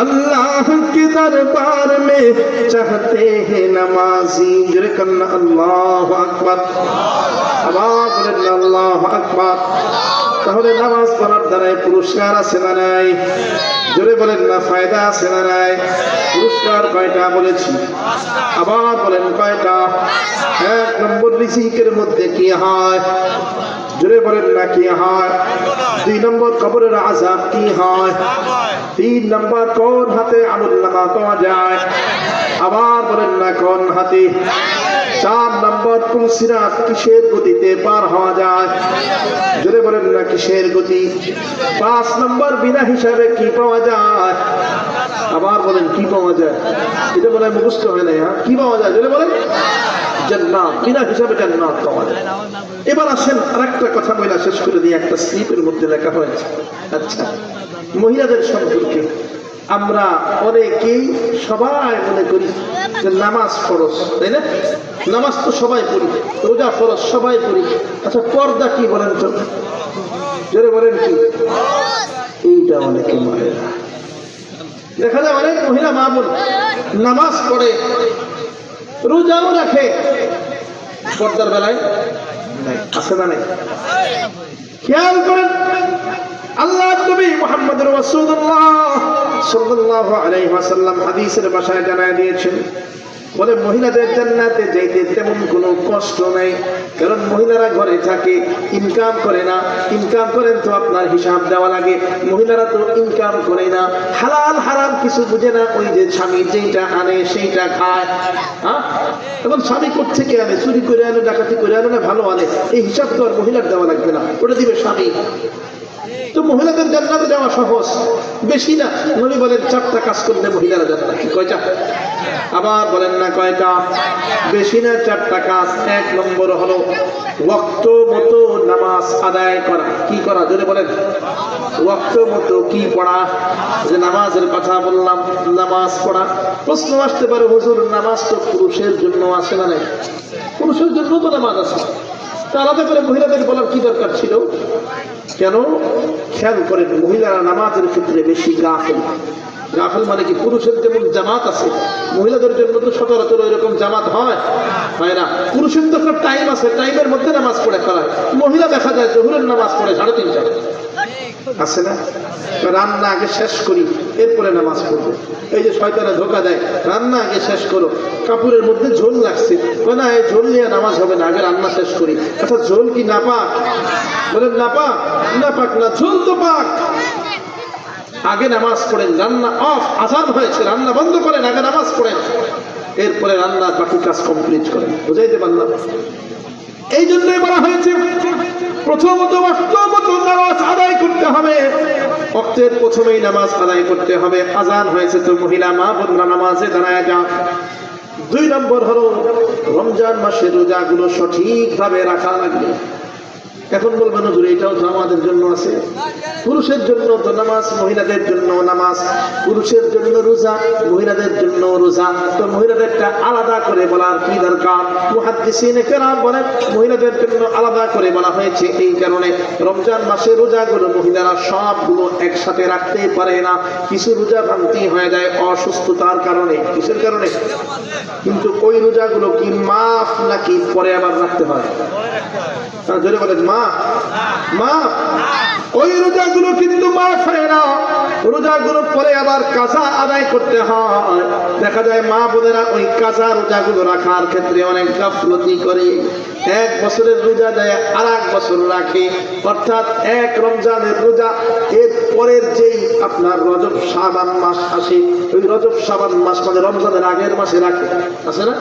अल्लाह के दरबार में चाहते हैं नमाजी। जिरकन अल्लाहु আকবার, আবার বলেন আল্লাহু আকবার। তাহলে নামাজ পড়ার দ্বারা পুরস্কার আছে না নাই? জোরে বলেন না ফায়দা আছে না নাই? পুরস্কার কয়টা বলেছি? আবার বলেন কয়টা? 1 নম্বর রিজিকের মধ্যে কি হয়? জোরে বলেন না কি হয়? 2 নম্বর কবরের আযাব কি হয়? 3 নম্বর কোন হাতে আমলনামা পাওয়া যায়? আবার বলেন না কোন হাতে? 4 নম্বর পুলসিরাত কিসের গতিতে পার হওয়া যায়? জোরে বলেন না কিসের গতি? 5 নম্বর বিনা হিসাবে কি পাওয়া যায়? আবার বলেন কি পাওয়া যায়? এটা বলে মুখস্থ হয় না। হ্যাঁ, কি পাওয়া যায়? জোরে বলেন জান্নাত। বিনা হিসাবে জান্নাত পাওয়া যায়। এবার আসেন আরেকটা কথা বলে শেষ করে দিয়ে, একটা স্লিপের মধ্যে লেখা হয়েছে। আচ্ছা, মহিলাদের সম্পর্কে আমরা অনেকেই সবাই মনে করি যে নামাজ ফরজ, তাই না? নামাজ তো সবাই পড়ি, রোজা ফরজ সবাই পড়ি। আচ্ছা, পর্দা কি বলেন তো? জোরে বলেন কি? এইটা অনেকে মানে না। দেখা যায় অনেক মহিলা মা বোন নামাজ পড়ে, রোজাও রাখে, পর্দার বেলায় নাই, আছে না নাই? খেয়াল করেন, আল্লাহ নবী মুহাম্মদুর রাসূলুল্লাহ সাল্লাল্লাহু আলাইহি ওয়াসাল্লাম হাদিসের ভাষায় জানায় দিয়েছেন, বলে মহিলাদের জান্নাতে যাইতে তেমন কোনো কষ্ট নাই, কারণ মহিলারা ঘরে থাকে, ইনকাম করে না। ইনকাম করেন তো আপনার হিসাব দেওয়া লাগে, মহিলারা তো ইনকাম করে না, হালাল হারাম কিছু বুঝে না, ওই যে স্বামী যেইটা আনে সেইটা খায়। হ্যাঁ, এখন স্বামী কোত্থেকে আনে? চুরি করে আনে, ডাকাতি করে আনে না ভালো আনে? এই হিসাব তো আর মহিলার দেওয়া লাগবে না, ওটা দিবে স্বামী। তো মহিলাদের জান্নাতে যাওয়া সহজ, বেশি না। নবী বলেন 4টা কাজ করলে মহিলারা জান্নাতে। কয়টা? আবার বলেন না কয়টা? বেশি না, 4টা কাজ। 1 নম্বর হলো ওয়াক্ত মতো নামাজ আদায় করা। কি করা? যদি বলেন ওয়াক্ত মতো কি পড়া? যে নামাজের কথা বললাম, নামাজ পড়া। প্রশ্ন আসতে পারে, হুজুর নামাজ তো পুরুষের জন্য আছে না? নাই, পুরুষের জন্য তো নামাজ আছে, তা আলাদা করে মহিলাদের বলার কি দরকার ছিল? কেন? খেয়াল করেন, মহিলারা নামাজের ক্ষেত্রে বেশি গাফেল। গাফেল মানে কি? পুরুষের যেমন জামাত আছে, মহিলাদের জন্য তো সচরাচর ওইরকম জামাত হয় না। পুরুষের তো একটা টাইম আছে, টাইমের মধ্যে নামাজ পড়ে ফেলায়। মহিলা দেখা যায় জোহরের নামাজ পড়ে 3:30 আছে না? রান্না আগে শেষ করি, এরপরে নামাজ পড়বো। এই যে শয়তানে ধোকা দেয়, রান্না আগে শেষ করো, কাপড়ের মধ্যে ঝোল লাগছে, না এই ঝোল নিয়ে নামাজ হবে না, আগে রান্না শেষ করি। আচ্ছা, ঝোল কি নাপাক? বলেন নাপাক? নাপাক না, ঝোল তো পাক। আগে নামাজ পড়েন, রান্না অফ, আজান হয়েছে, রান্না বন্ধ করেন, আগে নামাজ পড়েন, এরপরে রান্নার বাকি কাজ কমপ্লিট করেন। বুঝাইতে পারলাম? এই জন্যই বলা হয়েছে প্রথমত নামাজ আদায় করতে হবে, ওয়াক্তের প্রথমেই নামাজ আদায় করতে হবে। আজান হয়েছে তো মহিলা মা বোনরা নামাজে দাঁড়ায় যান। 2 নম্বর হলো রমজান মাসের রোজাগুলো সঠিকভাবে রাখা লাগবে। এখন বলবেন হুজুর এটাও তো আমাদের জন্য আছে। পুরুষের জন্য তো নামাজ, মহিলাদের জন্য নামাজ। পুরুষের জন্য রোজা, মহিলাদের জন্য রোজা। তো মহিলাদেরটা আলাদা করে বলার কি দরকার? মুহাদ্দিসিনে কেরাম বলেন মহিলাদের জন্য আলাদা করে বলা হয়েছে এই কারণে, রমজান মাসে রোজাগুলো মহিলারা সবগুলো একসাথে রাখতে পারে না। কিছু রোজা ভাঙতি হয়ে যায় অসুস্থতার কারণে। কিসের কারণে? কিন্তু ওই রোজাগুলো কি মাফ নাকি পরে আবার রাখতে হয়? জোরে বলেন মা মা। ওই রোজাগুলো কিন্তু মাফ হয় না, রোজাগুলো পরে আবার কাজা আদায় করতে হয়। দেখা যায় মা বোনেরা ওই কাজা রোজাগুলো রাখার ক্ষেত্রে অনেক গাফলতি করে। 1 বছরের রোজা দেয় আর 1 বছর রাখে, অর্থাৎ 1 রমজানের রোজা এর পরের যেই আপনার রজব শাবান মাস আসে, ওই রজব শাবান মাস মানে রমজানের আগের মাসে রাখে, আছে না?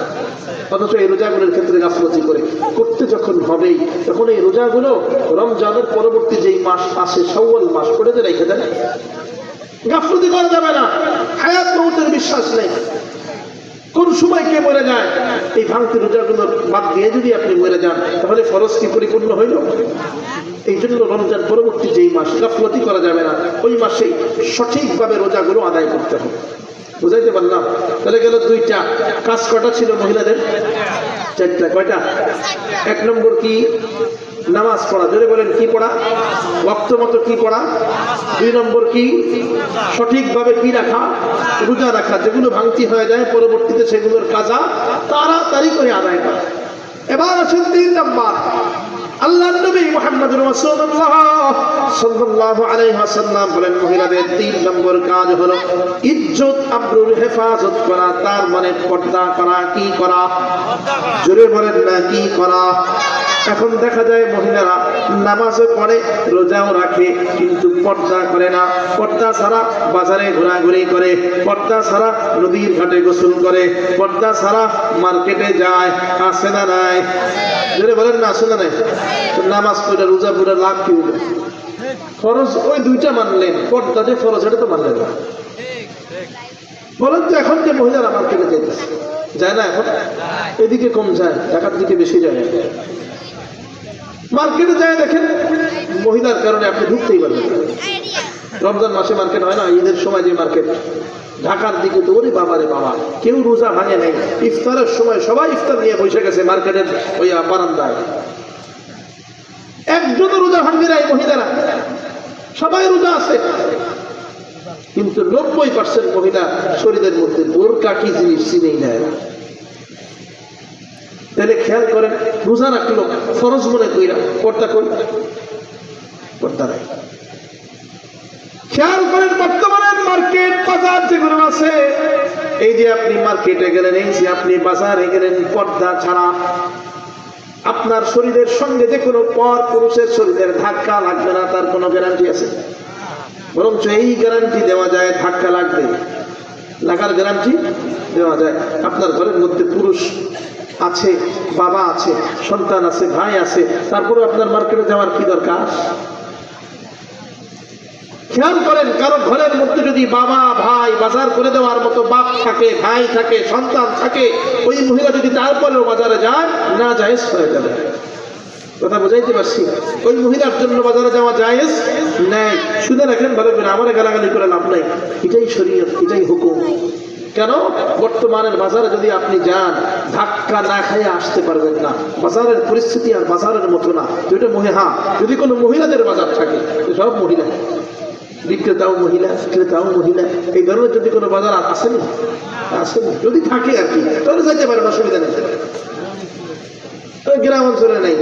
অথচ এই রোজাগুলোর ক্ষেত্রে গাফলতি করে। করতে যখন হবেই তখন এই রোজাগুলো রমজানের পরবর্তী যেই মাস আসে শাওয়াল মাস, ওটাতে রেখে দেন। গাফলতি করা যাবে না। হায়াত মউতের বিশ্বাস নেই, কোন সময় কে মরে যায়। এই ভাঙতি রোজাগুলো বাদ দিয়ে যদি আপনি মরে যান, তাহলে ফরজ কি পরিপূর্ণ হইল? এই জন্য রমজান পরবর্তী যেই মাস, গাফলতি করা যাবে না, ওই মাসেই সঠিকভাবে রোজাগুলো আদায় করতে হবে। বুঝাইতে পারলাম? তাহলে গেল 2টা কাজ। কটা ছিল মহিলাদের? 4টা। কয়টা? 1 নম্বর কি? নামাজ পড়া। জোরে বলেন কি পড়া? ওয়াক্ত মতো কি পড়া? 2 নম্বর কি? সঠিকভাবে কি রাখা? রোজা রাখা। যেগুলো ভাঙতি হয়ে যায় পরবর্তীতে সেগুলোর কাজা তাড়াতাড়ি করে আদায় করা। এবার আছেন 3 নম্বর। আল্লাহর নবী মুহাম্মদুর রাসূলুল্লাহ সাল্লাল্লাহু আলাইহি ওয়াসাল্লাম বলেন মহিলাদের 3 নম্বর কাজ হলো ইজ্জত আবরুর হেফাজত করা, তার মানে পর্দা করা। কি করা? জোরে বলেন না কি করা? এখন দেখা যায় মহিলারা নামাজও পড়ে, রোজাও রাখে, কিন্তু পর্দা করে না। পর্দা ছাড়া বাজারে ঘোরাঘুরি করে, পর্দা ছাড়া নদীর ঘাটে গোসল করে, পর্দা ছাড়া মার্কেটে যায়। আছে না নাই? যদি বলেন না আছে না নাই? নামাজ পড়ে রোজা পড়ে লাভ কি হলো? ফরজ ওই দুইটা মানলেন, পর্দা যে ফরজ এটা তো মানলেন না। বলেন তো এখন যে মহিলারা মার্কেটে যাইতেছে, যায় না? এখন এদিকে কম যায়, ঢাকার দিকে বেশি যায়। মার্কেটে যায় দেখেন মহিলার কারণে আপনি ঢুকতেই পারবেন না। রমজান মাসে মার্কেট হয় না, ঈদের সময় যে মার্কেট, ঢাকার দিকে তো ওরে বাবা রে বাবা, কেউ রোজা ভাঙে নাই। ইফতারের সময় সবাই ইফতার নিয়ে বসে গেছে মার্কেটের ওই বারান্দায়। একজনও রোজা ভাঙবে নাই মহিলারা, সবাই রোজা আছে। কিন্তু 90% মহিলা শরীরের মধ্যে বোরকা কি জিনিস চিনেই নেয় না। তাহলে খেয়াল করেন, রোজা রাখলো ফরজ মনে কইরা, পর্দা কই? পর্দা নাই। খেয়াল করেন বর্তমানে মার্কেট বাজার যেগুলো আছে, এই যে আপনি মার্কেটে গেলেন, এই যে আপনি বাজারে গেলেন, পর্দা ছাড়া আপনার শরীরের সঙ্গে যে কোনো পর পুরুষের শরীরের ধাক্কা লাগবে না, তার কোনো গ্যারান্টি আছে? বরঞ্চ এই গ্যারান্টি দেওয়া যায় ধাক্কা লাগবে, লাগার গ্যারান্টি দেওয়া যায়। আপনার ঘরের মধ্যে পুরুষ আছে, বাবা আছে, সন্তান আছে, ভাই আছে, তারপরে আপনার মার্কেটে যাওয়ার কি দরকার? খেয়াল করেন, কারো ঘরের মধ্যে যদি বাবা ভাই বাজার করে দেওয়ার মতো বাপ থাকে, ভাই থাকে, সন্তান থাকে, ওই মহিলা যদি তারপরেও বাজারে যায়, না জায়েজ হয়ে যাবে। কথা বুঝাইতে পারছি? ওই মহিলার জন্য বাজারে যাওয়া জায়েজ নাই। শুনে রাখেন ভালো করে, আমার গালাগালি করে লাভ নাই। এটাই শরীয়ত, এটাই হুকুম। কেন? বর্তমানের বাজারে যদি আপনি যান, ধাক্কা না খাইয়ে আসতে পারবেন না। বাজারের পরিস্থিতি আর বাজারের মতো না। দুইটা যদি কোনো মহিলাদের বাজার থাকে, সব মহিলা, বিক্রেতাও মহিলা, ক্রেতাও মহিলা, এই ধরনের যদি কোনো বাজার আসেনি, যদি থাকে আর কি, তাহলে যাইতে পারেন, অসুবিধা নেই। গ্রাম অঞ্চলে নাই,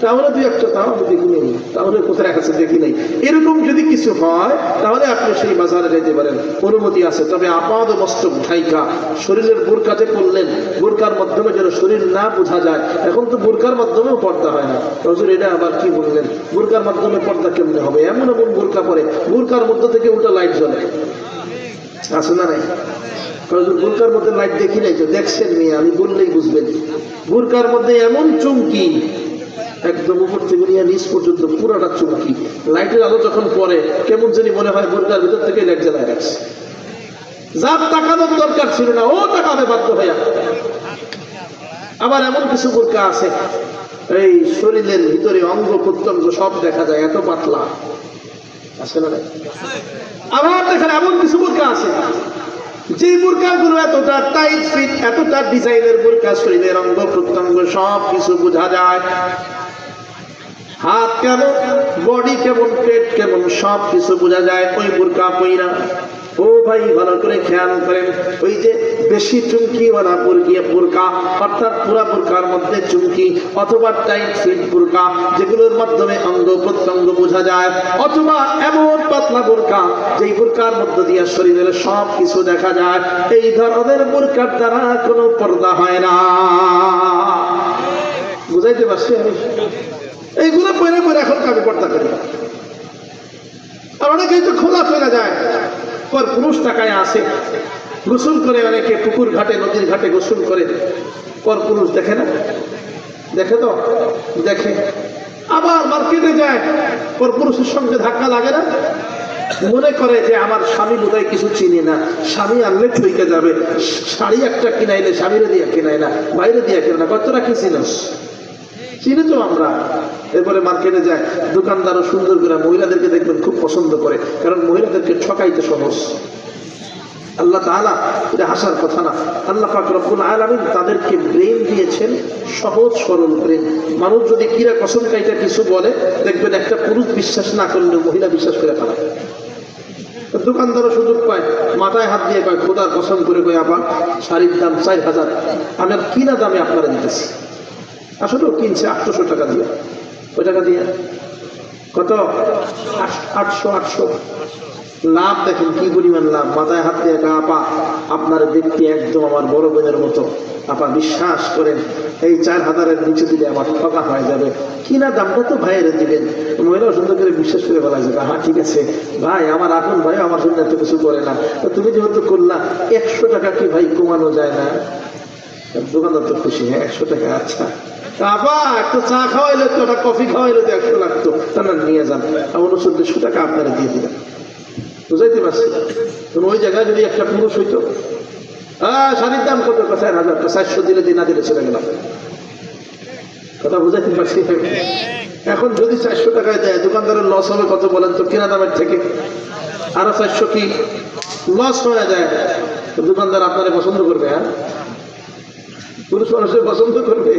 তাহলে দুই একটা, তাও আমি দেখি নেই, তাহলে কোথায় আছে দেখি নেই। এরকম যদি কিছু হয়, তাহলে আপনি সেই বাজারে যেতে পারেন, অনুমতি আছে। তবে আপাদ মস্তক ঢাইকা, শরীরের বোরকাতে পড়লেন, বোরকার মাধ্যমে যেন শরীর না বোঝা যায়। এখন তো বোরকার মাধ্যমেও পর্দা হয় না। হুজুর এটা আবার কি বললেন? বোরকার মাধ্যমে পর্দা কেমনে হবে? এমন এমন বোরকা পরে, বোরকার মধ্যে থেকে উল্টা লাইট জ্বলে, আছে না নাই? বোরকার মধ্যে লাইট দেখি নাই তো, দেখছেন মেয়ে, আমি বললেই বুঝবেন। বোরকার মধ্যে এমন চুমকি, একদম উপর থেকে নিয়ে নিচ পর্যন্ত পুরাটা চুমকি, লাইটের আলো যখন পড়ে কেমন জানি মনে হয় বোরকার ভিতর থেকে লাইট জ্বালায় রাখছে। যার তাকানোর দরকার ছিল না, ও তাকাবে বাধ্য হয়ে। আবার এমন কিছু বোরকা আছে, এই শরীরের ভিতরে অঙ্গ প্রত্যঙ্গ সব দেখা যায়, এত পাতলা, আছে না? আবার দেখেন এমন কিছু বোরকা আছে, যে বোরকাগুলো এতটা টাইট ফিট, এতটা ডিজাইনের বোরকা, শরীরের অঙ্গ প্রত্যঙ্গ সব কিছু বোঝা যায়। হাত কেমন, বডি কেমন, পেট কেমন, সব কিছু বোঝা যায় ওই বোরকা পইরা। ও ভাই ভালো করে খেয়াল করেন, ওই যে বেশি চুমকিওয়ালা বোরকা, অর্থাৎ পুরা বোরকার মধ্যে চুমকি, অথবা টাইট ফিট বোরকা যেগুলোর মাধ্যমে অঙ্গ প্রত্যঙ্গ বোঝা যায়, অথবা এমন পাতলা বোরকা যেই বোরকার মধ্য দিয়ে শরীরের সব কিছু দেখা যায়, এই ধরনের বোরকার দ্বারা কোনো পর্দা হয় না। বুঝাইতে পারছি আমি? এইগুলো পরে পরে এখন আমি পর্দা করি। আর অনেকেই তো খোলা চলে যায়, পর পুরুষ টাকায় আসে, গোসল করে, অনেকে পুকুর ঘাটে, নদীর ঘাটে গোসল করে, পর পুরুষ দেখে না, দেখে তো দেখে। আবার মার্কেটে যায়, পর পুরুষের সঙ্গে ধাক্কা লাগে না, মনে করে যে আমার স্বামী বোধহয় কিছু চিনি না, স্বামী আনলে ঠইকে যাবে, শাড়ি একটা কিনাইলে স্বামীরে দিয়ে কিনাই না, বাইরে দিয়ে কিনে না, কতটা কি চিনস? চিনি তো আমরা। এরপরে মার্কেটে যায়, দোকানদারও সুন্দর করে, মহিলাদেরকে দেখবেন খুব পছন্দ করে, কারণ মহিলাদেরকে ঠকাইতে সহজ। আল্লাহ তাআলা, এটা হাসার কথা না, আল্লাহ পাক রব্বুল আলামিন তাদেরকে ব্রেন দিয়েছেন, সহজ সরল ব্রেন। মানুষ যদি কিরা কসম কাইটা কিছু বলে, দেখবেন একটা পুরুষ বিশ্বাস না করলেও মহিলা বিশ্বাস করে ফেলে। দোকানদারও সুযোগ পায়, মাথায় হাত দিয়ে কয়, খোদার কসম করে কয়, আবার শাড়ির দাম 4000, আমি আর কিনা দামে আপনারা দিতেছি। আসলেও কিনছে 800 টাকা দিয়ে। ওই টাকা দিয়ে কত? 800। লাভ দেখেন কি পরিমাণ লাভ। মাথায় হাত দিয়ে একা আপা আপনার দেখতে একদম আমার বড় বোনের মতো, আপা বিশ্বাস করেন এই 4000-এর নিচে দিলে আমার ঠকা হয়ে যাবে, কিনা দামটা তো ভাইয়েরা দিবেন। মহিলাও সুন্দর করে বিশ্বাস করে বলা যাবে, হ্যাঁ ঠিক আছে ভাই, আমার আপন ভাই আমার জন্য এত কিছু করে না, তো তুমি যেহেতু করলা 100 টাকা কি ভাই কমানো যায় না? দোকানদার তো খুশি, হ্যাঁ 100 টাকা, আচ্ছা আপা একটা চা খাওয়াইলে তো, একটা কফি খাওয়াইলে তো 100 লাগতো, তা না নিয়ে যান, 6900 টাকা আপনারা দিয়ে দিলাম। বুঝাইতে পারছি? ওই জায়গায় যদি একটা পুরুষ হইতো, শাড়ির দাম কত? 4000, 400 দিলে দিন না দিলে চলে গেলাম। কথা বুঝাইতে পারছি? এখন যদি 400 টাকায় দেয়, দোকানদারের লস হবে কত বলেন তো? কেনা দামের থেকে আরো 400 কি লস হয়ে যায়, দোকানদার আপনারা পছন্দ করবে? হ্যাঁ, পুরুষ মানুষের পছন্দ করবে।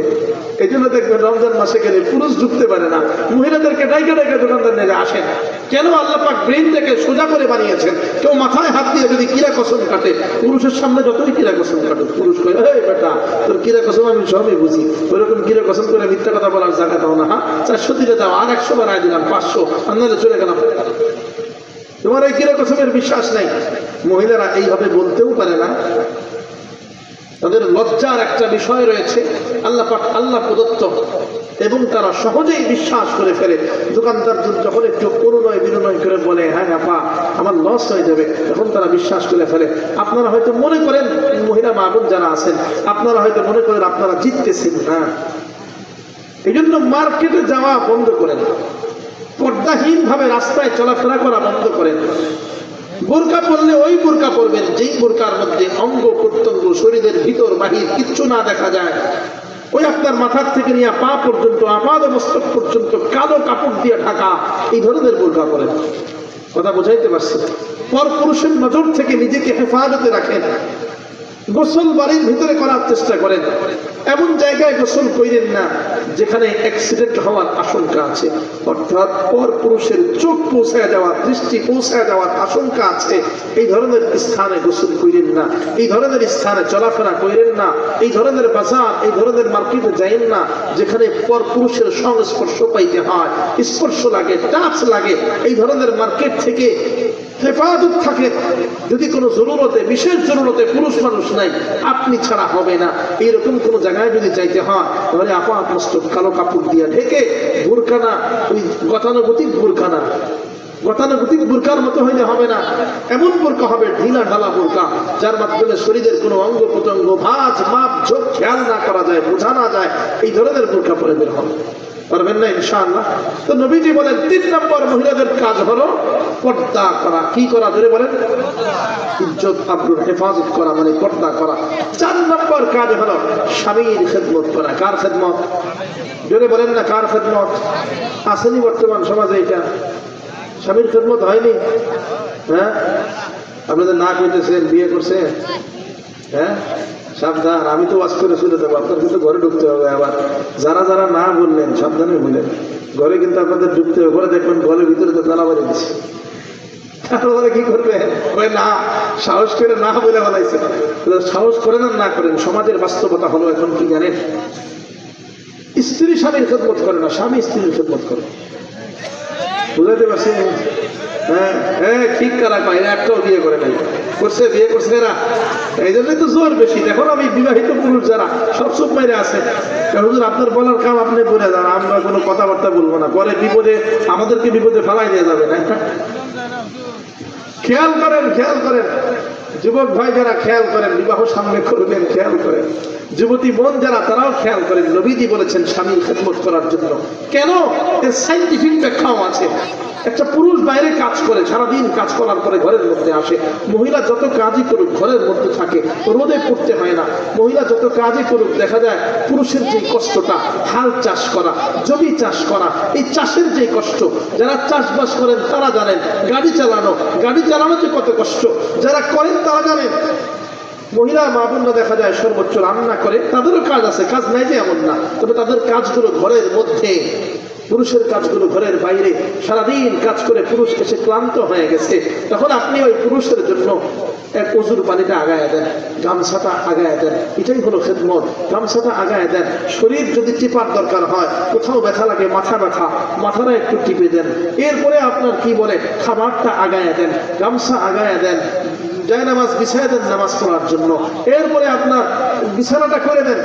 এই জন্য দেখবেন রমজান মাসে গেলে পুরুষ ঢুকতে পারে না, মহিলাদেরকে ডাইকে ডাইকে দোকানদার নিয়ে আসেন। কেন? আল্লাহ পাক ব্রেনটাকে সোজা করে বানিয়েছেন। কেউ মাথায় হাত দিয়ে যদি কিরা কসম কাটে, পুরুষের সামনে যতই কিরা কসম কাটে, পুরুষ কয় এই বেটা তোর কিরা কসম আমি সবই বুঝি, ওইরকম কিরা কসম করে মিথ্যা কথা বলার জায়গা দাও না। হ্যাঁ 400 দিলে দাও, আর 100 বাড়ায় দিলাম, 500, আন্দাজে চলে গেলাম। তোমার এই কিরা কসমের বিশ্বাস নাই। মহিলারা এইভাবে বলতেও পারে না, তাদের লজ্জার একটা বিষয় রয়েছে আল্লাহ পাক আল্লাহ প্রদত্ত, এবং তারা সহজেই বিশ্বাস করে ফেলে। দোকানদার যখন একটু অনুনয় বিনয় করে বলে হ্যাঁ আপা আমার লস হয়ে যাবে, তখন তারা বিশ্বাস করে ফেলে। আপনারা হয়তো মনে করেন, মহিলা মা বোন যারা আছেন, আপনারা হয়তো মনে করেন আপনারা জিততেছেন না। এই জন্য মার্কেটে যাওয়া বন্ধ করেন, পর্দাহীন ভাবে রাস্তায় চলাফেরা করা বন্ধ করেন। বোরকা পরলে ওই বোরকা পরবেন যেই বোরকার মধ্যে অঙ্গ প্রত্যঙ্গ শরীরের ভিতর বাহির কিচ্ছু না দেখা যায়। ওই আপনার মাথার থেকে নিয়ে পা পর্যন্ত, আপাদ মস্তক পর্যন্ত কালো কাপড় দিয়ে ঢাকা, এই ধরনের বোরকা পরেন। কথা বোঝাইতে পারছি? পর পুরুষের নজর থেকে নিজেকে হেফাজতে রাখেন। গোসল বাড়ির ভিতরে করার চেষ্টা করেন। এমন জায়গায় গোসল করেন না যেখানে অ্যাক্সিডেন্ট হওয়ার আশঙ্কা আছে, অর্থাৎ পর পুরুষের চোখ পৌঁছায় যাওয়ার, দৃষ্টি পৌঁছায় যাওয়ার আশঙ্কা আছে। এই ধরনের স্থানে গোসল করেন না, এই ধরনের স্থানে চলাফেরা করেন না, এই ধরনের বাজার, এই ধরনের মার্কেটে যাইেন না যেখানে পর পুরুষের সংস্পর্শ পাইতে হয়, স্পর্শ লাগে, টাচ লাগে। এই ধরনের মার্কেট থেকে হেফাজত থাকে। যদি কোনো জরুরতে, বিশেষ জরুরতে পুরুষ মানুষ নাই, আপনি ছাড়া হবে না, এইরকম কোনো জায়গায় যদি যাইতে হয়, তাহলে আপাত মস্তক কালো কাপড় দিয়ে ঢেকে, বোরকানা, ওই গতানুগতিক বোরকানা, গতানুগতিক বোরকার মতো হইলে হবে না। এমন বোরকা হবে ঢিলা ঢালা বোরকা, যার মাধ্যমে শরীরের কোনো অঙ্গ প্রত্যঙ্গ ভাঁজ মাপ ঝোঁক খেয়াল না করা যায়, বোঝা না যায়। এই ধরনের বোরকা পরে বের হবে, পারবেন না ইনশাআল্লাহ। তো নবীজি বলেন 3 নম্বর মহিলাদের কাজ হলো পর্দা করা। কি করা? ধরে বলেন, ইজ্জত আব্রুর হেফাজত করা, মানে পর্দা করা। 4 নম্বর কাজ হলো স্বামীর খেদমত করা। কার খেদমত? জোরে বলেন না, কার খেদমত? আসেনি বর্তমান সমাজে এটা? স্বামীর খেদমত হয়নি? হ্যাঁ, আপনাদের না করতেছেন, বিয়ে করছেন? হ্যাঁ, সাবধান, আমি তো ওয়াজ করে শুনে দেবো, আপনার কিন্তু ঘরে ঢুকতে হবে। আবার যারা যারা না বললেন সাবধানে বললেন, ঘরে কিন্তু আপনাদের ঢুকতে হবে। ঘরে দেখবেন ঘরের ভিতরে তো তালা বাড়ি দিচ্ছে, তারপরে কি করবে? ওই না, সাহস করে না বলে বলাইছে। সাহস করেন আর না করেন, সমাজের বাস্তবতা হলো এখন কি জানেন, স্ত্রী স্বামীর খেদমত করে না, স্বামী স্ত্রীর খেদমত করে। বুঝাতে পারছি? হ্যাঁ হ্যাঁ, ঠিক করা কয়, একটাও বিয়ে করে নাই, করছে, বিয়ে করছে এরা। এই জন্যই তো জোর বেশি। দেখুন আমি বিবাহিত পুরুষ যারা সব চুপ মেরে আছে, হুজুর আপনার বলার কাম আপনি বলে যান, আমরা কোনো কথাবার্তা বলবো না, পরে বিপদে আমাদেরকে বিপদে ফেলাই দিয়ে যাবে না। খেয়াল করেন, খেয়াল করেন যুবক ভাই যারা, খেয়াল করেন, বিবাহ সামনে করবেন, খেয়াল করেন। যুবতী বোন যারা, তারাও খেয়াল করেন। নবীজি বলেছেন স্বামীর খেদমত করার জন্য। কেন? এর সাইন্টিফিক ব্যাখ্যাও আছে। একটা পুরুষ বাইরে কাজ করে, সারাদিন কাজ করার পরে ঘরের মধ্যে আসে। মহিলা যত কাজই করুক ঘরের মধ্যে থাকে, রোদে পড়তে হয় না। মহিলা যত কাজই করুক, দেখা যায় পুরুষের যে কষ্টটা, হাল চাষ করা, জমি চাষ করা, এই চাষের যে কষ্ট, যারা চাষবাস করেন তারা জানেন। গাড়ি চালানো যে কত কষ্ট, যারা করেন তারা জানেন। মহিলা মা বোনরা দেখা যায় সর্বোচ্চ রান্না করে, তাদেরও কাজ আছে, কাজ নাই যে এমন না, তবে তাদের কাজগুলো ঘরের মধ্যে, পুরুষের কাজগুলো ঘরের বাইরে। সারাদিন কাজ করে পুরুষ এসে ক্লান্ত হয়ে গেছে, তখন আপনি ওই পুরুষের জন্য এক ওজুর পানিটা আগায় দেন, গামছাটা আগায় দেন, এটাই হলো খেদমত। গামছাটা আগায় দেন। শরীর যদি টিপার দরকার হয়, কোথাও ব্যথা লাগে, মাথা ব্যথা, মাথাটা একটু টিপে দেন। এরপরে আপনার কি বলে খাবারটা আগায় দেন, গামছা আগায় দেন, যায় নামাজ বিছায় দেন নামাজ পড়ার জন্য। এরপরে আপনার বিছানাটা করে দেন।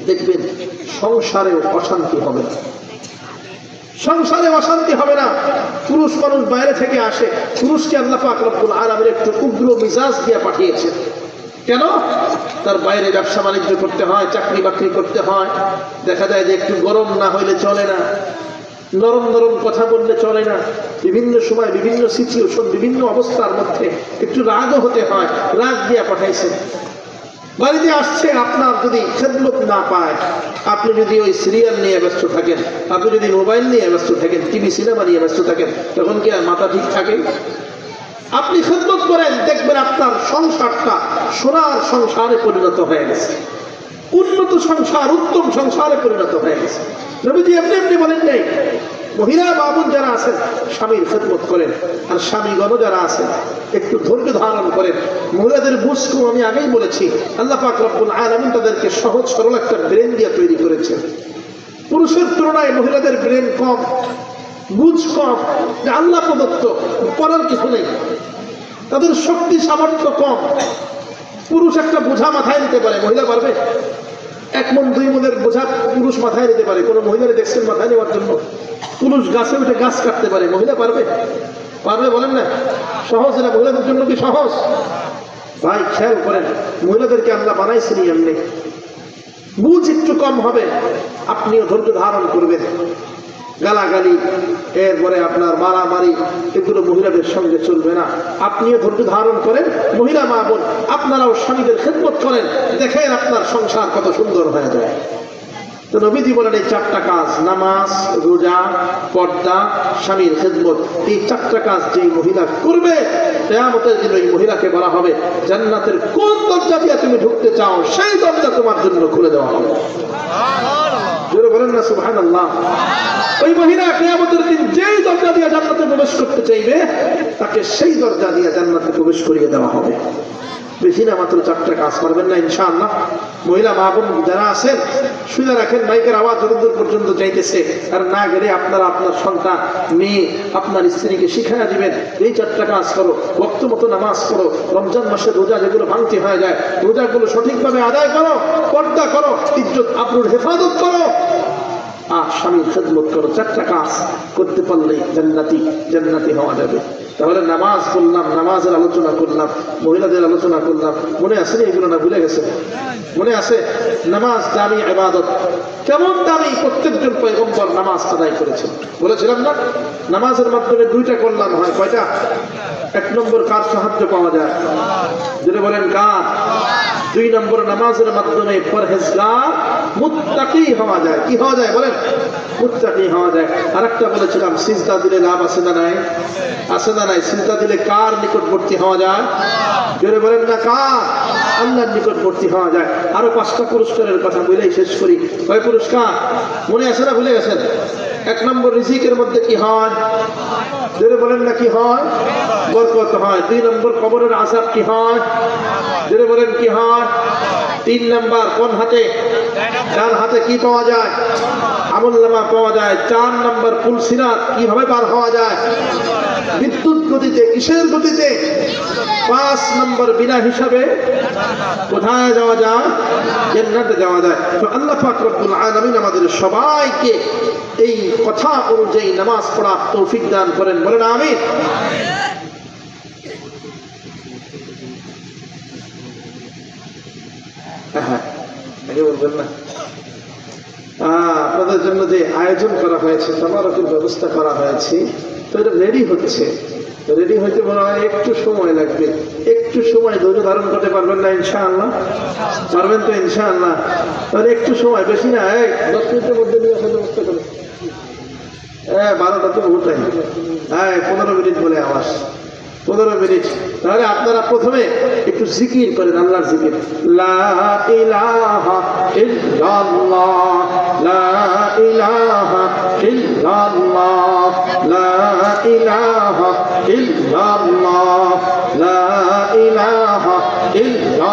দেখবেন সংসারেও অশান্তি হবে না, সংসারে অশান্তি হবে না। পুরুষ মানুষ বাইরে থেকে আসে, পুরুষকে আল্লাহ পাক রব্বুল আলামিন একটু উগ্র মিজাজ দিয়ে পাঠিয়েছেন। কেন? তার বাইরে ব্যবসা বাণিজ্য করতে হয়, চাকরি বাকরি করতে হয়। দেখা যায় যে একটু গরম না হইলে চলে না, নরম নরম কথা বললে চলে না। বিভিন্ন সময় বিভিন্ন সিচুয়েশন, বিভিন্ন অবস্থার মধ্যে একটু রাগও হতে হয়, রাগ দিয়ে পাঠাইছেন। বাড়িতে আসছে, আপনার যদি খেদমত না পায়, আপনি যদি ওই সিরিয়াল নিয়ে ব্যস্ত থাকেন, আপনি যদি মোবাইল নিয়ে ব্যস্ত থাকেন, টিভি সিনেমা নিয়ে ব্যস্ত থাকেন, তখন কি আর মাথা ঠিক থাকে? আপনি খেদমত করেন, দেখবেন আপনার সংসারটা সোনার সংসারে পরিণত হয়ে গেছে, উন্নত সংসার, উত্তম সংসারে পরিণত হয়ে গেছে। নবীজি এমনি এমনি বলেন নাই। মহিলা বাবুন যারা আছেন স্বামীর খেদমত করেন, আর স্বামীগণ যারা আছেন একটু ধৈর্য ধারণ করেন। মহিলাদের বুঝকেও আমি আগেই বলেছি, আল্লাহ পাক রব্বুল আলামিন তাদেরকে সহজ সরল একটা ব্রেন দিয়ে তৈরি করেছেন। পুরুষের তুলনায় মহিলাদের ব্রেন কম, বুঝ কম, আল্লাহ প্রদত্ত, পড়ার কিছু নেই। তাদের শক্তি সামর্থ্য কম। পুরুষ একটা বোঝা মাথায় নিতে পারে, মহিলা পারবে? 1 মণ 2 মণের বোঝা পুরুষ মাথায় নিতে পারে। কোনো মহিলারে দেখছেন মাথায় নেওয়ার জন্য? পুরুষ গাছে উঠে গাছ কাটতে পারে, মহিলা পারবে? পারবে বলেন না? সহজ না? মহিলাদের জন্য কি সহজ? ভাই খেয়াল করেন, মহিলাদেরকে আল্লাহ বানাইছেন এমনি। বুঝ একটু কম হবে, আপনিও ধৈর্য ধারণ করবেন। গালাগালি, এরপরে আপনার মারামারি, এগুলো মহিলাদের সঙ্গে চলবে না। আপনিও ধৈর্য ধারণ করেন। মহিলা মা বোন, আপনারাও স্বামীদের খেদমত করেন, দেখেন আপনার সংসার কত সুন্দর হয়ে যায়। তো নবীজি বলেন এই 4টা কাজ, নামাজ, রোজা, পর্দা, স্বামীর খেদমত, এই 4টা কাজ যেই মহিলা করবে, কিয়ামতের দিন ওই মহিলাকে বলা হবে জান্নাতের কোন দরজা দিয়ে তুমি ঢুকতে চাও, সেই দরজা তোমার জন্য খুলে দেওয়া হবে। জোরে বলেন না সুবহানাল্লাহ। ওই মহিলা কিয়ামতের দিন যেই দরজা দিয়ে জান্নাতে প্রবেশ করতে চাইবে, তাকে সেই দরজা দিয়ে জান্নাতে প্রবেশ করিয়ে দেওয়া হবে। বেশি না, মাত্র 4টা কাজ। পারবেন না ইনশাআল্লাহ? মহিলা মা বোন যারা আছেন শুনে রাখেন, মাইকের আওয়াজ যতদূর পর্যন্ত যাইতেছে, আর না গেলে আপনারা আপনার সন্তান, মেয়ে, আপনার স্ত্রীকে শিখাইয়া দিবেন, এই 4টা কাজ করো। ওয়াক্ত মতো নামাজ পড়ো, রমজান মাসে রোজা যেগুলো ভাঙতে হয়ে যায়, রোজাগুলো সঠিকভাবে আদায় করো, পর্দা করো, ইজ্জত আবরুর হেফাজত করো, আর স্বামীর খেদমত করো। 4টা কাজ করতে পারলেই জান্নাতি হওয়া যাবে। তাহলে নামাজ বললাম, নামাজের আলোচনা করলাম, মহিলাদের আলোচনা করলাম, মনে আছে না? এগুলো না ভুলে গেছে? মনে আছে? নামাজ দামি ইবাদত। কেমন দামি? প্রত্যেকজন পয়গম্বর নামাজ আদায় করেছেন। বলেছিলাম না? নামাজের মাধ্যমে 2টা কল্যাণ হয়। কয়টা? 1 নম্বর কার সাহায্য পাওয়া যায়? যদি বলেন কার? 2 নম্বর নামাজের মাধ্যমে পরহেজগার, মুত্তাকি হওয়া যায়। কি হওয়া যায় বলেন? মুত্তাকি হওয়া যায়। আরেকটা বলেছিলাম, সিজদা দিলে লাভ আছে না নাই? আছে না নাই? সিজদা দিলে কার নিকটবর্তী হওয়া যায়? জোরে বলেন না কার? আল্লাহর নিকটবর্তী হওয়া যায়। আরো 5টা পুরস্কারের কথা বলেই শেষ করি। কয় পুরস্কার মনে আছে না? ভুলে গেছেন? 1 নম্বর রিজিকের মধ্যে কি হয়? জোরে বলেন না কি হয়? বরকত হয়। 2 নম্বর কবরের আযাব কি হয়? জোরে বলেন কি হয়? 3 নম্বর কোন হাতে? ডান হাতে কি পাওয়া যায়? আমলনামা পাওয়া যায়। 4 নম্বর পুলসিরাত কিভাবে পার হওয়া যায়? বিদ্যুৎ গতিতে। কিসের গতিতে? 5 নম্বর বিনা হিসাবে কোথায় যাওয়া যায়? জান্নাতে যাওয়া যায়। তো আল্লাহ পাক রব্বুল আলামিন আমাদের সবাইকে এই কথা অনুযায়ী নামাজ পড়ার তৌফিক দান করেন। বলেন আমিন। হ্যাঁ, আগে বলবেন না? আপনাদের জন্য যে আয়োজন করা হয়েছে, তাবারকের ব্যবস্থা করা হয়েছে, তো এটা রেডি হচ্ছে। রেডি হইতে মনে হয় একটু সময় লাগবে। একটু সময় ধৈর্য ধারণ করতে পারবেন না ইনশাআল্লাহ? পারবেন তো ইনশাআল্লাহ? তাহলে একটু সময়, বেশি না, 10 মিনিটের মধ্যে নিয়ে আসার ব্যবস্থা করে। 12টা তো ওটাই। 15 মিনিট বলে আওয়াজ, 15 মিনিট। তাহলে আপনারা প্রথমে একটু জিকির করেন, আল্লাহর জিকির। লা ইলাহা ইল্লাল্লাহ, লা ইলাহা ইল্লাল্লাহ, লা ইলাহা ইল্লাল্লাহ, লা